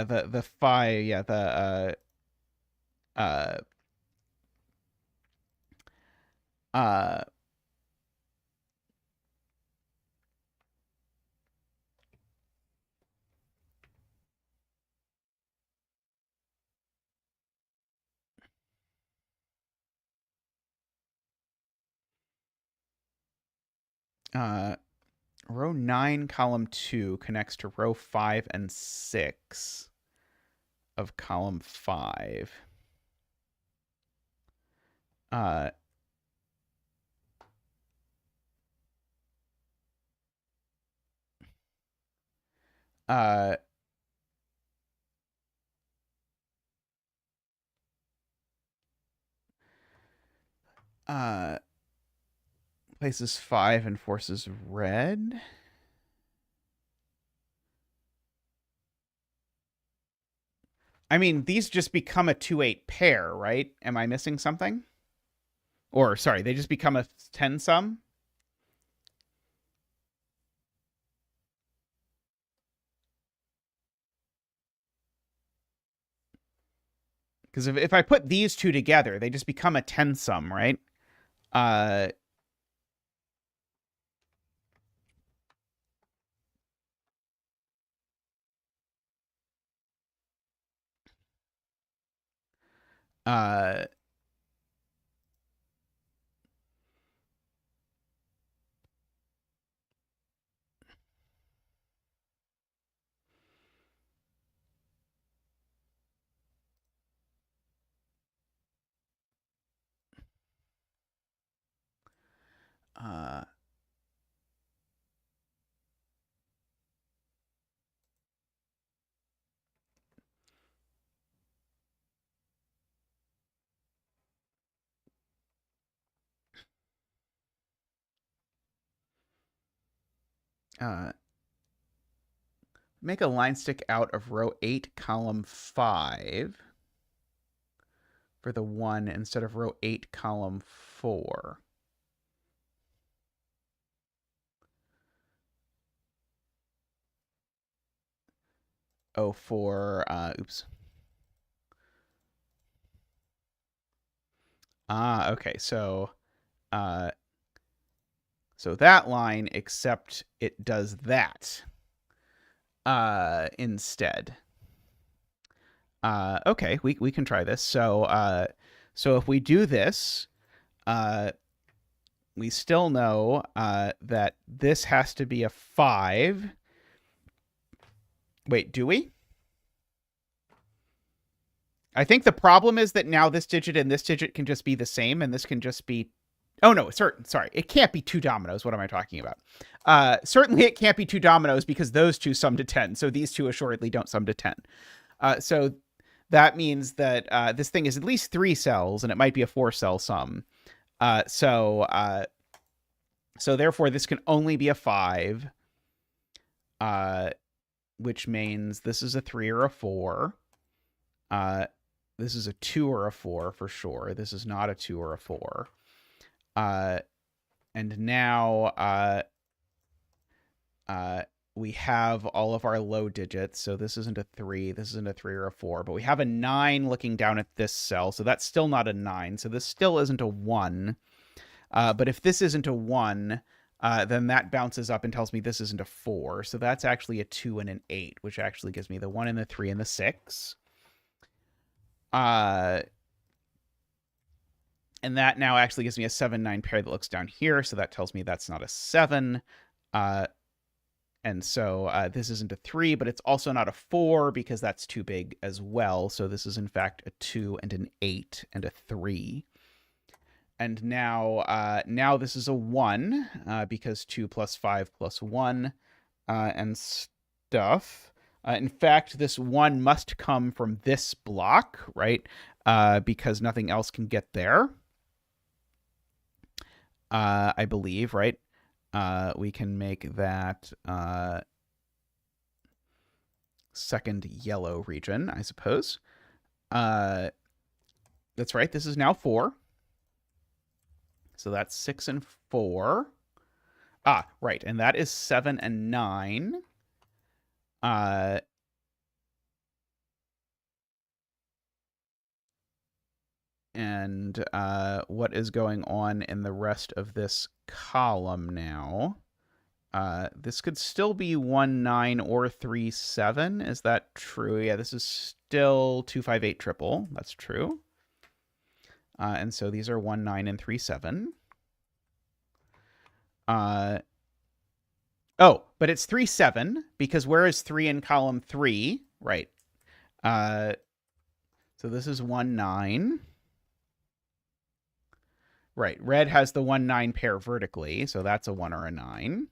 the 5, yeah, the uh uh uh row 9 column 2 connects to row 5 and 6 of column 5. uh uh uh places 5 and forces red. I mean, these just become a 2-8 pair, right? Am I missing something? Or sorry, they just become a 10 sum? Because if I put these two together, they just become a 10 sum, right? Uh uh uh uh make a line stick out of row 8 column 5 for the 1 instead of row 8 column 4. Oh, for oops. Okay. So so that line, except it does that instead. Okay, we can try this. So if we do this, we still know that this has to be a 5. Wait, do we? I think the problem is that now this digit and this digit can just be the same, and this can just be. Oh no, sorry, it can't be 2 dominoes. What am I talking about? Certainly, it can't be 2 dominoes because those two sum to 10. So these two assuredly don't sum to 10. So that means that this thing is at least 3 cells, and it might be a 4-cell sum. So therefore, this can only be a 5, which means this is a 3 or a 4. This is a 2 or a 4 for sure. This is not a 2 or a 4. And now we have all of our low digits. So this isn't a 3, this isn't a 3 or a 4, but we have a 9 looking down at this cell. So that's still not a 9. So this still isn't a 1. But if this isn't a 1, then that bounces up and tells me this isn't a 4. So that's actually a 2 and an 8, which actually gives me the 1 and the 3 and the 6. And that now actually gives me a 7-9 pair that looks down here. So that tells me that's not a 7. And so this isn't a 3, but it's also not a 4 because that's too big as well. So this is, in fact, a 2 and an 8 and a 3. And now this is a 1 because 2 plus 5 plus 1 and stuff. In fact, this 1 must come from this block, right? Because nothing else can get there. I believe, right? We can make that second yellow region, I suppose. That's right. This is now 4. So that's 6 and 4. Ah, right. And that is 7 and 9. And what is going on in the rest of this column now? This could still be 1, 9, or 3, 7. Is that true? Yeah, this is still 2, 5, 8 triple. That's true. And so these are 1, 9, and 3, 7. Oh, but it's 3, 7, because where is 3 in column 3? Right. So this is 1, 9. Right. Red has the 1, 9 pair vertically, so that's a 1 or a 9.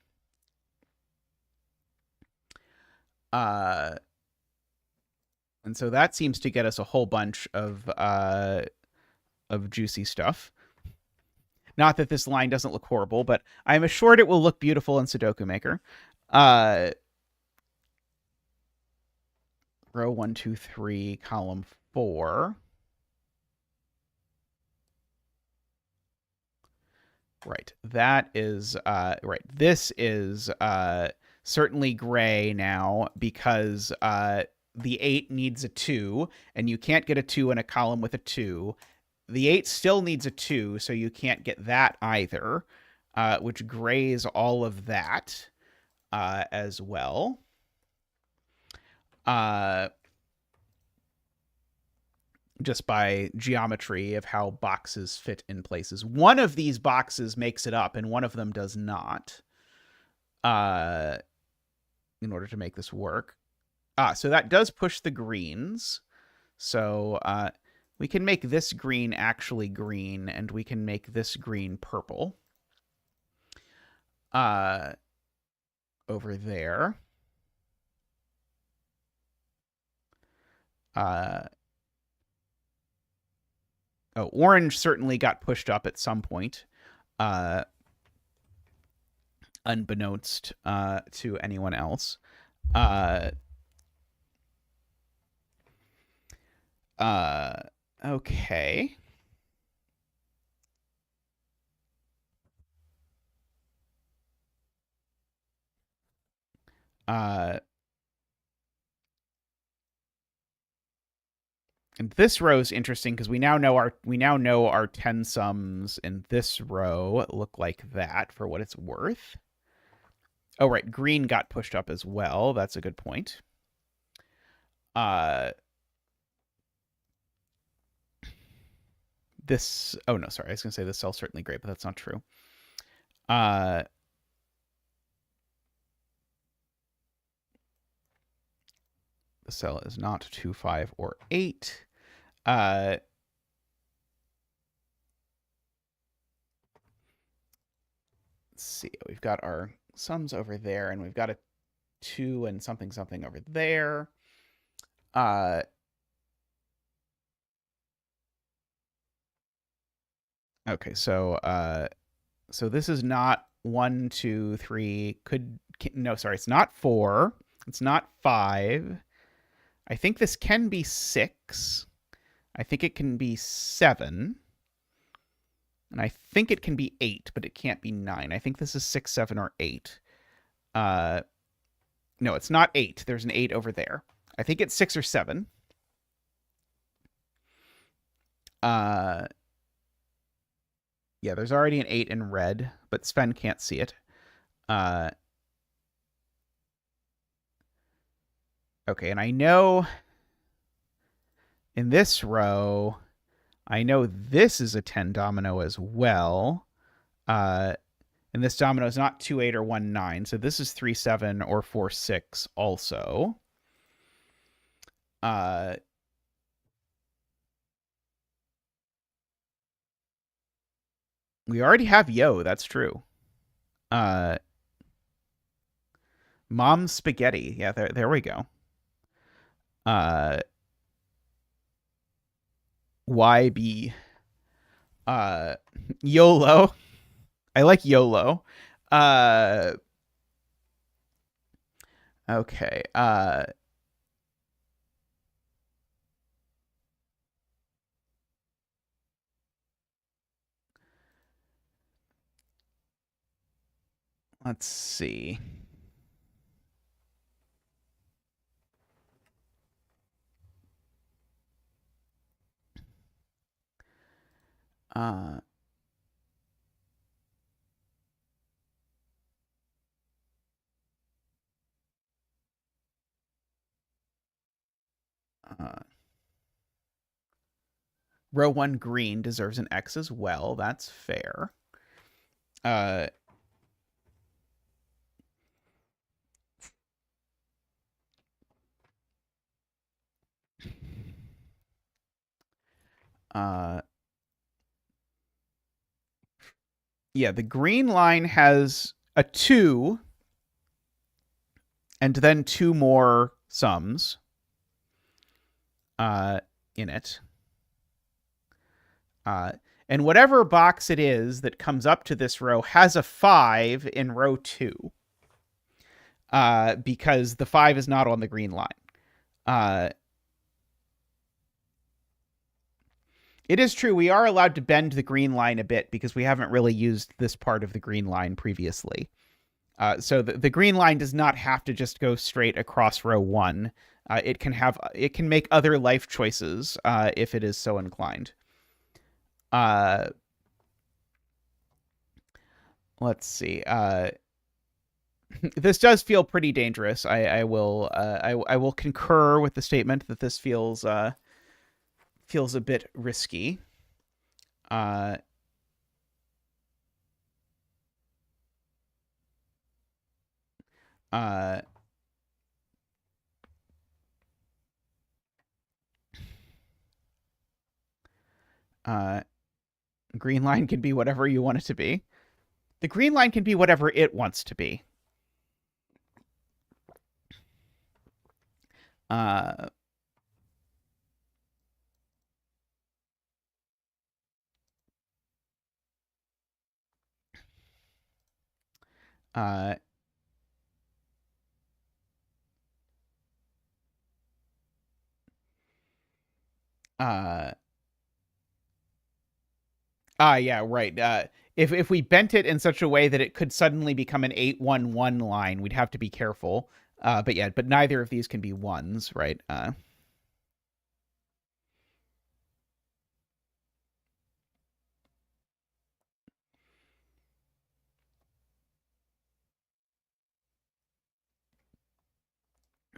And so that seems to get us a whole bunch of juicy stuff. Not that this line doesn't look horrible, but I'm assured it will look beautiful in Sudoku Maker. Row 1, 2, 3, column 4. Right. That is right. This is certainly gray now because the 8 needs a 2, and you can't get a 2 in a column with a 2. The 8 still needs a 2, so you can't get that either, which grays all of that as well. Just by geometry of how boxes fit in places. One of these boxes makes it up, and one of them does not, in order to make this work. So that does push the greens. So we can make this green actually green, and we can make this green purple. Over there. Oh, orange certainly got pushed up at some point, unbeknownst to anyone else. Okay. And this row is interesting because we now know our 10 sums in this row look like that for what it's worth. Oh, right. Green got pushed up as well. That's a good point. This, oh no, sorry. I was going to say this cell's certainly great, but that's not true. The cell is not 2, 5, or 8. Let's see. We've got our sums over there, and we've got a 2 and something something over there. Okay, so this is not 1, 2, 3. No, sorry, it's not 4. It's not 5. I think this can be 6. I think it can be 7. And I think it can be 8, but it can't be 9. I think this is 6, 7, or 8. No, it's not 8. There's an 8 over there. I think it's 6 or 7. Yeah, there's already an 8 in red, but Sven can't see it. Okay, and I know in this row, I know this is a 10 domino as well. And this domino is not 2 8 or 1 9, so this is 3 7 or 4 6 also. We already have yo, that's true. Mom's spaghetti. Yeah, there we go. YB. YOLO. I like YOLO. Okay. Let's see. Row 1 green deserves an X as well. That's fair. Yeah, the green line has a 2 and then 2 more sums in it. And whatever box it is that comes up to this row has a 5 in row 2. Because the 5 is not on the green line. It is true, we are allowed to bend the green line a bit because we haven't really used this part of the green line previously. So the green line does not have to just go straight across row 1. It can make other life choices if it is so inclined. Let's see. This does feel pretty dangerous. I will concur with the statement that this feels a bit risky. Green line can be whatever you want it to be. The green line can be whatever it wants to be. Uh, uh, yeah, right. If we bent it in such a way that it could suddenly become an 8-1-1 line, we'd have to be careful. But neither of these can be ones, right?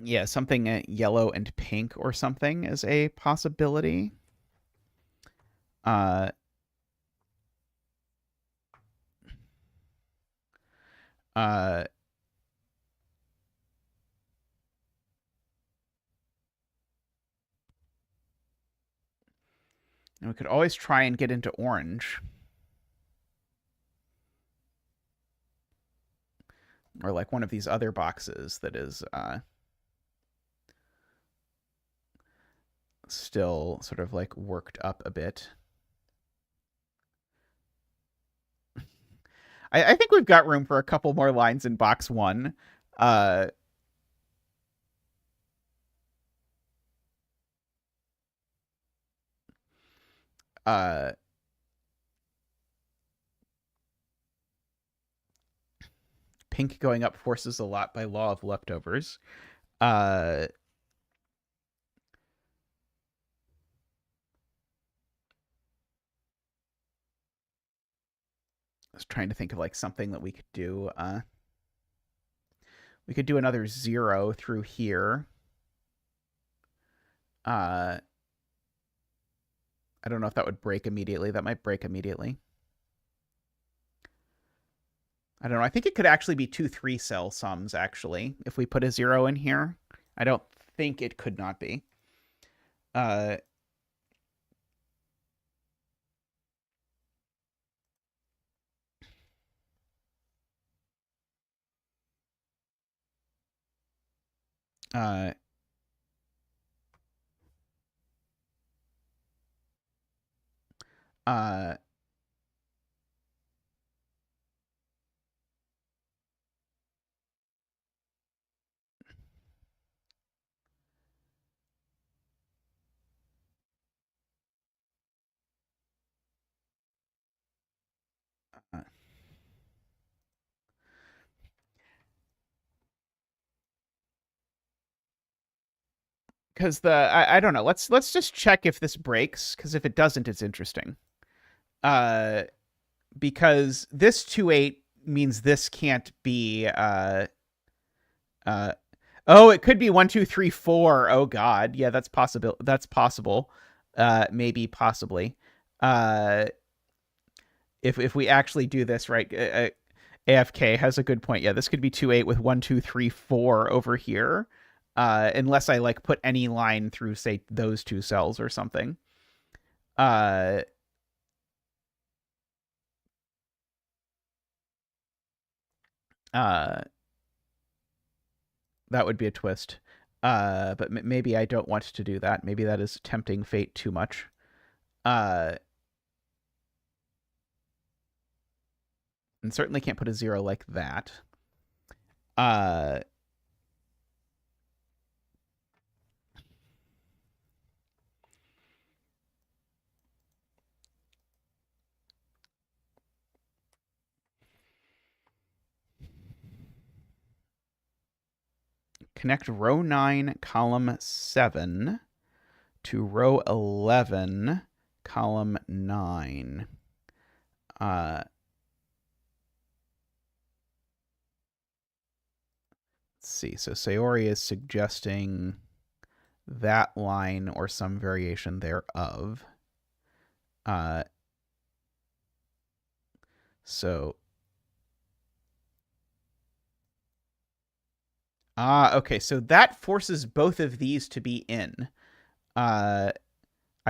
Yeah, something yellow and pink or something is a possibility. Uh, uh, and we could always try and get into orange. Or like one of these other boxes that is still sort of like worked up a bit. I think we've got room for a couple more lines in box 1. pink going up forces a lot by law of leftovers. I was trying to think of like something that we could do. We could do another 0 through here. I don't know if that would break immediately. That might break immediately. I don't know. I think it could actually be 2 3-cell sums, actually, if we put a 0 in here. I don't think it could not be. Uh, uh, uh, because I don't know. Let's just check if this breaks, because if it doesn't, it's interesting. Uh, because this 2-8 means this can't be uh oh, it could be 1 2 3 4. Oh god. Yeah, that's possible. That's possible. Maybe possibly. Uh if we actually do this right, AFK has a good point. Yeah, this could be 2-8 with 1 2 3 4 over here. Unless I like put any line through say those 2 cells or something. Uh uh that would be a twist. But maybe I don't want to do that. Maybe that is tempting fate too much. Uh, and certainly can't put a 0 like that. Uh, connect row 9, column 7 to row 11, column 9. Let's see. So Sayori is suggesting that line or some variation thereof. So okay. So that forces both of these to be in. I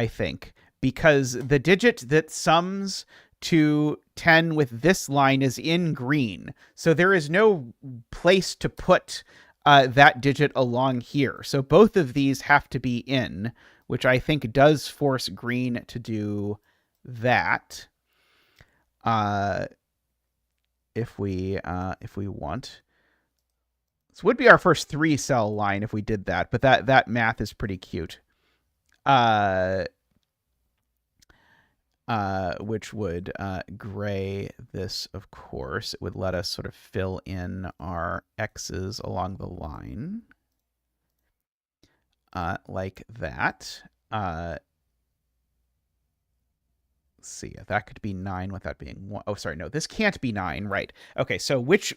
think, because the digit that sums to 10 with this line is in green. So there is no place to put that digit along here. So both of these have to be in, which I think does force green to do that. If we want. This would be our first 3-cell line if we did that, but that math is pretty cute. Which would gray this, of course. It would let us sort of fill in our X's along the line. Like that. Let's see, that could be 9 without being 1. Oh, sorry, no, this can't be 9, right. Okay, so which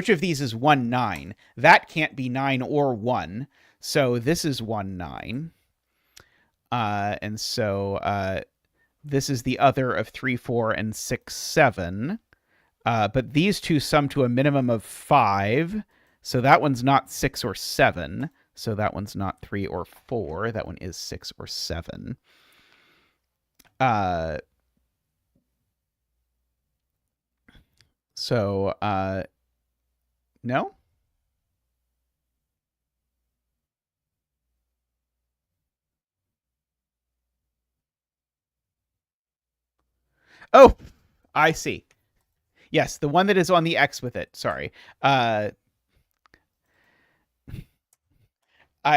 of these is 1, 9? That can't be 9 or 1. So this is 1, 9. And so this is the other of 3, 4, and 6, 7. But these two sum to a minimum of 5. So that one's not 6 or 7. So that one's not 3 or 4. That one is 6 or 7. So, no? Oh, I see. Yes, the one that is on the X with it. Sorry. I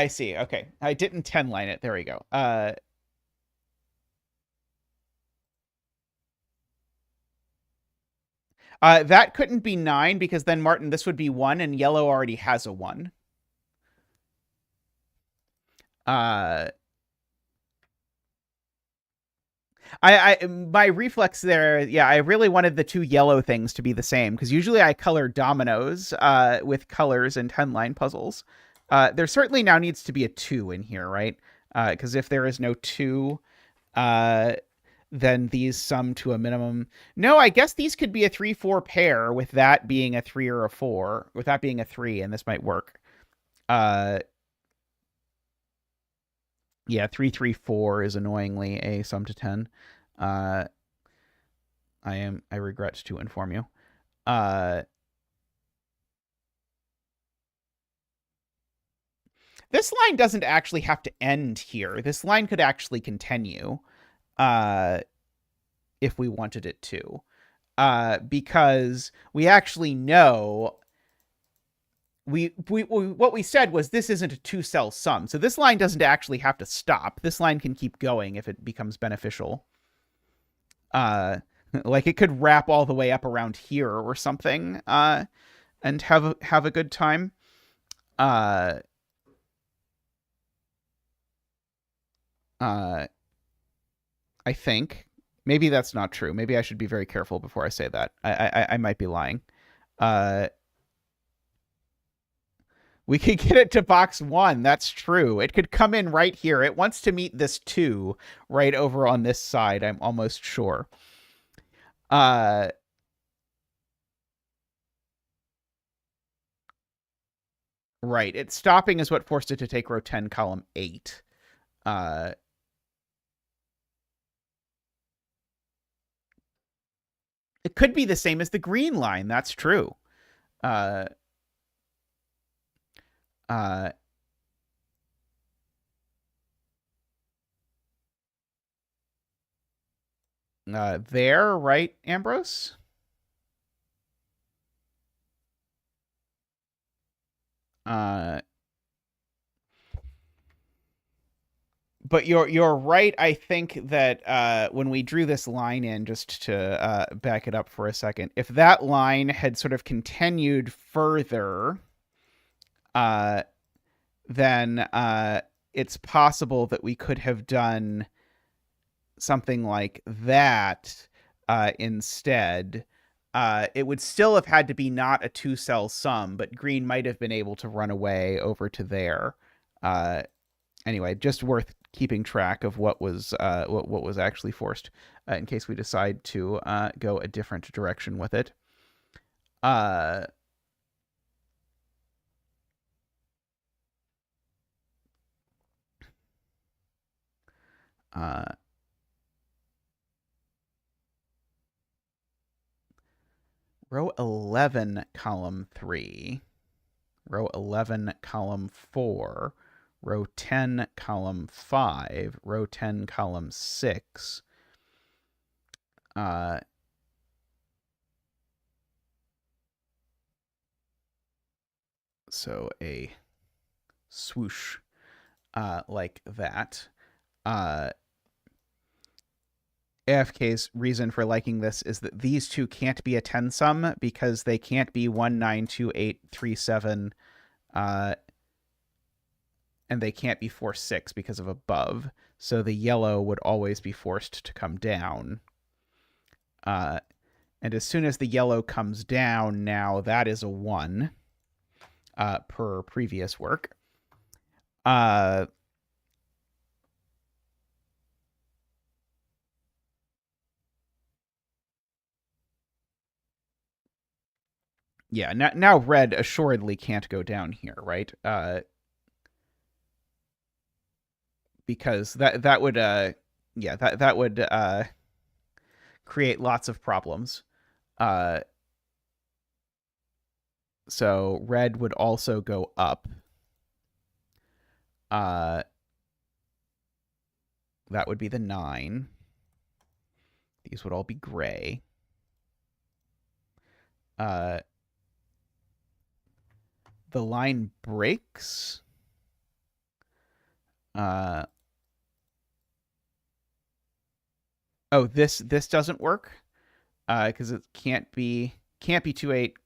see. Okay. I didn't 10 line it. There we go. That couldn't be 9 because then, Martin, this would be 1, and yellow already has a 1. Uh, my reflex there, yeah, I really wanted the two yellow things to be the same because usually I color dominoes with colors in 10-line puzzles. There certainly now needs to be a 2 in here, right? Because if there is no 2, uh, then these sum to a minimum. No, I guess these could be a 3-4 pair with that being a 3 or a 4, with that being a 3, and this might work. Uh, yeah, 3-3-4 is annoyingly a sum to 10. Uh, I regret to inform you. Uh, this line doesn't actually have to end here. This line could actually continue uh, if we wanted it to. Because we actually know we what we said was this isn't a 2-cell sum. So this line doesn't actually have to stop. This line can keep going if it becomes beneficial. Like it could wrap all the way up around here or something and have a good time. Uh uh I think maybe that's not true. Maybe I should be very careful before I say that. I might be lying. Uh We could get it to box 1. That's true. It could come in right here. It wants to meet this 2 right over on this side, I'm almost sure. Right. It's stopping is what forced it to take row 10, column 8. It could be the same as the green line. That's true. Uh, uh, there, right, Ambrose? But you're right. I think that when we drew this line in, just to back it up for a second, if that line had sort of continued further, uh, then it's possible that we could have done something like that instead. It would still have had to be not a 2-cell sum, but green might have been able to run away over to there. Anyway, just worth keeping track of what was actually forced in case we decide to go a different direction with it. Uh, uh, row 11, column 3, row 11, column 4, row 10, column 5, row 10, column 6. So a swoosh like that. AFK's reason for liking this is that these two can't be a 10 sum because they can't be 1, 9, 2, 8, 3, 7, and they can't be 4, 6 because of above. So the yellow would always be forced to come down. And as soon as the yellow comes down, now that is a 1 per previous work. Yeah, now red assuredly can't go down here, right? Because that would that would create lots of problems. So red would also go up. That would be the 9. These would all be gray. The line breaks. Oh, this doesn't work because it can't be can't be 2, 8.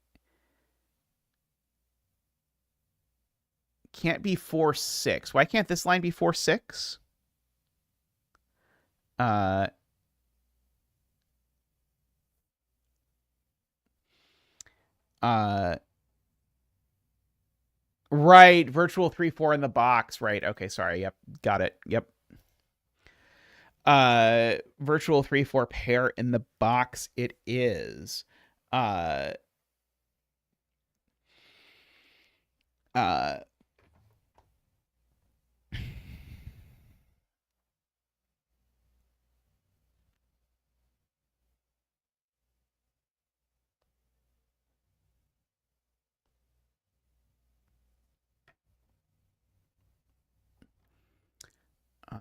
Can't be 4, 6. Why can't this line be 4, 6? Uh, right, virtual 3, 4 in the box. Right. Okay, sorry. Yep, got it. Yep. Virtual 3, 4 pair in the box it is. Uh, uh, uh,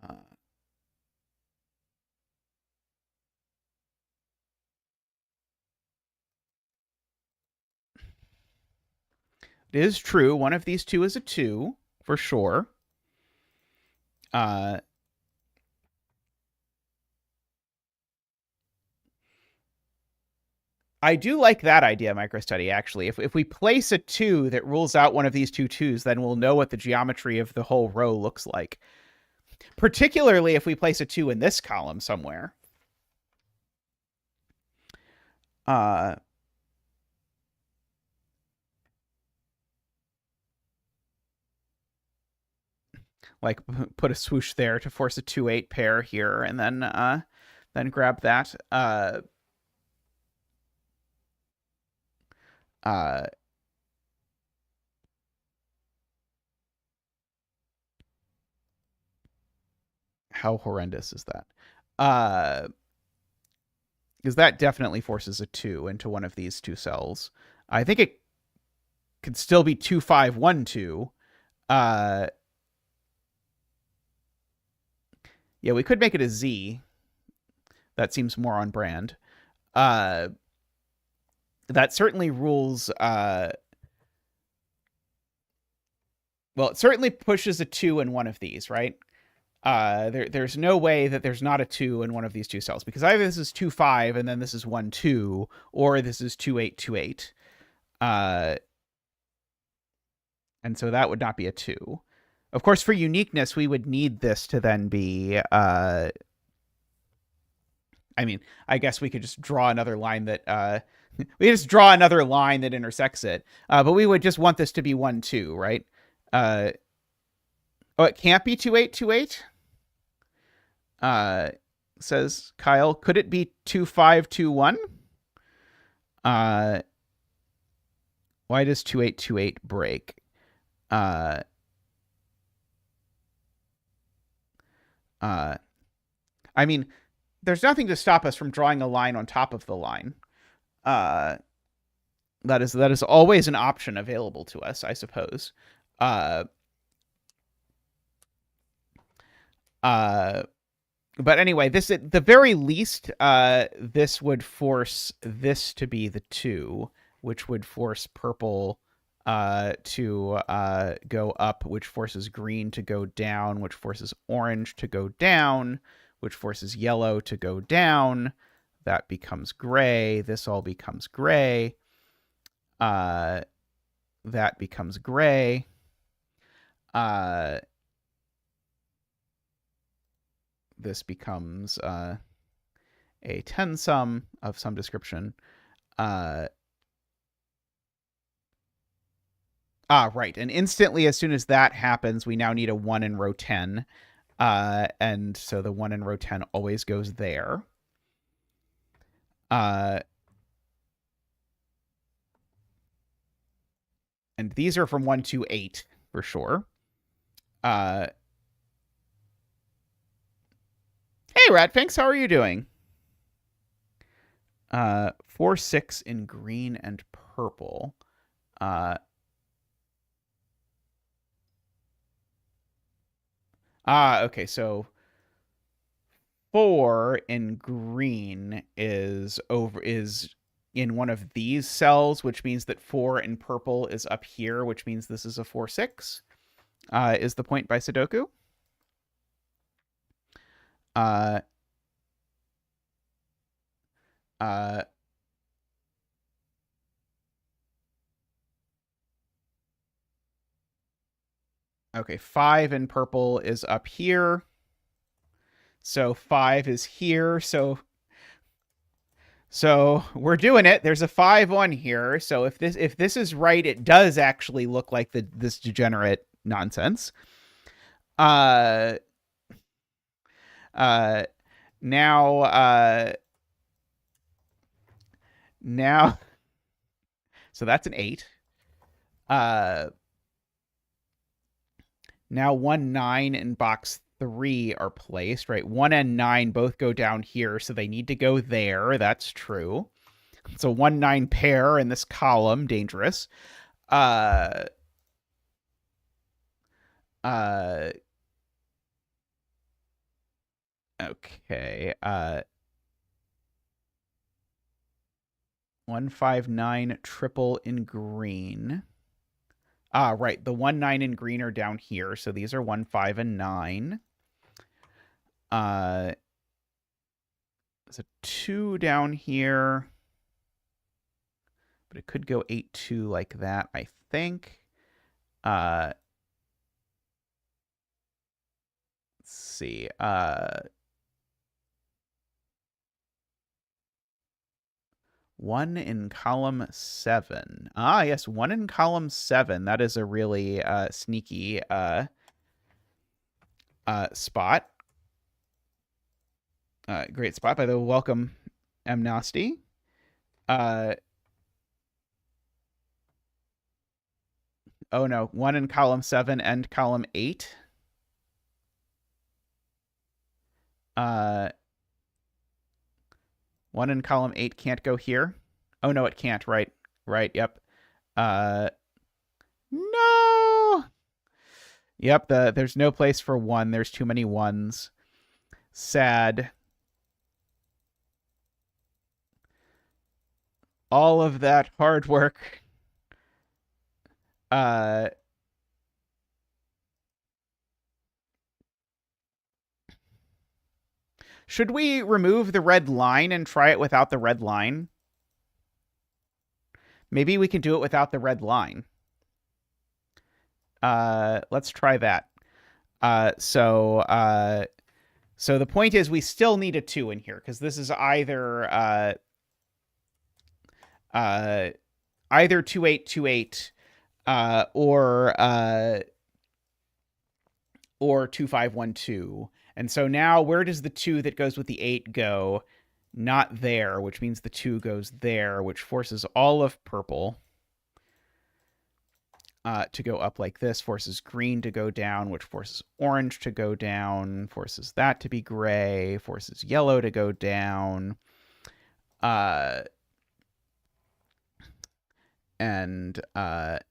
it is true. One of these two is a 2, for sure. Uh, I do like that idea, microstudy, actually. If we place a 2 that rules out one of these two 2s, then we'll know what the geometry of the whole row looks like. Particularly if we place a 2 in this column somewhere. Like put a swoosh there to force a 2, 8 pair here, and then grab that. How horrendous is that? Because that definitely forces a 2 into one of these two cells. I think it could still be 2, 5, 1, 2. Yeah, we could make it a Z. That seems more on brand. That certainly rules. Well, it certainly pushes a 2 in one of these, right? There's no way that there's not a 2 in one of these two cells, because either this is 2, 5 and then this is 1, 2, or this is 2, 8, 2, 8. And so that would not be a 2. Of course, for uniqueness, we would need this to then be. I mean, I guess we could just draw another line that. We just draw another line that intersects it. But we would just want this to be 1, 2, right? Oh, it can't be 2, 8, 2, 8? Says Kyle. Could it be 2, 5, 2, 1? Why does 2, 8, 2, 8 break? I mean, there's nothing to stop us from drawing a line on top of the line. That is always an option available to us, I suppose. But anyway, this at the very least, this would force this to be the 2, which would force purple to go up, which forces green to go down, which forces orange to go down, which forces yellow to go down. That becomes gray. This all becomes gray. That becomes gray. This becomes a 10 sum of some description. Right. And instantly, as soon as that happens, we now need a 1 in row 10. And so the 1 in row 10 always goes there. And these are from 1 to 8 for sure. Hey, Ratfinks, how are you doing? 4, 6 in green and purple. Okay, so 4 in green is in one of these cells, which means that 4 in purple is up here, which means this is a 4, 6. Is the point by Sudoku? Okay, 5 in purple is up here. So 5 is here. So we're doing it. There's a 5 on here. So if this is right, it does actually look like this degenerate nonsense. Uh uh now now so that's an 8. Uh Now 1, 9, and box 3 are placed, right? 1 and 9 both go down here, so they need to go there. That's true. So 1, 9 pair in this column, dangerous. Uh, uh, okay. 1, 5, 9 triple in green. Right. The 1, 9 in green are down here, so these are 1, 5, and 9. There's a 2 down here. But it could go 8, 2 like that, I think. Let's see. 1 in column 7. Ah, yes, 1 in column 7. That is a really sneaky spot. Great spot. By the way, welcome, Amnesty. Oh no, 1 in column 7 and column 8. 1 in column 8 can't go here. Oh no, it can't. Right. Yep. No. Yep. There's no place for 1. There's too many 1s. Sad. All of that hard work. Should we remove the red line and try it without the red line? Maybe we can do it without the red line. Let's try that. So the point is we still need a 2 in here because this is either 2828 or 2512. And so now where does the 2 that goes with the 8 go? Not there, which means the 2 goes there, which forces all of purple to go up like this, forces green to go down, which forces orange to go down, forces that to be gray, forces yellow to go down. And that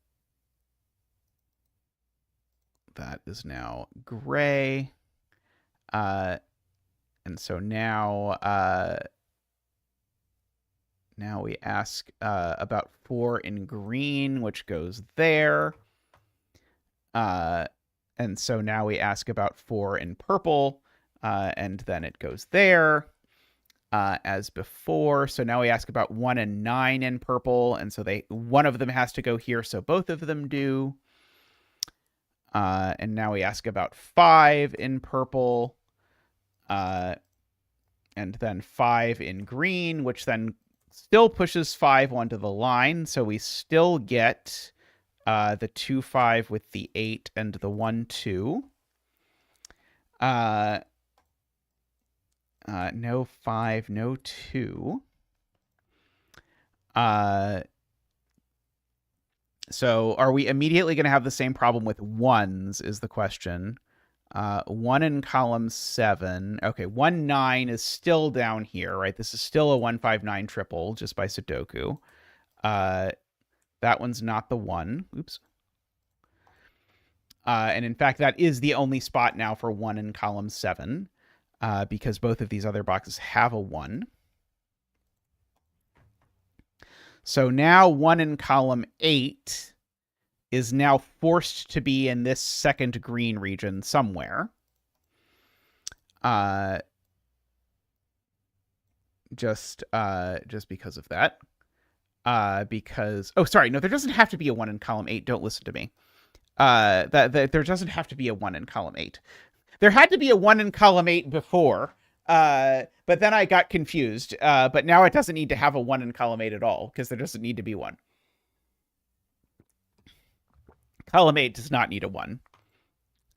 is now gray. And so now we ask about 4 in green, which goes there. And so now we ask about 4 in purple, and then it goes there as before. So now we ask about 1 and 9 in purple, and so one of them has to go here, so both of them do. And now we ask about 5 in purple, and then 5 in green, which then still pushes 5 onto the line, so we still get the 2, 5 with the 8 and the 1, 2. No 5, no 2. So are we immediately going to have the same problem with 1s is the question. 1 in column 7. Okay, 1, 9 is still down here, right? This is still a 1, 5, 9 triple just by Sudoku. That one's not the 1. Oops. And in fact, that is the only spot now for 1 in column 7, because both of these other boxes have a 1. So now 1 in column 8 is now forced to be in this second green region somewhere. Just because of that. Because, oh, sorry, no, there doesn't have to be a 1 in column 8. Don't listen to me. That there doesn't have to be a 1 in column 8. There had to be a 1 in column 8 before, but then I got confused. But now it doesn't need to have a 1 in column 8 at all, because there doesn't need to be one. Column 8 does not need a 1.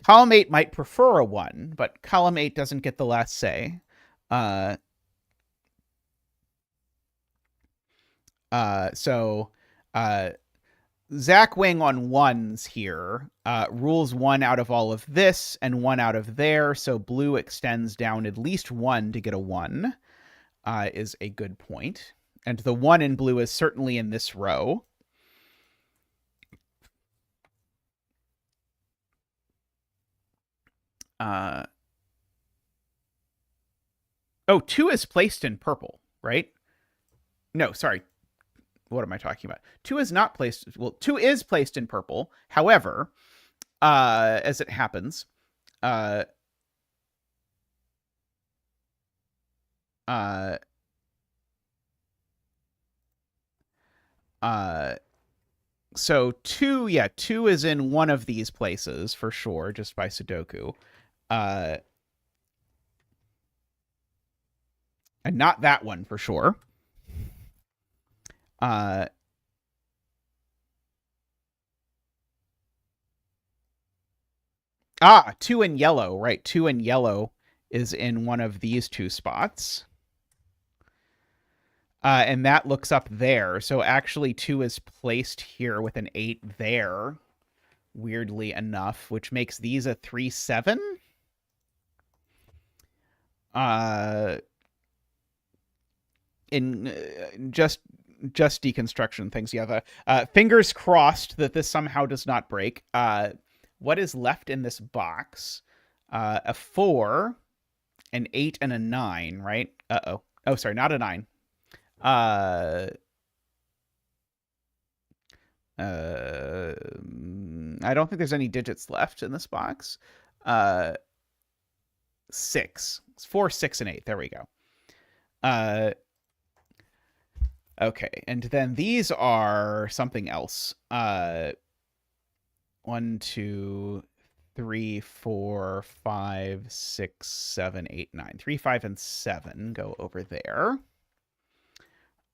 Column 8 might prefer a 1, but column 8 doesn't get the last say. So Zach Wing on 1s here rules 1 out of all of this and 1 out of there, so blue extends down at least 1 to get a 1, is a good point. And the 1 in blue is certainly in this row. Oh, 2 is placed in purple, right? No, sorry. What am I talking about? 2 is not placed. Well, 2 is placed in purple. However, as it happens, so 2, yeah, 2 is in one of these places for sure, just by Sudoku. And not that one for sure. 2 in yellow, right? 2 in yellow is in one of these two spots. And that looks up there. So actually 2 is placed here with an 8 there, weirdly enough, which makes these a 3-7. In just deconstruction things. Yeah, the fingers crossed that this somehow does not break. What is left in this box? A 4, an 8, and a 9, right? Uh-oh. Oh, sorry, not a 9. I don't think there's any digits left in this box. 6. It's 4, 6, and 8. There we go. Okay, and then these are something else. 1, 2, 3, 4, 5, 6, 7, 8, 9. 3, 5, and 7 go over there.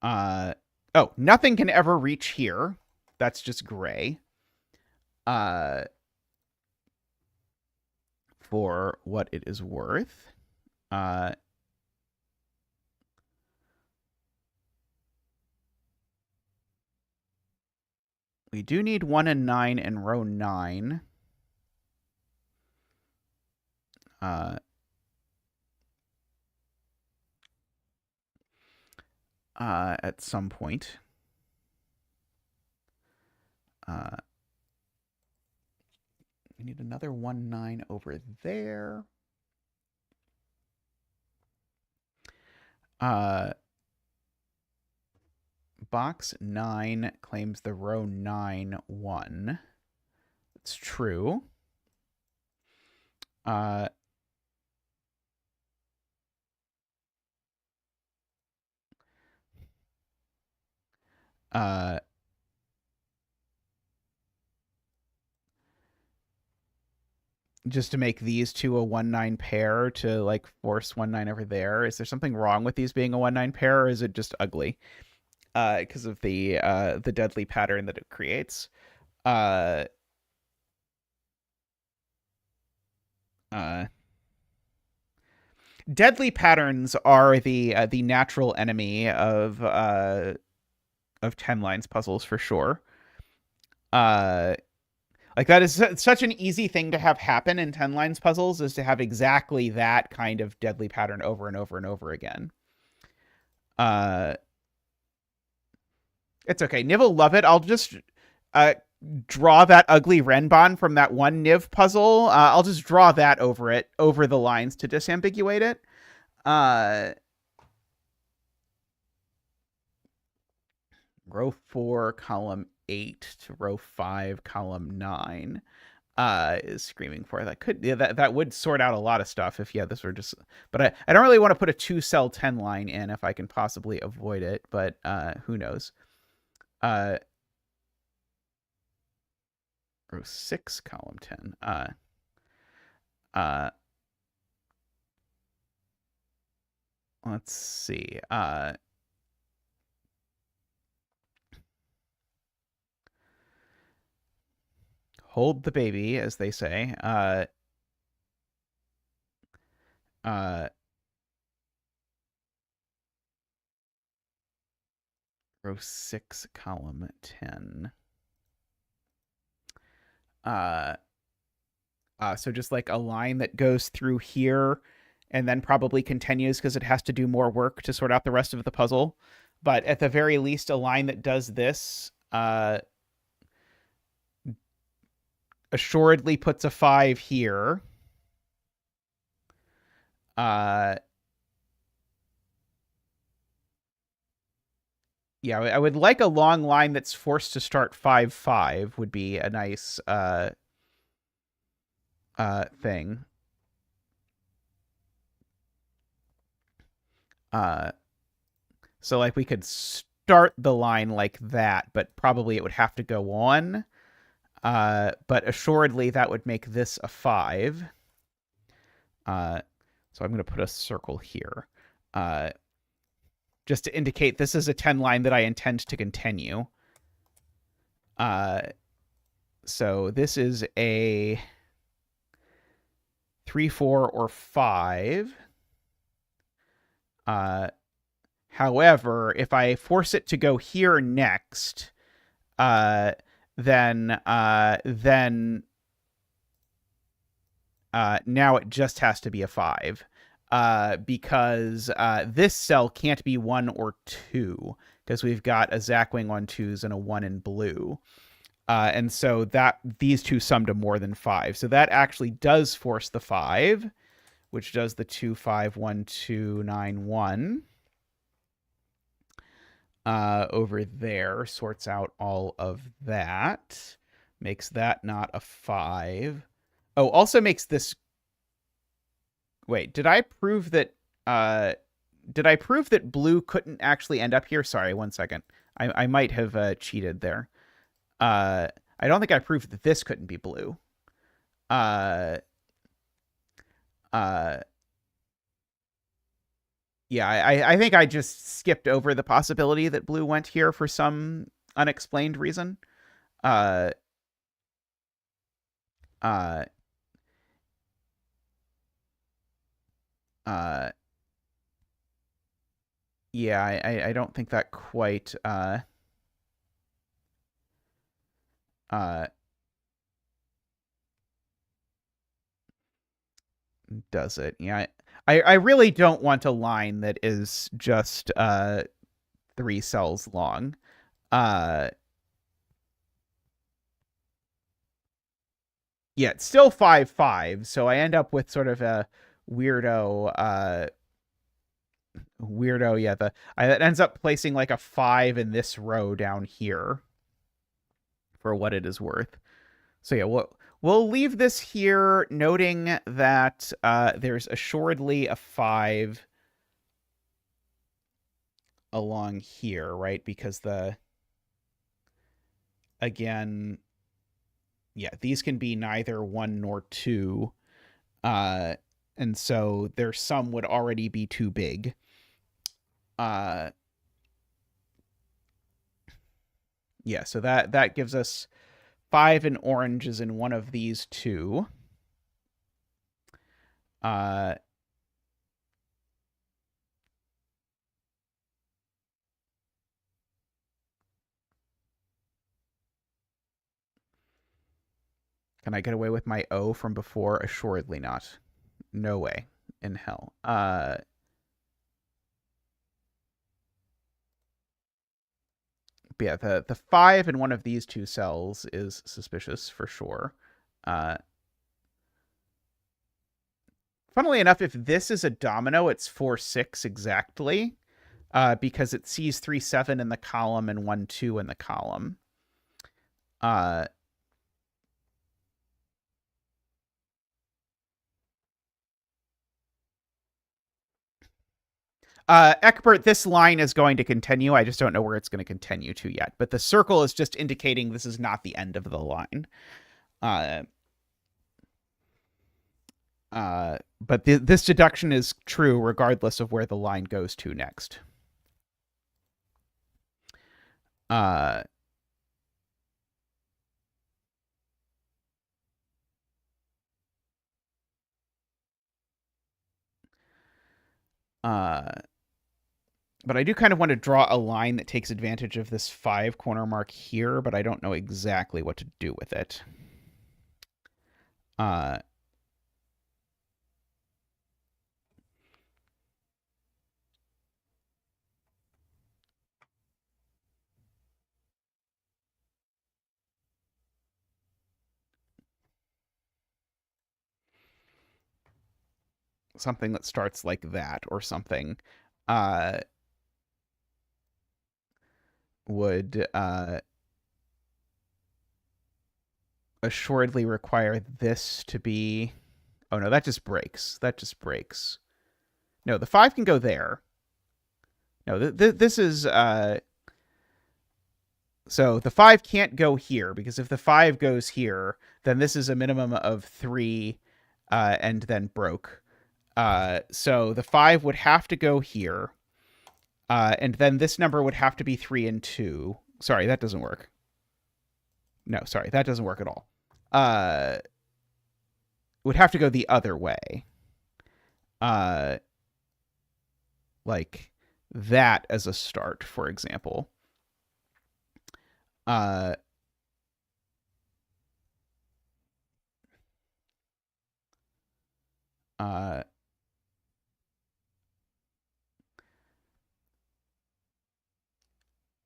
Oh, nothing can ever reach here. That's just gray. For what it is worth. We do need 1 and 9 in row 9. At some point. We need another 1, 9 over there. Box 9 claims the row 9, 1. It's true. Just to make these two a 1-9 pair to like force 1-9 over there. Is there something wrong with these being a 1-9 pair, or is it just ugly? Because of the deadly pattern that it creates. Deadly patterns are the natural enemy of 10 lines puzzles for sure. Like that is such an easy thing to have happen in 10 lines puzzles, is to have exactly that kind of deadly pattern over and over and over again. It's okay. Niv will love it. I'll just draw that ugly Renbon from that one Niv puzzle. I'll just draw that over the lines to disambiguate it. Row 4, column 8 to row 5, column 9 is screaming for. That would sort out a lot of stuff if this were just. But I don't really want to put a 2-cell 10 line in if I can possibly avoid it. But who knows? row 6, column 10. Uh, let's see. Hold the baby, as they say. Uh, row 6, column 10. So just like a line that goes through here and then probably continues because it has to do more work to sort out the rest of the puzzle. But at the very least, a line that does this assuredly puts a 5 here. Yeah, I would like a long line that's forced to start 5-5 would be a nice thing. So like we could start the line like that, but probably it would have to go on. But assuredly that would make this a 5. So I'm going to put a circle here. Just to indicate this is a 10 line that I intend to continue. So this is a 3, 4, or 5. However, if I force it to go here next, then now it just has to be a 5. Because this cell can't be 1 or 2 because we've got a Zackwing on 2s and a 1 in blue. And so that these two sum to more than 5. So that actually does force the 5, which does the 2, 5, 1, 2, 9, 1. Over there, sorts out all of that. Makes that not a 5. Oh, also makes this... Wait, did I prove that blue couldn't actually end up here? Sorry, 1 second. I might have cheated there. I don't think I proved that this couldn't be blue. Yeah, I think I just skipped over the possibility that blue went here for some unexplained reason. Uh, uh, uh, yeah, I don't think that quite, does it. Yeah, I really don't want a line that is just, 3 cells long. Yeah, it's still 5-5, so I end up with sort of a weirdo, yeah, that ends up placing like a 5 in this row down here for what it is worth. So yeah, we'll leave this here, noting that there's assuredly a 5 along here, right? Because again, yeah, these can be neither 1 nor 2. And so their sum would already be too big. Yeah, so that gives us 5 in oranges in one of these two. Can I get away with my O from before? Assuredly not. No way in hell. But yeah, the 5 in one of these two cells is suspicious for sure. Funnily enough, if this is a domino, it's 4-6 exactly, because it sees 3-7 in the column and 1-2 in the column. Eckbert, this line is going to continue. I just don't know where it's going to continue to yet. But the circle is just indicating this is not the end of the line. Uh, but this deduction is true regardless of where the line goes to next. Uh, uh, but I do kind of want to draw a line that takes advantage of this 5 corner mark here, but I don't know exactly what to do with it. Uh, something that starts like that or something uh, would assuredly require this to be... Oh, no, that just breaks. That just breaks. No, the 5 can go there. No, this is... So the 5 can't go here, because if the 5 goes here, then this is a minimum of 3 and then broke. So the 5 would have to go here. And then this number would have to be 3 and 2. Sorry, that doesn't work. No, sorry, that doesn't work at all. Would have to go the other way. Like that as a start, for example.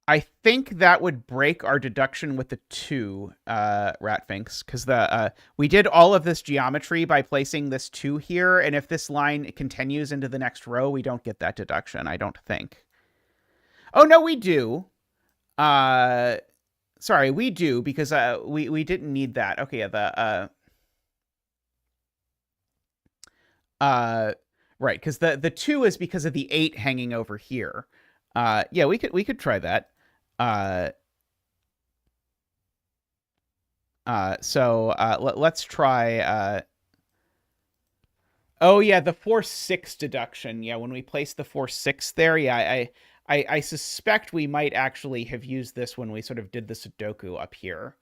I think that would break our deduction with the 2 Ratfinks, because we did all of this geometry by placing this 2 here, and if this line continues into the next row, we don't get that deduction, I don't think. Oh, no, we do. Sorry, we do, because we didn't need that. Okay, yeah, right, because the 2 is because of the 8 hanging over here. Yeah, we could try that. Let's try. Oh yeah, the 4-6 deduction. Yeah, when we place the 4-6 there, yeah, I suspect we might actually have used this when we sort of did the Sudoku up here.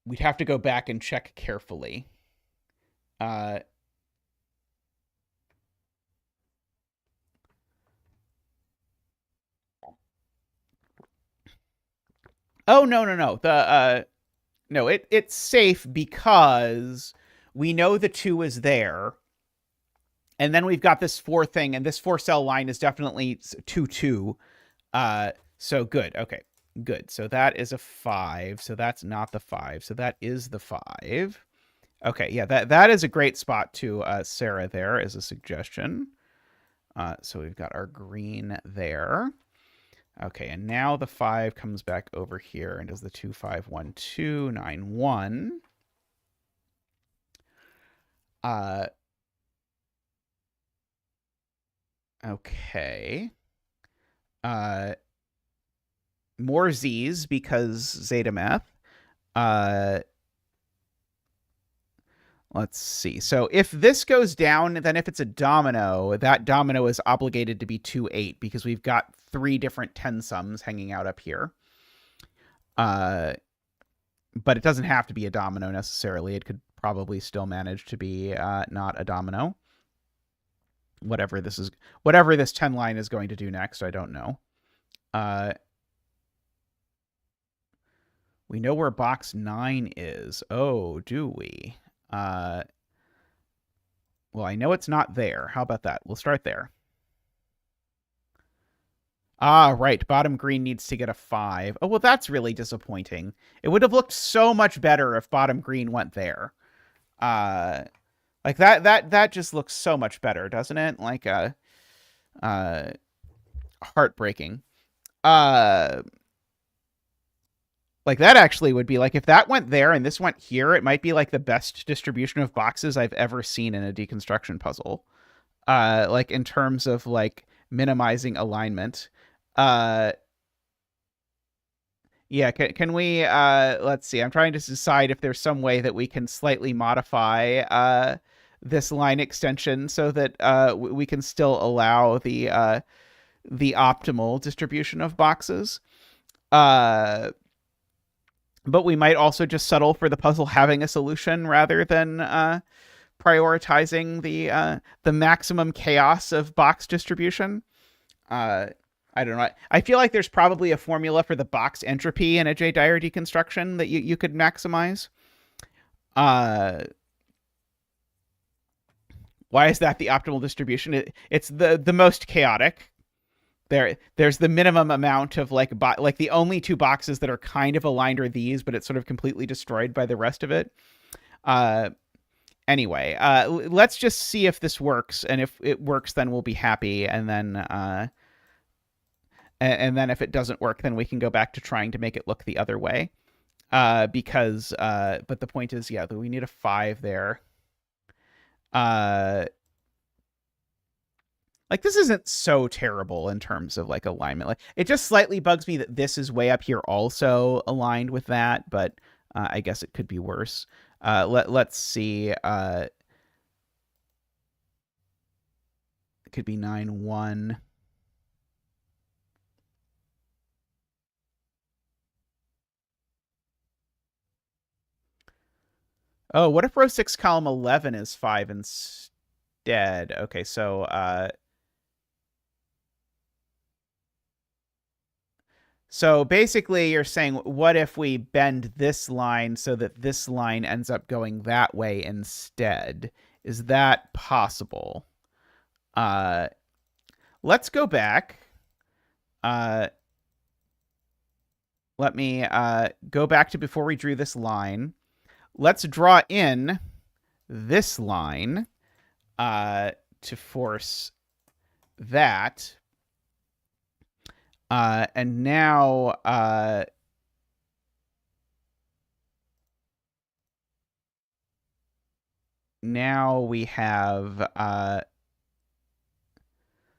We'd have to go back and check carefully. Oh no. No, it's safe because we know the 2 is there. And then we've got this 4 thing, and this 4-cell line is definitely 2-2. So good. Okay, good. So that is a 5. So that's not the 5. So that is the 5. Okay, yeah, that is a great spot to Sarah there as a suggestion. So we've got our green there. Okay, and now the 5 comes back over here and does the 2, 5, 1, 2, 9, 1. Okay. More Z's because zetamath. Let's see. So if this goes down, then if it's a domino, that domino is obligated to be 2, 8 because we've got 3 different 10 sums hanging out up here. But it doesn't have to be a domino necessarily. It could probably still manage to be not a domino. Whatever this 10 line is going to do next, I don't know. We know where box 9 is. Oh, do we? Well, I know it's not there. How about that? We'll start there. Ah, right. Bottom green needs to get a 5. Oh, well, that's really disappointing. It would have looked so much better if bottom green went there. Like that just looks so much better, doesn't it? Like heartbreaking. Like that actually would be like if that went there and this went here, it might be like the best distribution of boxes I've ever seen in a deconstruction puzzle. like in terms of like minimizing alignment. Uh, yeah, can we let's see. I'm trying to decide if there's some way that we can slightly modify this line extension so that we can still allow the optimal distribution of boxes. Uh but we might also just settle for the puzzle having a solution rather than prioritizing the maximum chaos of box distribution. Uh, I don't know. I feel like there's probably a formula for the box entropy in a J-Dyer deconstruction that you could maximize. Uh, why is that the optimal distribution? It's the most chaotic. There's the minimum amount of like the only two boxes that are kind of aligned are these, but it's sort of completely destroyed by the rest of it. Anyway, let's just see if this works, and if it works, then we'll be happy, and then if it doesn't work, then we can go back to trying to make it look the other way. Because but the point is, yeah, we need a 5 there. Like this isn't so terrible in terms of like alignment. Like it just slightly bugs me that this is way up here also aligned with that, but I guess it could be worse. Let's see. It could be 9-1. Oh, what if row 6 column 11 is 5 instead? Okay, so basically you're saying, what if we bend this line so that this line ends up going that way instead? Is that possible? Let's go back. Let me go back to before we drew this line. Let's draw in this line to force that. And now now we have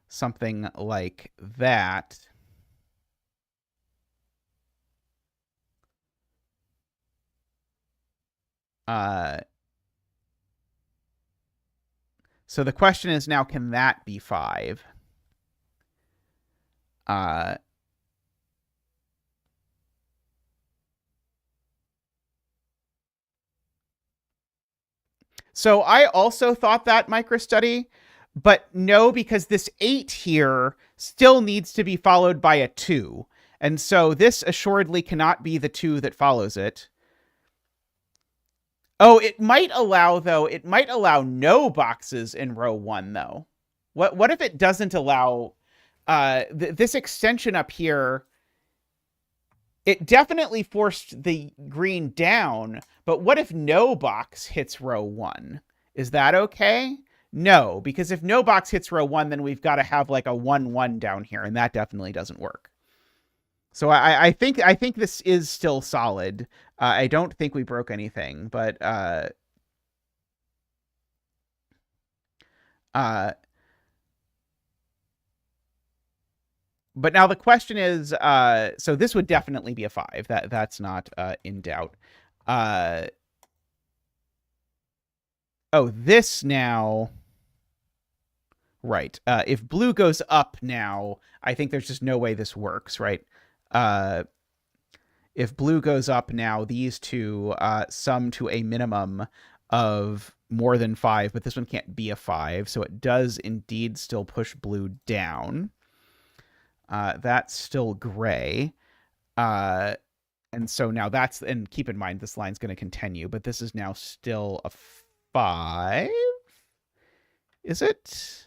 something like that. So the question is now, can that be 5? So I also thought that microstudy, but no, because this 8 here still needs to be followed by a 2. And so this assuredly cannot be the 2 that follows it. Oh, it might allow no boxes in row 1 though. What if it doesn't allow this extension up here? It definitely forced the green down, but what if no box hits row 1? Is that okay? No, because if no box hits row 1, then we've got to have like a 1-1 down here, and that definitely doesn't work. So I think this is still solid. I don't think we broke anything, but now the question is, so this would definitely be a 5. That's not in doubt. Oh, this now. Right. If blue goes up now, I think there's just no way this works, right? If blue goes up now, these two sum to a minimum of more than 5, but this one can't be a 5, so it does indeed still push blue down. That's still gray. And so now and keep in mind, this line's going to continue, but this is now still a 5. Is it?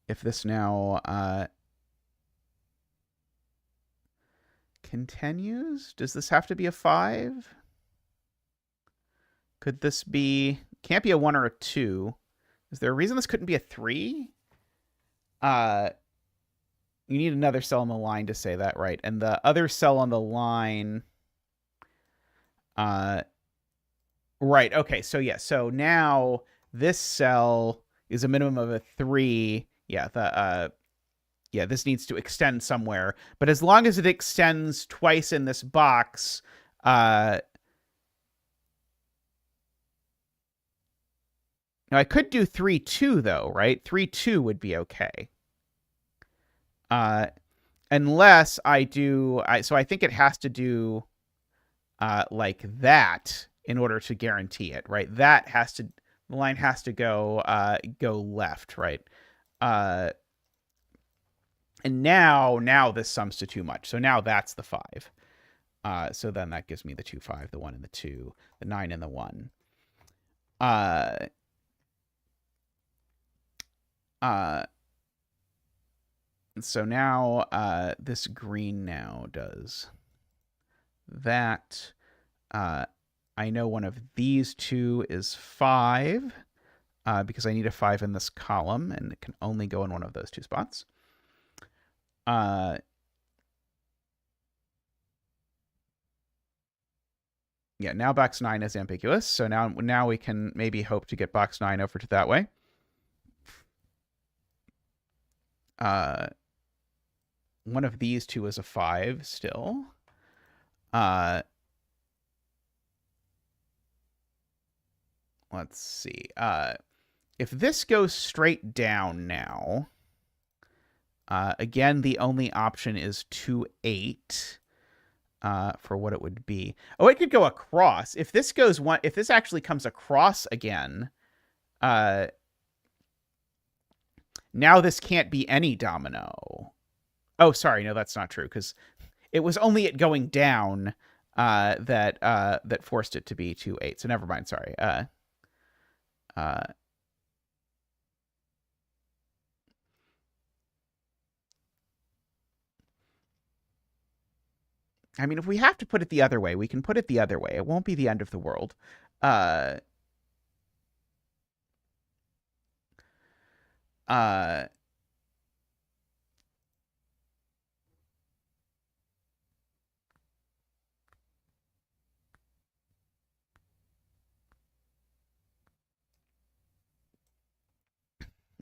If this now continues, does this have to be a 5? Could this be, can't be a 1 or a 2. Is there a reason this couldn't be a 3? You need another cell on the line to say that, right? And the other cell on the line Right. Okay. So yeah. So now this cell is a minimum of a 3. Yeah. Yeah, this needs to extend somewhere. But as long as it extends twice in this box, uh now I could do 3 2 though, right? 3 2 would be okay. Uh unless I do so I think it has to do like that in order to guarantee it, right? That has to the line has to go left, right? Uh and now this sums to too much. So now that's the 5. So then that gives me the 2 5, the 1 and the 2, the 9 and the 1. Uh uh so now this green now does that. I know one of these two is 5 because I need a 5 in this column, and it can only go in one of those two spots. Yeah, now box 9 is ambiguous, so now we can maybe hope to get box 9 over to that way. One of these two is a 5 still. Let's see. If this goes straight down now, again, the only option is 2 8 for what it would be. Oh, it could go across. If this actually comes across again, now this can't be any domino. Oh, sorry, no, that's not true, because it was only it going down that forced it to be 2 8. So never mind. Sorry. I mean, if we have to put it the other way, we can put it the other way. It won't be the end of the world. Uh,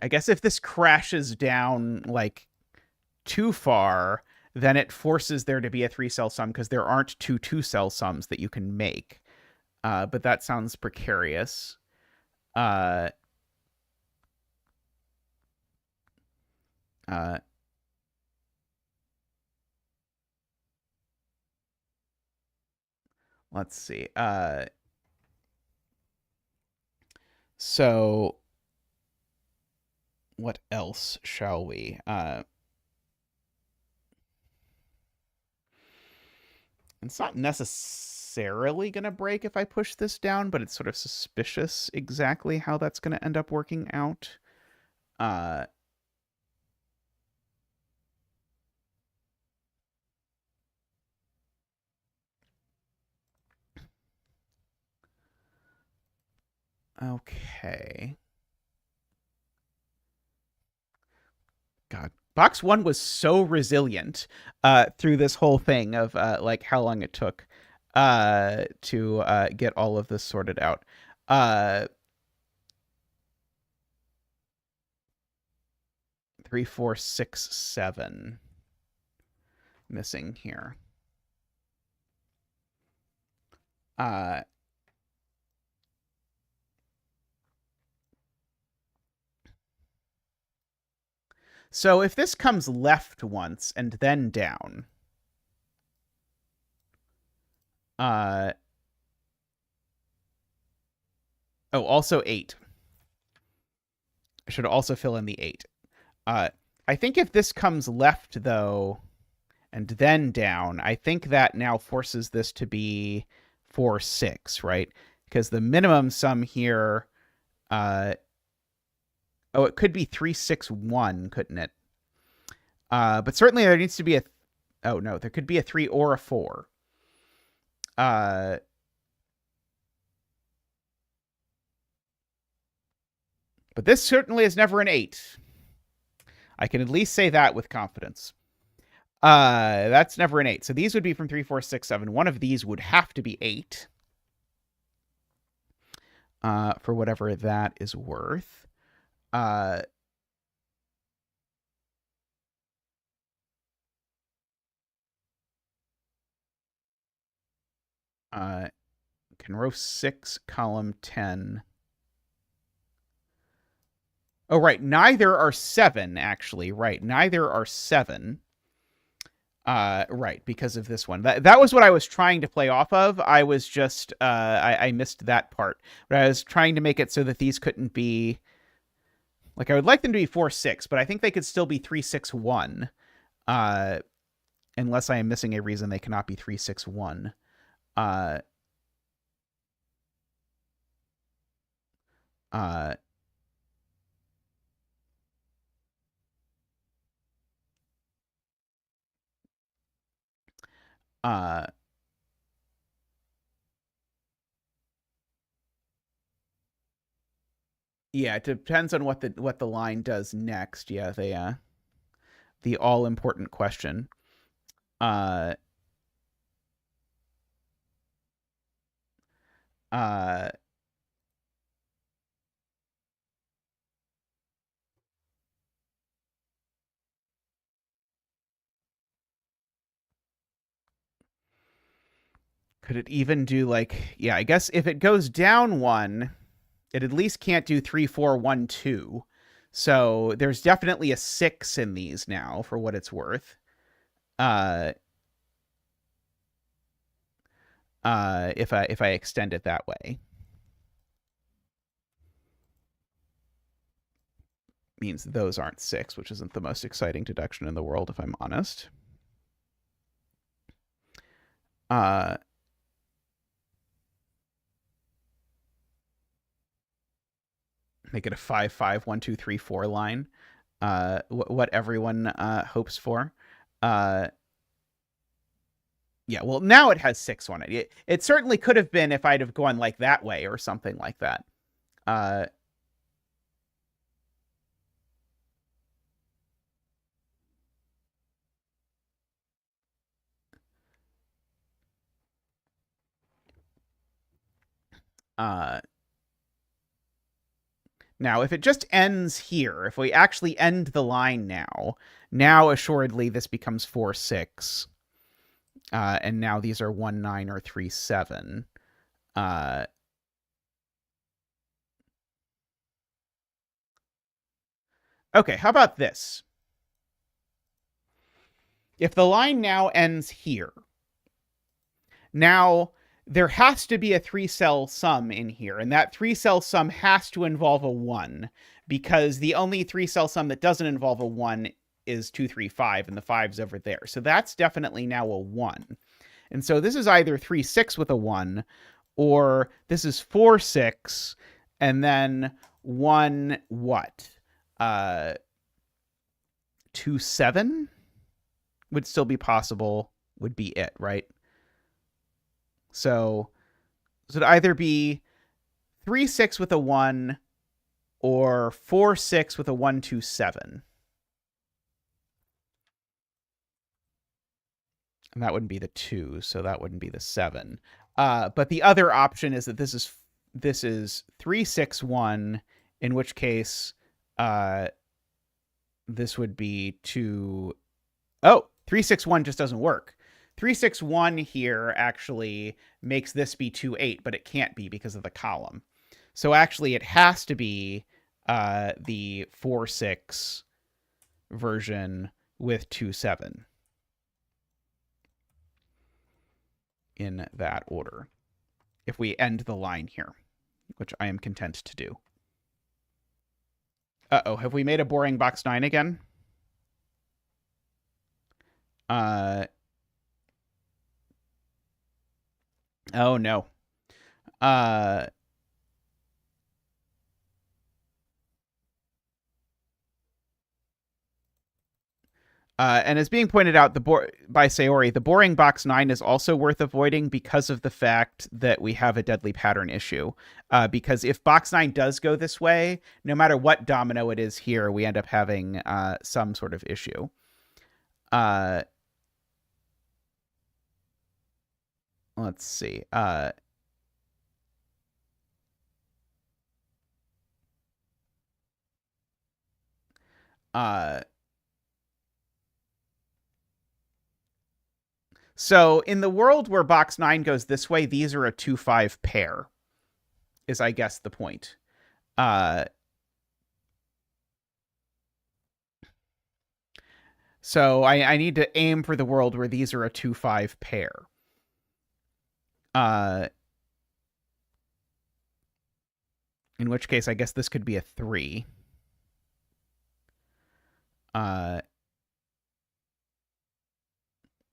I guess if this crashes down like too far, then it forces there to be a 3-cell sum because there aren't two 2-cell sums that you can make. But that sounds precarious. Uh, uh, let's see. So what else shall we? It's not necessarily going to break if I push this down, but it's sort of suspicious exactly how that's going to end up working out. Okay. God, box 1 was so resilient through this whole thing of like how long it took to get all of this sorted out. 3 4 6 7 missing here. So if this comes left once and then down, oh, also 8. I should also fill in the 8. I think if this comes left, though, and then down, I think that now forces this to be 4 6, right? Because the minimum sum here, it could be 3 6 1, couldn't it? But certainly there needs to be oh no, there could be a 3 or a 4. But this certainly is never an 8. I can at least say that with confidence. That's never an 8. So these would be from 3 4 6 7. One of these would have to be 8. for whatever that is worth. Can row 6, column 10. Oh, right. Neither are 7, actually. Right. Neither are 7. Right, because of this one. That was what I was trying to play off of. I was just I missed that part. But I was trying to make it so that these couldn't be like I would like them to be 4-6, but I think they could still be 3-6-1. Unless I am missing a reason they cannot be 3-6-1. Uh uh uh yeah, it depends on what the line does next. Yeah, the all important question. Uh uh could it even do like, yeah, I guess if it goes down 1, it at least can't do 3-4-1-2. So there's definitely a 6 in these now for what it's worth. Uh if I extend it that way. Means those aren't 6, which isn't the most exciting deduction in the world, if I'm honest. Uh Make it a 5-5-1-2-3-4 line. What everyone hopes for. Yeah, well, now it has 6 on it. It certainly could have been if I'd have gone like that way or something like that. Uh, uh, Now, if it just ends here, if we actually end the line now assuredly this becomes 4-6. And now these are 1-9 or 3-7. Okay, how about this? If the line now ends here, now there has to be a 3-cell sum in here, and that 3-cell sum has to involve a 1, because the only 3-cell sum that doesn't involve a 1 is 2, 3, 5, and the 5's over there. So that's definitely now a 1. And so this is either 3-6 with a 1, or this is 4-6, and then 1 what? 2-7 would still be possible, would be it, right? So it'd either be 3-6 with a 1 or 4-6 with a 1-2-7. And that wouldn't be the 2, so that wouldn't be the 7. But the other option is that this is 3-6-1, in which case this would be 2. Oh, 3-6-1 just doesn't work. 3-6-1 here actually makes this be 2-8, but it can't be because of the column. So actually it has to be the 4-6 version with 2-7 in that order. If we end the line here, which I am content to do. Uh-oh, have we made a boring box 9 again? Oh no. And as being pointed out by Sayori, the boring box 9 is also worth avoiding because of the fact that we have a deadly pattern issue. Because if box 9 does go this way, no matter what domino it is here, we end up having some sort of issue. Let's see. So in the world where box 9 goes this way, these are a 2-5 pair, is I guess the point. So I need to aim for the world where these are a 2-5 pair. In which case, I guess this could be a 3. I'm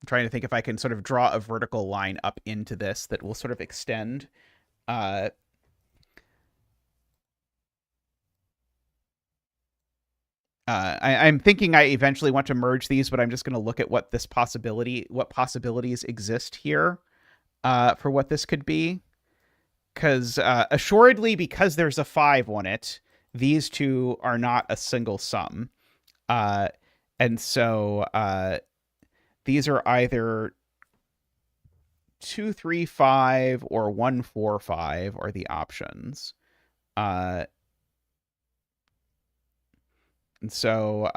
trying to think if I can sort of draw a vertical line up into this that will sort of extend. I'm thinking I eventually want to merge these, but I'm just going to look at what possibilities exist here for what this could be. Because assuredly, because there's a 5 on it, these two are not a single sum. And so these are either 2, 3, 5 or 1, 4, 5 are the options. And so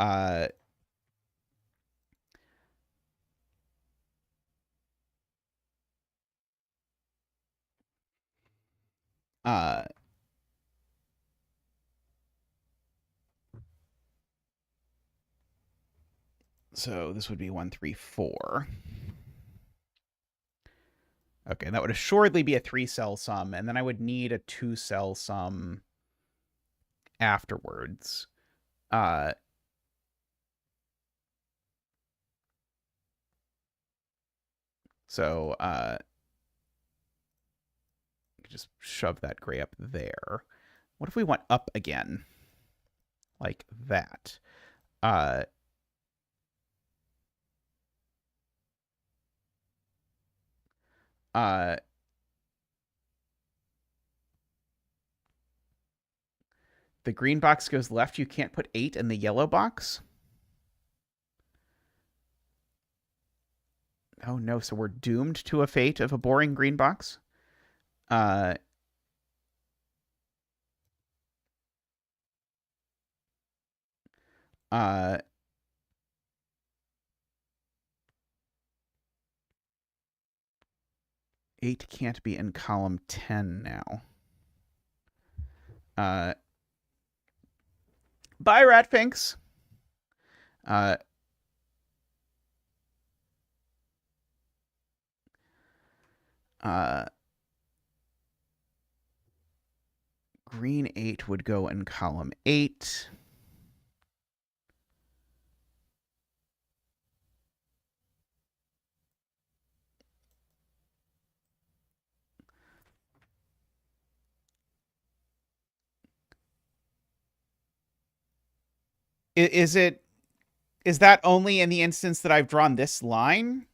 so this would be 1, 3, 4. Okay, and that would assuredly be a 3-cell sum, and then I would need a 2-cell sum afterwards. So just shove that gray up there. What if we went up again? Like that. The green box goes left. You can't put 8 in the yellow box. Oh no, so we're doomed to a fate of a boring green box. 8 can't be in column 10 now. Bye, Ratfinks. Green 8 would go in column 8. Is that only in the instance that I've drawn this line?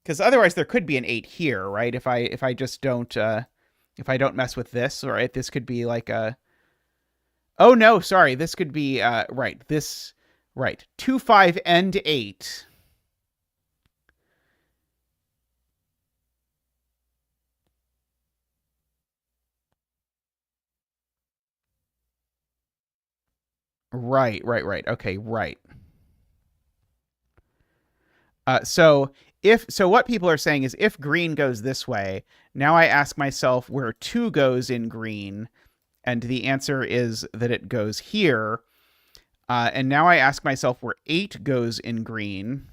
Because otherwise there could be an 8 here, right? If I just don't if I don't mess with this, right? This could be like a Oh no, sorry. This could be right. This right. 2, 5 and 8. Right. Okay, right. So what people are saying is if green goes this way, now I ask myself where 2 goes in green, and the answer is that it goes here. And now I ask myself where 8 goes in green.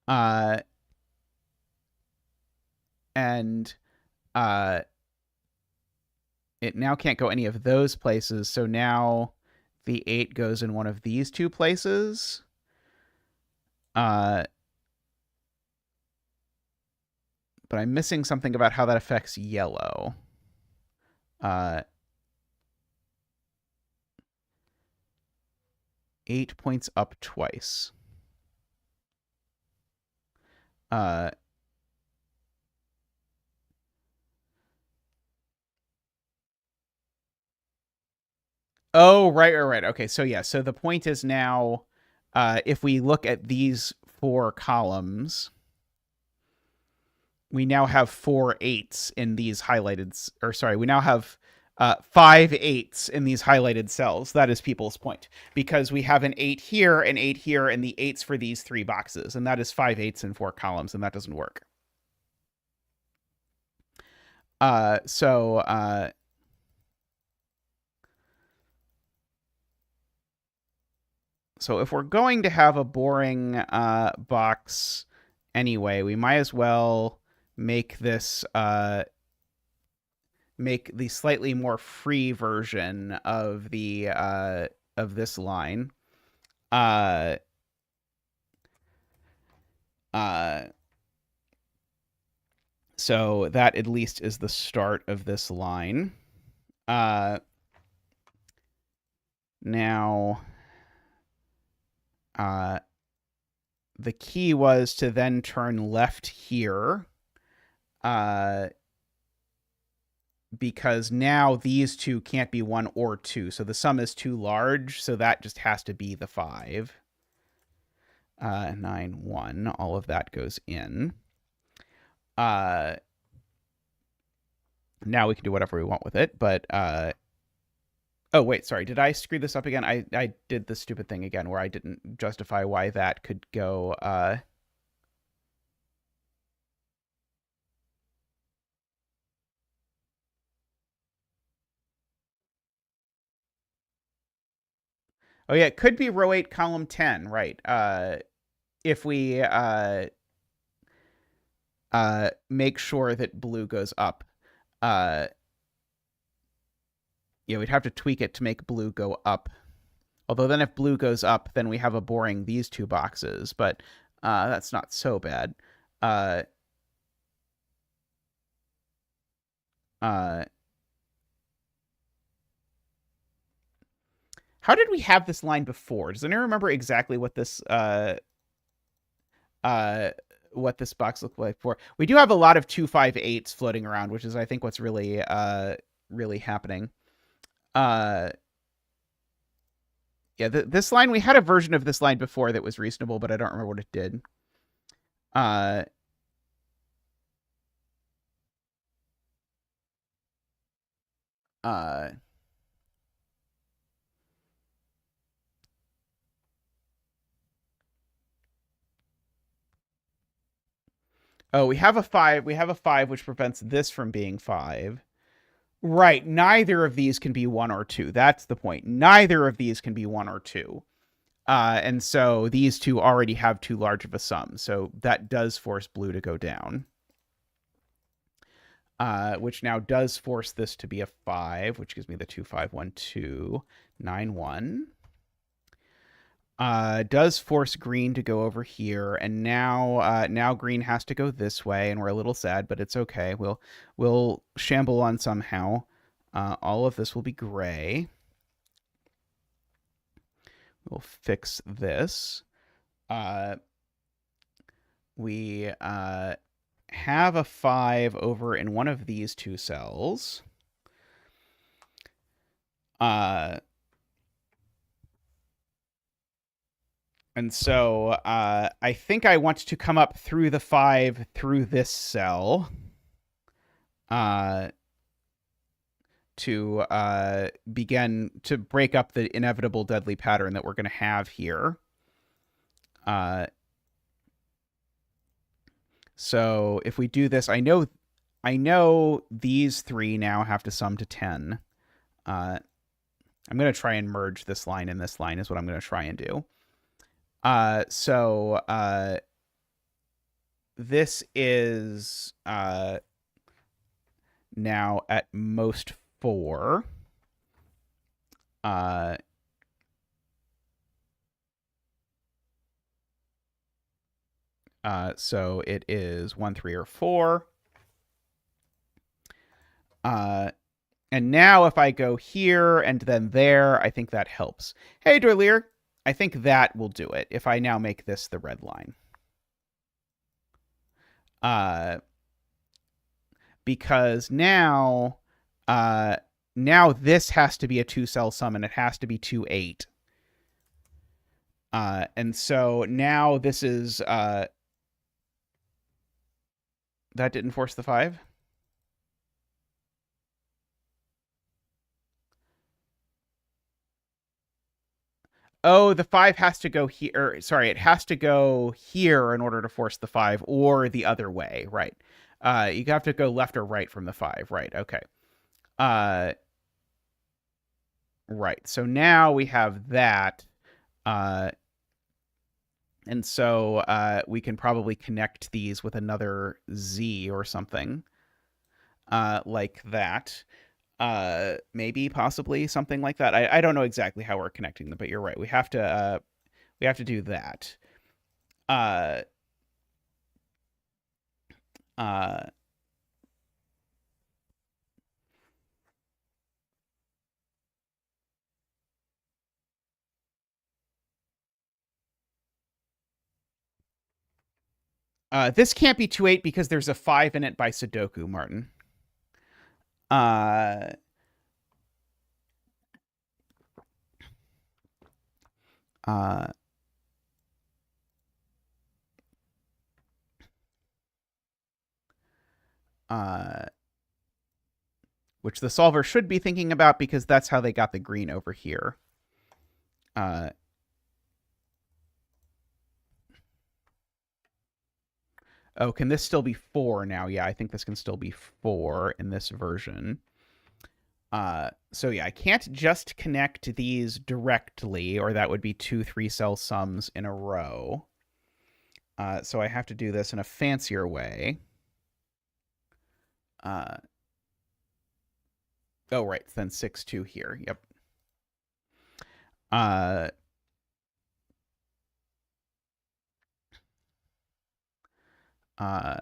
And it now can't go any of those places. So now the 8 goes in one of these 2 places. But I'm missing something about how that affects yellow. 8 points up twice. Oh, right. Okay, so yeah, so the point is now, if we look at these 4 columns, we now have 4 8s in these highlighted, or sorry, we now have 5/8 in these highlighted cells. That is people's point, because we have an 8 here, an 8 here, and the 8s for these 3 boxes, and that is 5/8 in 4 columns, and that doesn't work. So if we're going to have a boring box anyway, we might as well make this make the slightly more free version of the of this line. So that at least is the start of this line. Now, the key was to then turn left here, because now these two can't be 1 or 2. So the sum is too large, so that just has to be the 5. 9, 1, all of that goes in. Now we can do whatever we want with it, but oh, wait, sorry. Did I screw this up again? I did the stupid thing again where I didn't justify why that could go... Oh, yeah, it could be row 8, column 10, right. If we make sure that blue goes up. Yeah, we'd have to tweak it to make blue go up. Although then if blue goes up, then we have a boring these 2 boxes, but that's not so bad. How did we have this line before? Does anyone remember exactly what this box looked like before? We do have a lot of 2, 5, 8s floating around, which is, I think, what's really really happening. Yeah, this line, we had a version of this line before that was reasonable, but I don't remember what it did. Oh, we have a 5. We have a 5, which prevents this from being 5. Right. Neither of these can be 1 or 2. That's the point. Neither of these can be 1 or 2. And so these two already have too large of a sum. So that does force blue to go down. Which now does force this to be a 5, which gives me the 2, 5, 1, 2, 9, 1. Does force green to go over here, and now green has to go this way, and we're a little sad, but it's okay. We'll shamble on somehow. All of this will be gray. We'll fix this. We have a 5 over in one of these 2 cells. And so I think I want to come up through the 5 through this cell to begin to break up the inevitable deadly pattern that we're going to have here. So if we do this, I know these 3 now have to sum to 10. I'm going to try and merge this line and this line is what I'm going to try and do. So this is now at most 4. So it is 1, 3, or 4. And now if I go here and then there, I think that helps. Hey, Dorlier, I think that will do it if I now make this the red line. Because now this has to be a 2-cell sum, and it has to be 2, 8. And so now this is... that didn't force the 5? Oh, the 5 has to go here. Sorry, it has to go here in order to force the 5, or the other way. Right. You have to go left or right from the 5. Right. Okay. Uh, right. So now we have that. Uh, and so we can probably connect these with another Z or something like that. Maybe, possibly something like that. I don't know exactly how we're connecting them, but you're right. We have to do that. Uh, uh, this can't be 2-8 because there's a 5 in it by Sudoku, Martin. Uh, uh, uh, which the solver should be thinking about because that's how they got the green over here. Uh, oh, can this still be 4 now? Yeah, I think this can still be 4 in this version. So yeah, I can't just connect these directly, or that would be 2 3-cell sums in a row. So I have to do this in a fancier way. Oh, right, then 6 2 here. Yep. Uh, uh,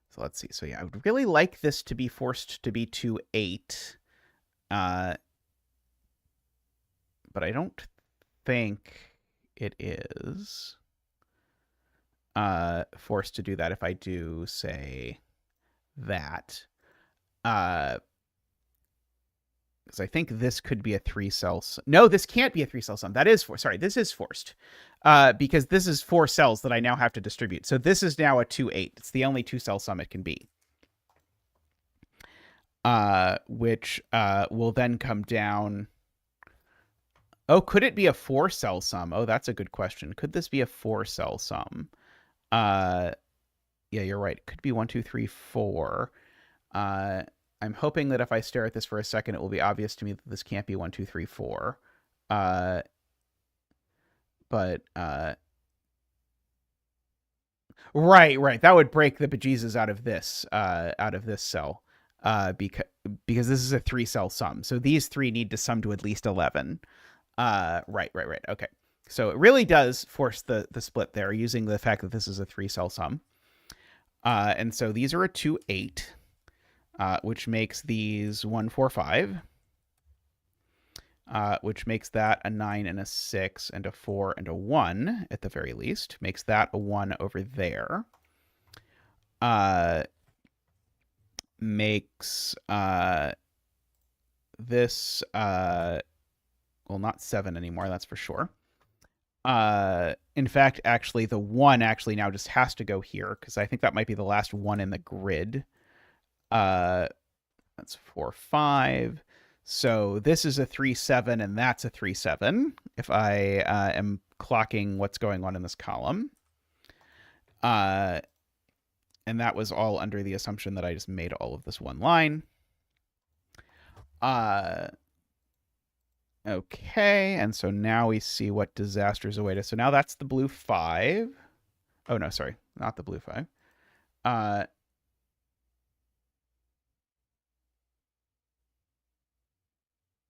so let's see. So yeah, I would really like this to be forced to be 2 8. But I don't think it is forced to do that if I do say that. Because I think this could be a 3-cell. No, this can't be a 3-cell sum. That is sorry, this is forced. Because this is 4 cells that I now have to distribute. So this is now a 2 8. It's the only 2-cell sum it can be. Which will then come down. Oh, could it be a 4-cell sum? Oh, that's a good question. Could this be a 4-cell sum? Yeah, you're right. It could be 1 2 3 4. I'm hoping that if I stare at this for a second, it will be obvious to me that this can't be 1 2 3 4. But right. That would break the bejesus out of this cell. Because this is a 3-cell sum. So these 3 need to sum to at least 11. Right. Okay. So it really does force the split there using the fact that this is a 3-cell sum. And so these are a 2 8, which makes these 1 4 5, which makes that a 9 and a 6 and a 4 and a 1 at the very least. Makes that a 1 over there. Makes this well, not 7 anymore, that's for sure. In fact, actually, the 1 actually now just has to go here because I think that might be the last 1 in the grid. That's 4 5. So this is a 3 7 and that's a 3 7 if I am clocking what's going on in this column. And that was all under the assumption that I just made all of this one line. Okay, and so now we see what disasters await us. So now that's the blue 5. Oh, no, sorry, not the blue 5.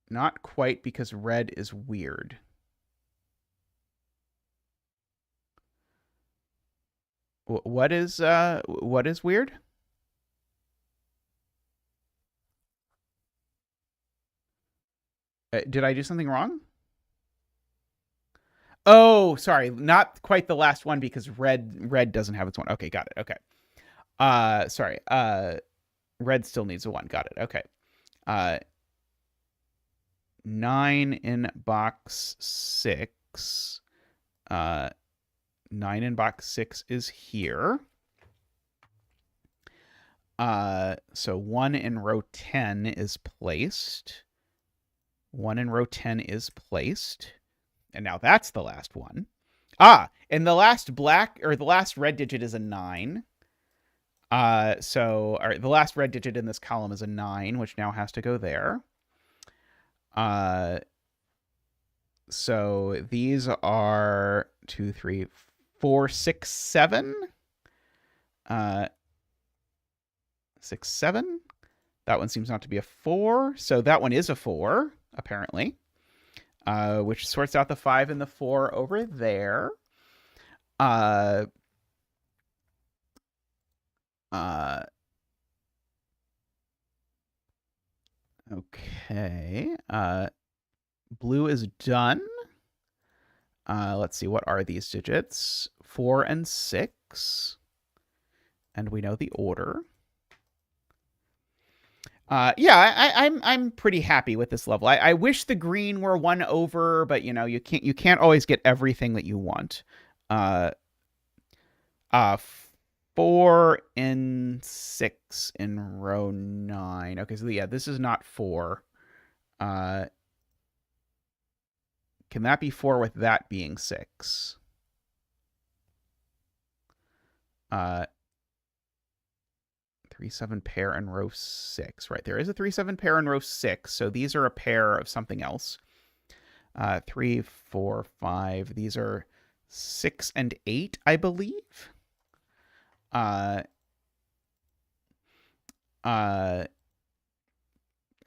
Not quite, because red is weird. What is weird? Did I do something wrong? Oh, sorry, not quite the last one because red doesn't have its one. Okay, got it. Okay. Sorry. Red still needs a 1. Got it. Okay. 9 in box 6. 9 in box 6 is here. So 1 in row 10 is placed. 1 in row 10 is placed. And now that's the last one. And the last red digit is a 9. The last red digit in this column is a 9, which now has to go there. So these are 2, 3, 4, 6, 7. 6, 7. That one seems not to be a 4. So that one is a 4, apparently. Which sorts out the 5 and the 4 over there. Okay. Blue is done. Let's see, what are these digits? 4 and 6. And we know the order. I'm pretty happy with this level. I wish the green were 1 over, but you can't always get everything that you want. 4 and 6 in row 9. Okay, so yeah, this is not 4. Can that be 4 with that being 6? 3-7 pair in row 6. Right, there is a 3-7 pair in row 6, so these are a pair of something else. 3, 4, 5. These are 6 and 8, I believe.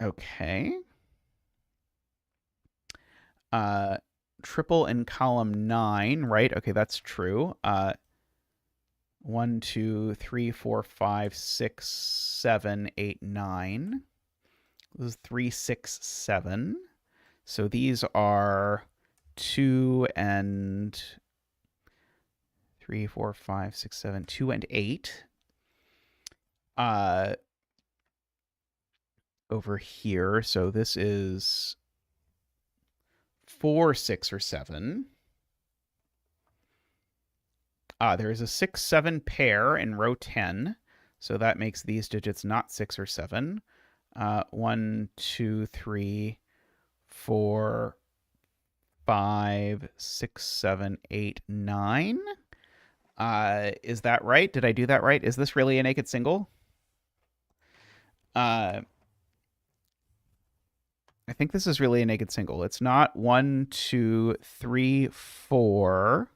Okay. Triple in column 9, right? Okay, that's true. 1, 2, 3, 4, 5, 6, 7, 8, 9. This is 3, 6, 7. So these are 2 and 3, 4, 5, 6, 7, 2 and 8. Over here, so this is 4, 6, or 7. There is a 6, 7 pair in row 10, so that makes these digits not 6 or 7. 1, 2, 3, 4, 5, 6, 7, 8, 9. Is that right? Did I do that right? Is this really a naked single? I think this is really a naked single. It's not 1, 2, 3, 4.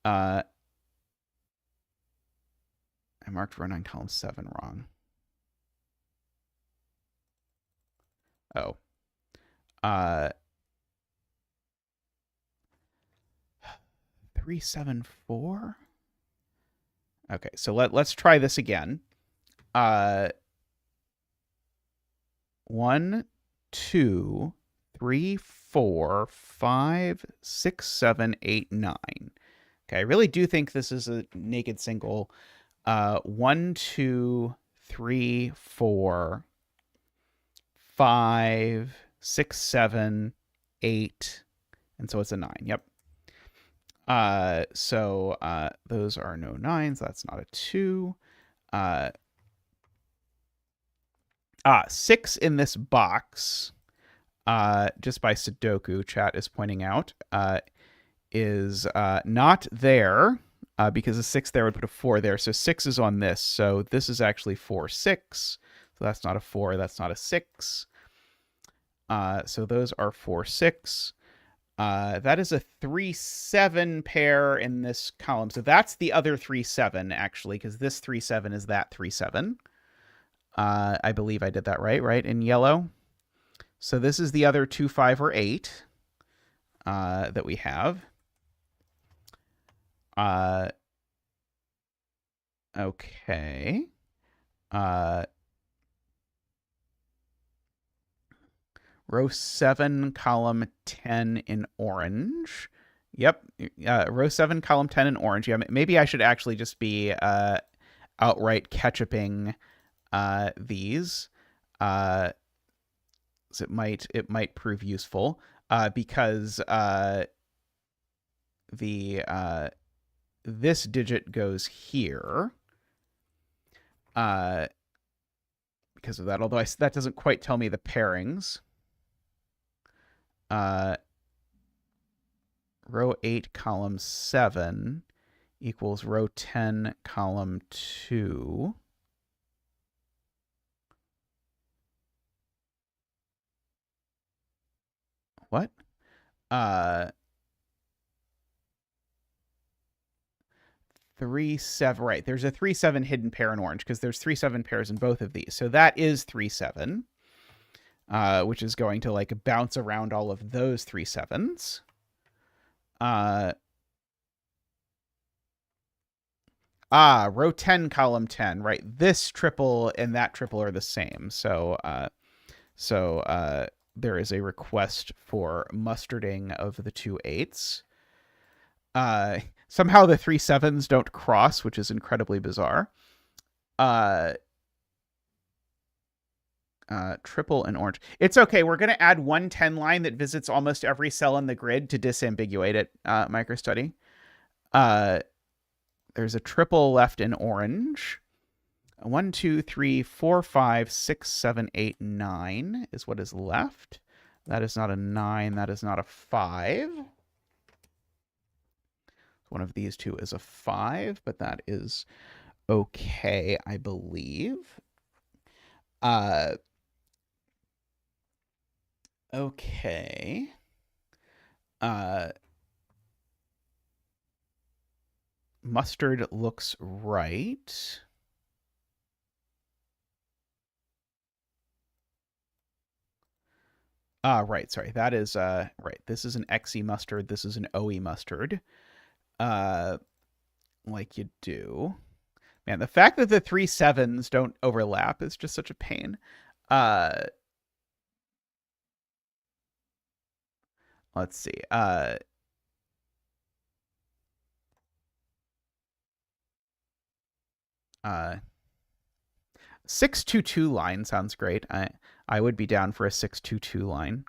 I marked row 9, column 7 wrong. Oh. 3, 7, 4. Okay, so let's try this again. 1, 2, 3, 4, 5, 6, 7, 8, 9. Okay, I really do think this is a naked single. 1, 2, 3, 4, 5, 6, 7, 8, and so it's a 9. Yep. So those are no 9s. That's not a 2. 6 in this box, just by Sudoku, chat is pointing out, is not there, because a 6 there would put a 4 there. So 6 is on this. So this is actually 4, 6. So that's not a 4. That's not a 6. So those are 4, 6. That is a 3, 7 pair in this column. So that's the other 3, 7, actually, because this 3, 7 is that 3, 7. I believe I did that right, in yellow. So this is the other 2, 5, or 8 that we have. Okay. Row 7, column 10 in orange. Yep. Row 7, column 10 in orange. Yeah, maybe I should actually just be outright ketchuping these. So it might prove useful, because this digit goes here. because of that, although that doesn't quite tell me the pairings. Row 8, column 7 equals row 10, column 2. What? 3, 7. Right. There's a 3, 7 hidden pair in orange because there's 3, 7 pairs in both of these. So that is 3, 7, which is going to like bounce around all of those 3, 7s. Row 10, column 10. Right. This triple and that triple are the same. So there is a request for mustarding of the 2 8s. Somehow the 3 7s don't cross, which is incredibly bizarre. Triple and orange. It's okay. We're going to add 110 line that visits almost every cell in the grid to disambiguate it, microstudy. There's a triple left in orange. 1, 2, 3, 4, 5, 6, 7, 8, 9 is what is left. That is not a 9. That is not a 5. One of these two is a 5, but that is okay, I believe. Okay. Mustard looks right. Right, sorry. That is right. This is an XE mustard. This is an OE mustard. Like you do. Man, the fact that the 3 7s don't overlap is just such a pain. Let's see. 622 line sounds great. I would be down for a 622 line.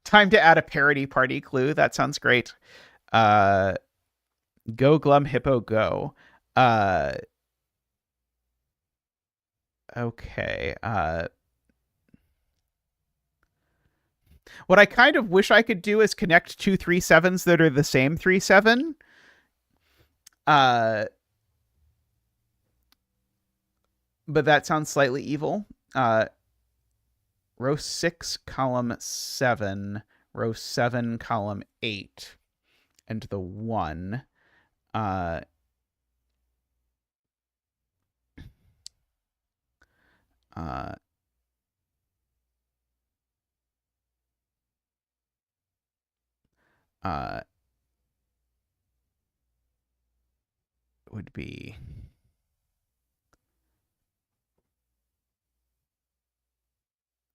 Time to add a parody party clue. That sounds great. Go Glum Hippo Go. Okay. What I kind of wish I could do is connect 2 3 7s that are the same 3 7. But that sounds slightly evil. Row 6, column 7, row 7, column 8, and the 1. Would be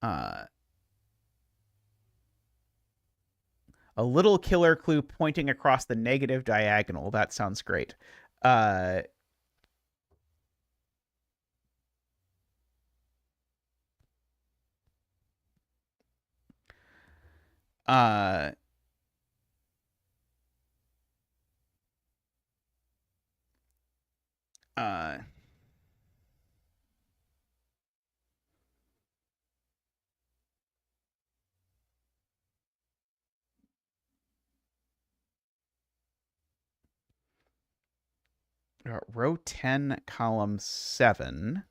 a little killer clue pointing across the negative diagonal. That sounds great. Uh, row 10, column 7,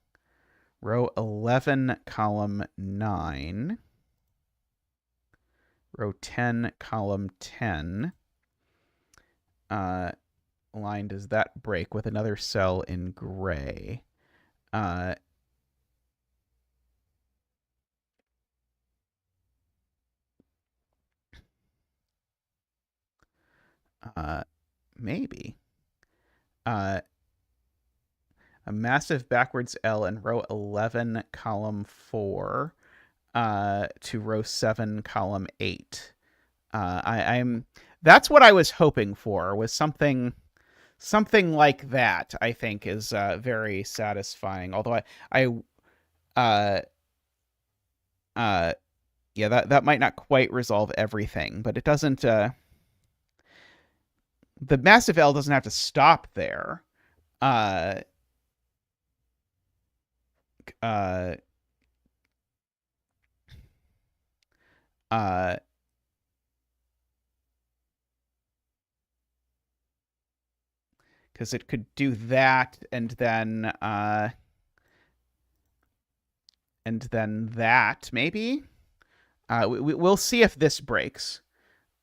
row 11, column 9, row 10, column 10. Line does that break with another cell in gray? Maybe. A massive backwards L in row 11, column 4, to row 7, column 8. I'm that's what I was hoping for, was something like that. I think is very satisfying. Although Yeah, that might not quite resolve everything, but it doesn't. The massive L doesn't have to stop there. Uh, uh, uh, because it could do that and then that maybe. We'll see if this breaks.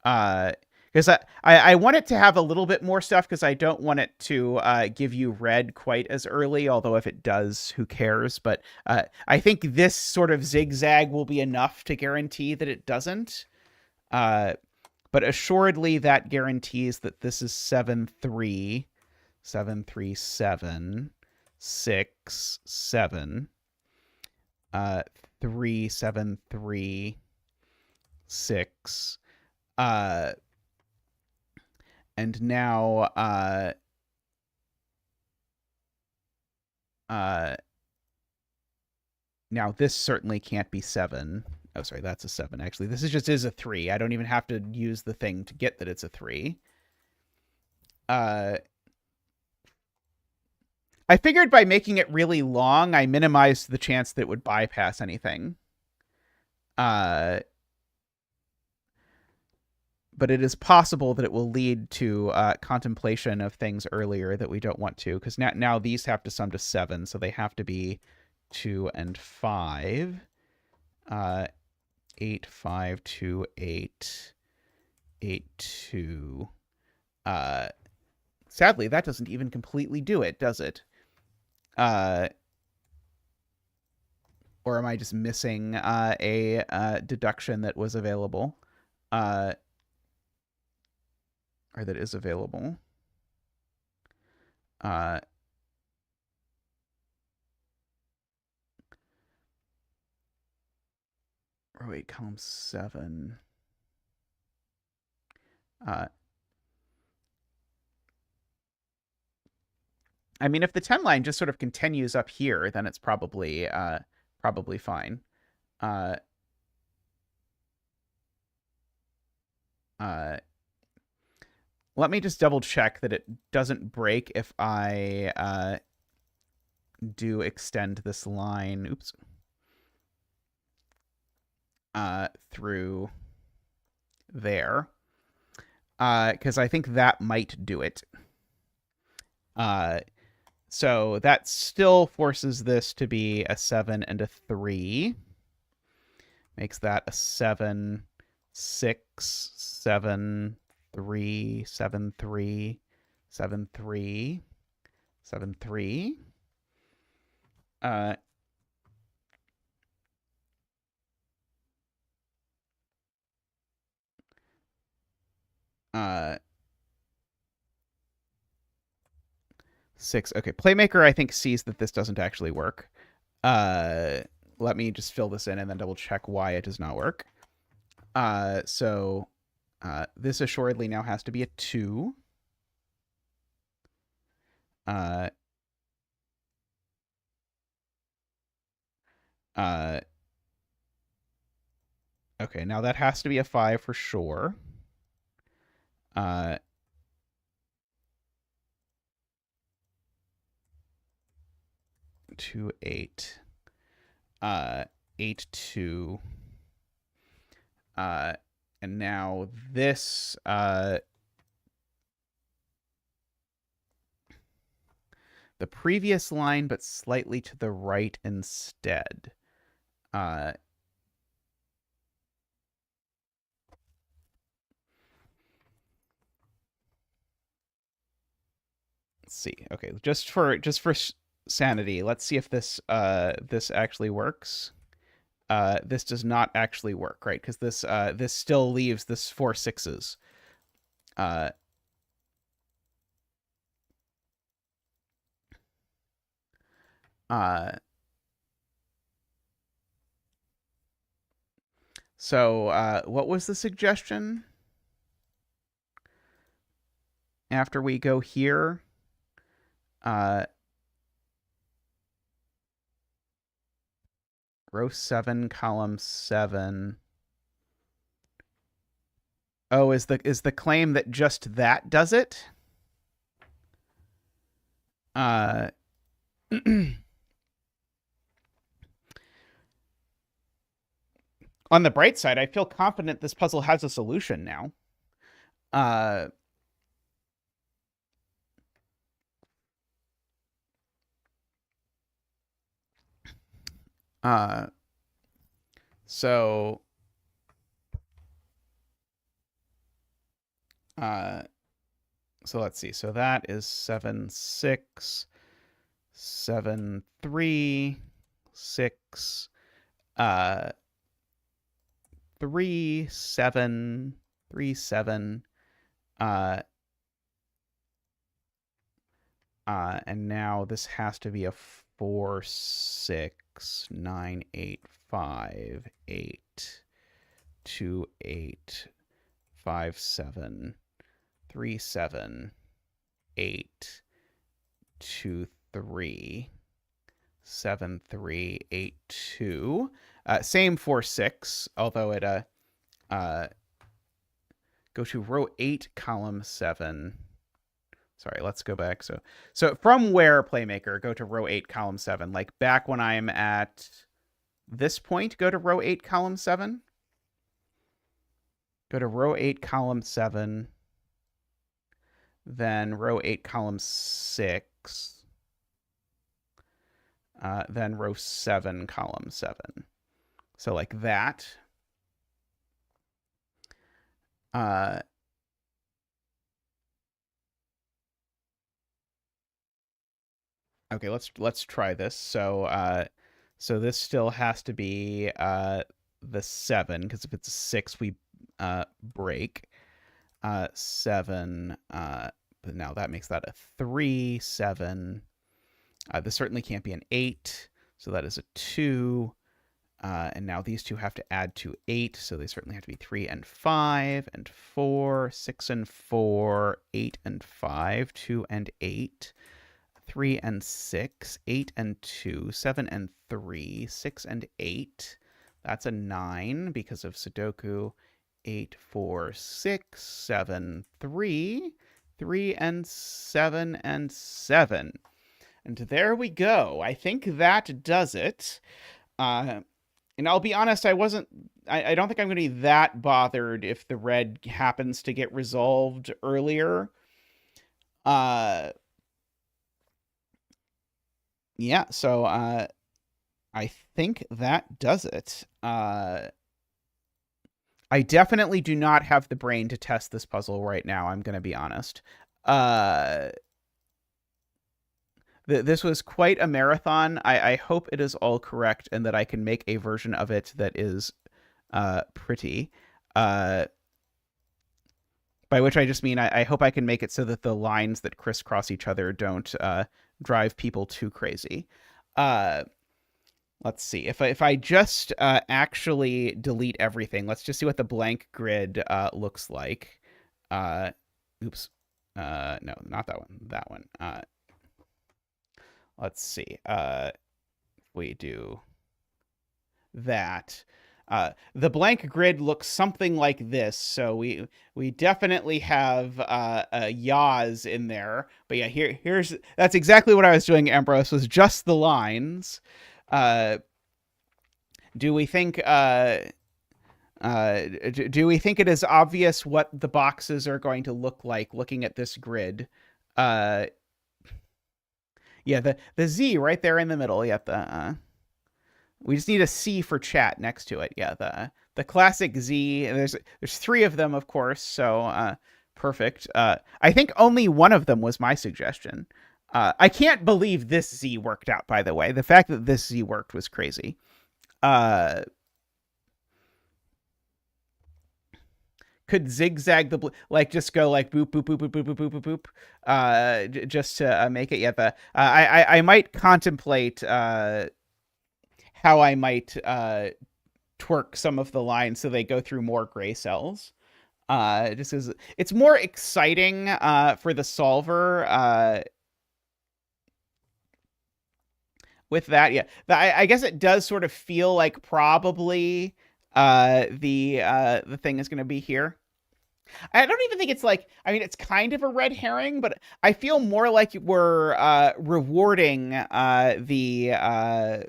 Because I want it to have a little bit more stuff because I don't want it to give you red quite as early. Although if it does, who cares? But I think this sort of zigzag will be enough to guarantee that it doesn't. But assuredly, that guarantees that this is 7-3, 7-3-7, 6-7, 3-7-3, 6. And now now this certainly can't be 7. Oh, sorry, that's a 7 actually. This is a 3. I don't even have to use the thing to get that it's a 3. I figured by making it really long, I minimized the chance that it would bypass anything. But it is possible that it will lead to contemplation of things earlier that we don't want to, because now these have to sum to 7, so they have to be 2 and 5. 8, 5, 2, 8, 8, 2. Sadly, that doesn't even completely do it, does it? Or am I just missing a deduction that was available? Or that is available. Oh wait, column 7. I mean, if the 10 line just sort of continues up here, then it's probably fine. Let me just double check that it doesn't break if I do extend this line. Oops. Through there. Because I think that might do it. So that still forces this to be a 7 and a 3. Makes that a 7, 6, 7, 3, 7, 3, 7, 3, 7, 3. 6. Okay, Playmaker, I think, sees that this doesn't actually work. Let me just fill this in and then double check why it does not work. So this assuredly now has to be a 2. Okay, now that has to be a 5 for sure. 2, 8. 8, 2. And now this the previous line, but slightly to the right instead. Let's see. Okay, just for sanity, let's see if this this actually works. This does not actually work, right? Because this still leaves this 4 6s. So what was the suggestion? After we go here, row 7, column 7. Oh, is the claim that just that does it? Uh, on the bright side, I feel confident this puzzle has a solution now. Uh, uh, so, uh, so let's see. So that is 7, 6, 7, 3, 6, 3, 7, 3, 7, uh, and now this has to be a 4, 6, 9, 8, 5, 8, 2, 8, 5, 7, 3, 7, 8, 2, 3, 7, 3, 8, 2. Same for 6, although it go to row 8, column 7. Sorry, let's go back. So from where Playmaker, go to row 8, column 7. Like back when I'm at this point, go to row 8, column 7. Go to row 8, column 7. Then row 8, column 6. Then row 7, column 7. So like that. Okay, let's try this. So this still has to be the 7, because if it's a 6, we break. 7. But now that makes that a 3, 7. This certainly can't be an 8, so that is a 2. And now these two have to add to 8, so they certainly have to be 3 and 5 and 4, 6 and 4, 8 and 5, 2 and 8. 3 and 6, 8 and 2, 7 and 3, 6 and 8. That's a 9 because of Sudoku. 8, 4, 6, 7, 3, 3 and 7 and 7. And there we go. I think that does it. And I'll be honest, I don't think I'm going to be that bothered if the red happens to get resolved earlier. Yeah, so I think that does it. I definitely do not have the brain to test this puzzle right now, I'm going to be honest. This was quite a marathon. I hope it is all correct and that I can make a version of it that is pretty. By which I just mean I hope I can make it so that the lines that crisscross each other don't drive people too crazy. Let's see. If I just actually delete everything, let's just see what the blank grid looks like. Oops. No, not that one. That one. Let's see. We do that. The blank grid looks something like this. So we definitely have yaws in there. But yeah, here's that's exactly what I was doing, Ambrose, was just the lines. Do we think do we think it is obvious what the boxes are going to look like looking at this grid? Yeah, the Z right there in the middle. Yeah, we just need a C for chat next to it. Yeah, the classic Z. There's 3 of them, of course. So perfect. I think only one of them was my suggestion. I can't believe this Z worked out. By the way, the fact that this Z worked was crazy. Could zigzag the like just go like boop boop boop boop boop boop boop boop boop just to make it. Yeah, I might contemplate how I might twerk some of the lines so they go through more gray cells. Just as it's more exciting for the solver. With that, yeah, I guess it does sort of feel like probably the thing is going to be here. I don't even think it's like, I mean, it's kind of a red herring, but I feel more like we're rewarding the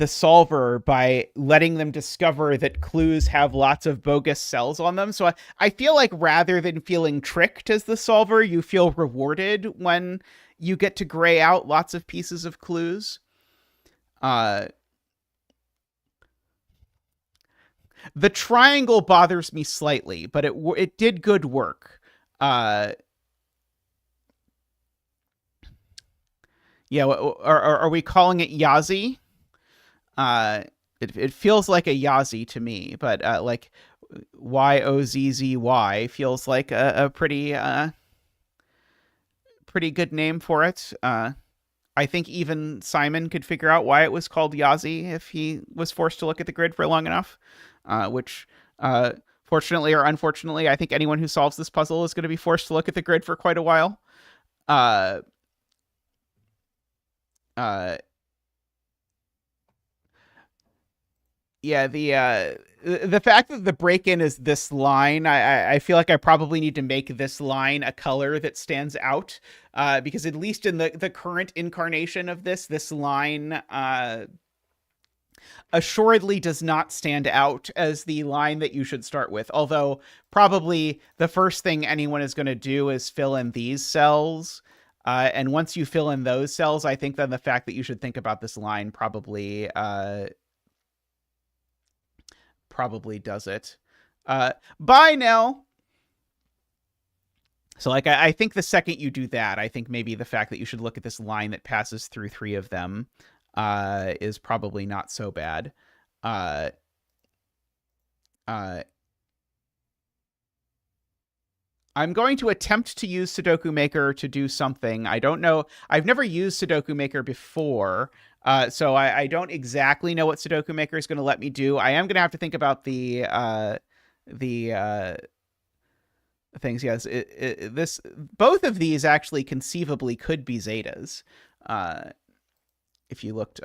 solver by letting them discover that clues have lots of bogus cells on them. So I feel like rather than feeling tricked as the solver, you feel rewarded when you get to gray out lots of pieces of clues. Uh, the triangle bothers me slightly, but it did good work. Uh, yeah, are we calling it Yazi? It feels like a Yazi to me, but like Yozzzy feels like a pretty good name for it. I think even Simon could figure out why it was called Yazi if he was forced to look at the grid for long enough. Which, fortunately or unfortunately, I think anyone who solves this puzzle is going to be forced to look at the grid for quite a while. Uh, uh, yeah, the fact that the break-in is this line, I feel like I probably need to make this line a color that stands out, because at least in the current incarnation of this line assuredly does not stand out as the line that you should start with. Although probably the first thing anyone is going to do is fill in these cells. And once you fill in those cells, I think then the fact that you should think about this line probably does it. Bye, Nell. So, like, I think the second you do that, I think maybe the fact that you should look at this line that passes through three of them is probably not so bad. Uh, uh, I'm going to attempt to use Sudoku Maker to do something. I don't know. I've never used Sudoku Maker before, so I don't exactly know what Sudoku Maker is going to let me do. I am going to have to think about the things. Yes, this both of these actually conceivably could be zetas, if you looked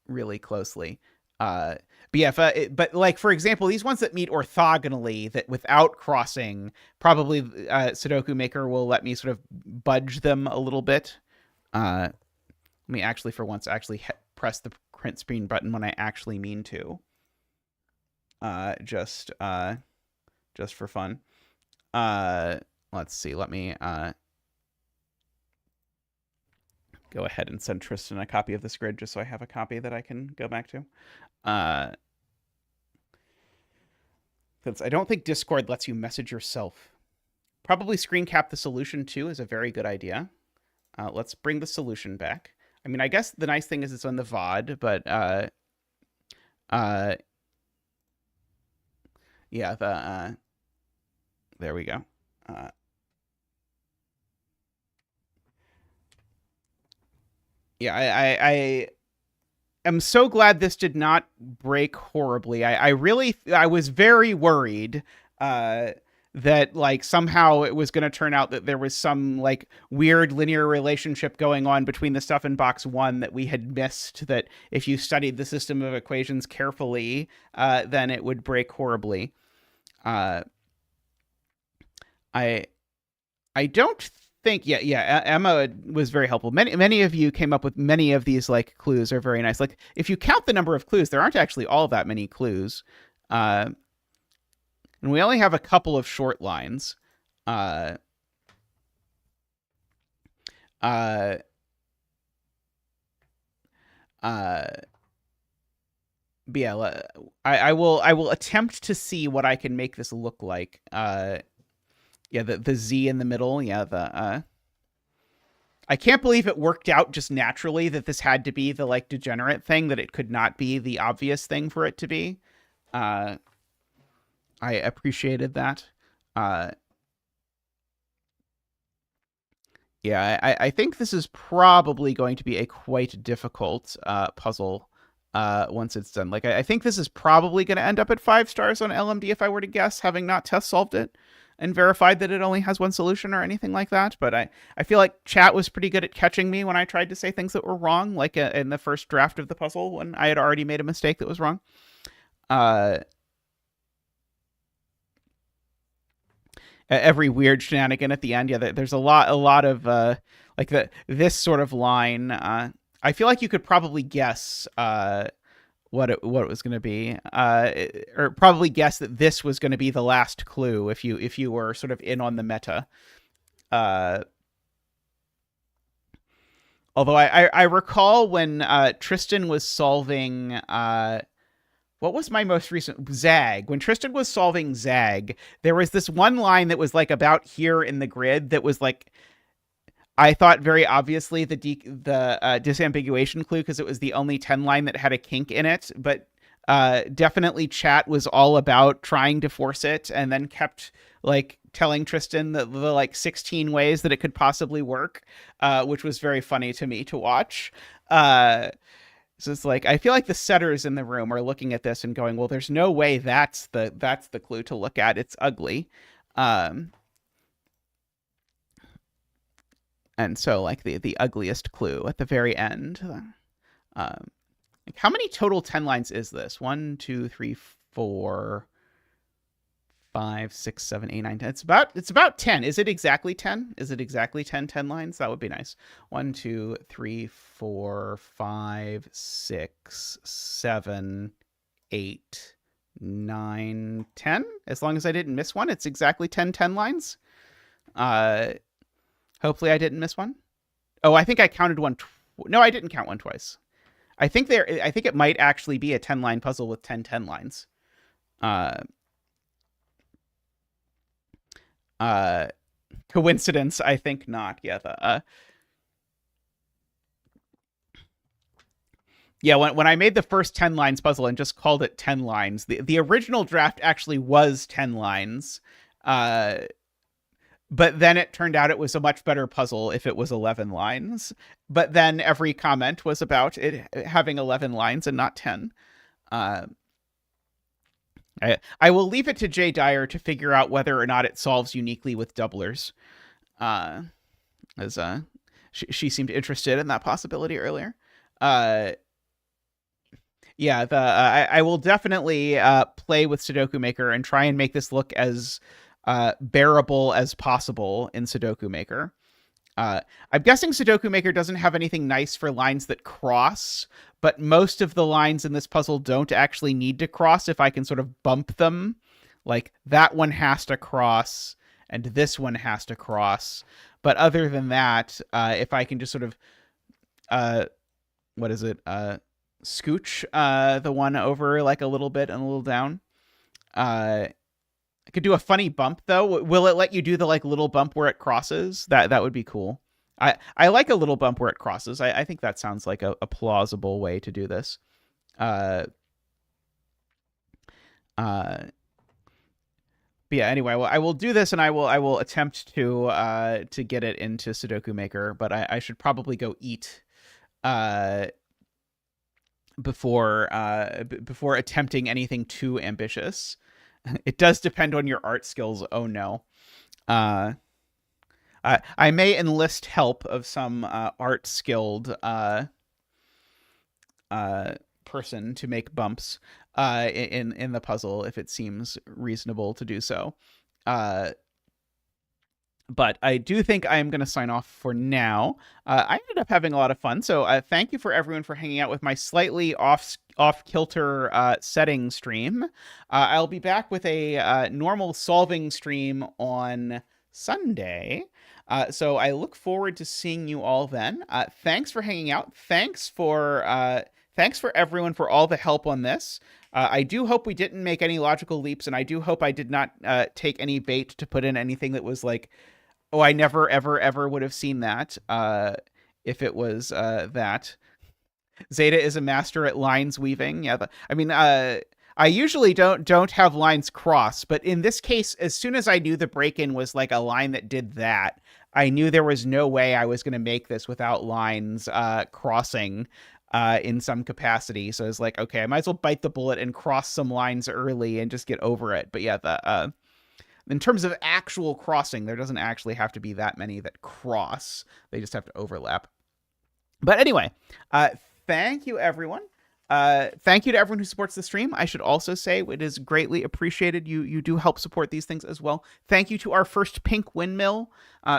really closely. But yeah, but like for example, these ones that meet orthogonally that without crossing, probably Sudoku Maker will let me sort of budge them a little bit. Let me actually, for once, actually press the print screen button when I actually mean to. Just for fun. Let's see. Let me go ahead and send Tristan a copy of this grid just so I have a copy that I can go back to. Because I don't think Discord lets you message yourself. Probably screen cap the solution too is a very good idea. Let's bring the solution back. I mean, I guess the nice thing is it's on the VOD, but yeah, there we go. Yeah, I am so glad this did not break horribly. I was very worried that like somehow it was going to turn out that there was some like weird linear relationship going on between the stuff in box one that we had missed, that if you studied the system of equations carefully, then it would break horribly. I don't think Emma was very helpful. Many of you came up with many of these like clues are very nice. Like if you count the number of clues, there aren't actually all that many clues. And we only have a couple of short lines. But yeah, I will attempt to see what I can make this look like. Yeah, the Z in the middle. Yeah, I can't believe it worked out just naturally that this had to be the like degenerate thing, that it could not be the obvious thing for it to be. I appreciated that. Yeah, I think this is probably going to be a quite difficult puzzle once it's done. Like, I think this is probably going to end up at 5 stars on LMD if I were to guess, having not test solved it and verified that it only has one solution or anything like that. But I feel like chat was pretty good at catching me when I tried to say things that were wrong, like in the first draft of the puzzle when I had already made a mistake that was wrong. every weird shenanigan at the end. Yeah, there's a lot of like this sort of line. I feel like you could probably guess what it was going to be, or probably guess that this was going to be the last clue if you were sort of in on the meta. Uh, Although I recall when Tristan was solving what was my most recent Zag? When Tristan was solving Zag, there was this one line that was like about here in the grid that was like, I thought very obviously the disambiguation clue because it was the only 10 line that had a kink in it, but definitely chat was all about trying to force it and then kept like telling Tristan the like 16 ways that it could possibly work, which was very funny to me to watch. So it's like I feel like the setters in the room are looking at this and going, "Well, there's no way that's the clue to look at. It's ugly." And so like the ugliest clue at the very end. Like how many total 10 lines is this? 1, 2, 3, 4, 5, 6, 7, 8, 9, 10. It's about 10. Is it exactly 10? Is it exactly 10 lines? That would be nice. 1, 2, 3, 4, 5, 6, 7, 8, 9, 10. As long as I didn't miss one, it's exactly 10 lines. Hopefully I didn't miss one. Oh, I think I counted one. No, I didn't count one twice. I think it might actually be a 10-line puzzle with 10 lines. Coincidence? I think not. Yeah. Yeah, when I made the first 10 lines puzzle and just called it 10 lines, the original draft actually was 10 lines. But then it turned out it was a much better puzzle if it was 11 lines. But then every comment was about it having 11 lines and not 10. I will leave it to Jay Dyer to figure out whether or not it solves uniquely with doublers. As she seemed interested in that possibility earlier. Yeah, I will definitely play with Sudoku Maker and try and make this look as bearable as possible in Sudoku Maker. I'm guessing Sudoku Maker doesn't have anything nice for lines that cross, but most of the lines in this puzzle don't actually need to cross if I can sort of bump them. Like, that one has to cross, and this one has to cross. But other than that, if I can just sort of, scooch the one over like a little bit and a little down. I could do a funny bump though. Will it let you do the like little bump where it crosses? That would be cool. I like a little bump where it crosses. I think that sounds like a plausible way to do this. But yeah, anyway, well, I will do this and I will attempt to get it into Sudoku Maker, but I should probably go eat before attempting anything too ambitious. It does depend on your art skills. Oh no. I may enlist help of some art skilled person to make bumps in the puzzle if it seems reasonable to do so. But I do think I am going to sign off for now. I ended up having a lot of fun, so thank you for everyone for hanging out with my slightly off-kilter setting stream. I'll be back with a normal solving stream on Sunday. So I look forward to seeing you all then. Thanks for hanging out. Thanks for everyone for all the help on this. I do hope we didn't make any logical leaps, and I do hope I did not take any bait to put in anything that was like, oh, I never, ever, ever would have seen that if it was that. Zeta is a master at lines weaving. Yeah, I usually don't have lines cross, but in this case, as soon as I knew the break-in was like a line that did that, I knew there was no way I was going to make this without lines crossing in some capacity. So I was like, okay, I might as well bite the bullet and cross some lines early and just get over it. But yeah, in terms of actual crossing, there doesn't actually have to be that many that cross. They just have to overlap. But anyway, thank you, everyone. Thank you to everyone who supports the stream. I should also say it is greatly appreciated. You do help support these things as well. Thank you to our first pink windmill.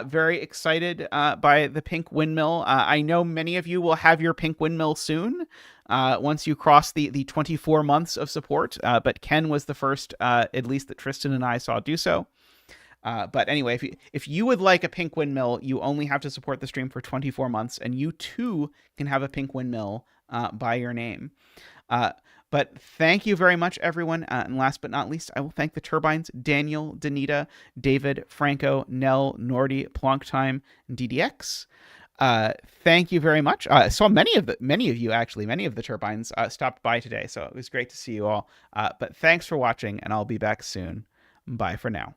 Very excited by the pink windmill. I know many of you will have your pink windmill soon. Once you cross the 24 months of support, but Ken was the first, at least that Tristan and I saw do so. But anyway, if you would like a pink windmill, you only have to support the stream for 24 months, and you too can have a pink windmill by your name. But thank you very much, everyone. And last but not least, I will thank the turbines: Daniel, Danita, David, Franco, Nell, Nordy, Plonktime, and DDX. Thank you very much. I saw many of the turbines stopped by today, so it was great to see you all. But thanks for watching, and I'll be back soon. Bye for now.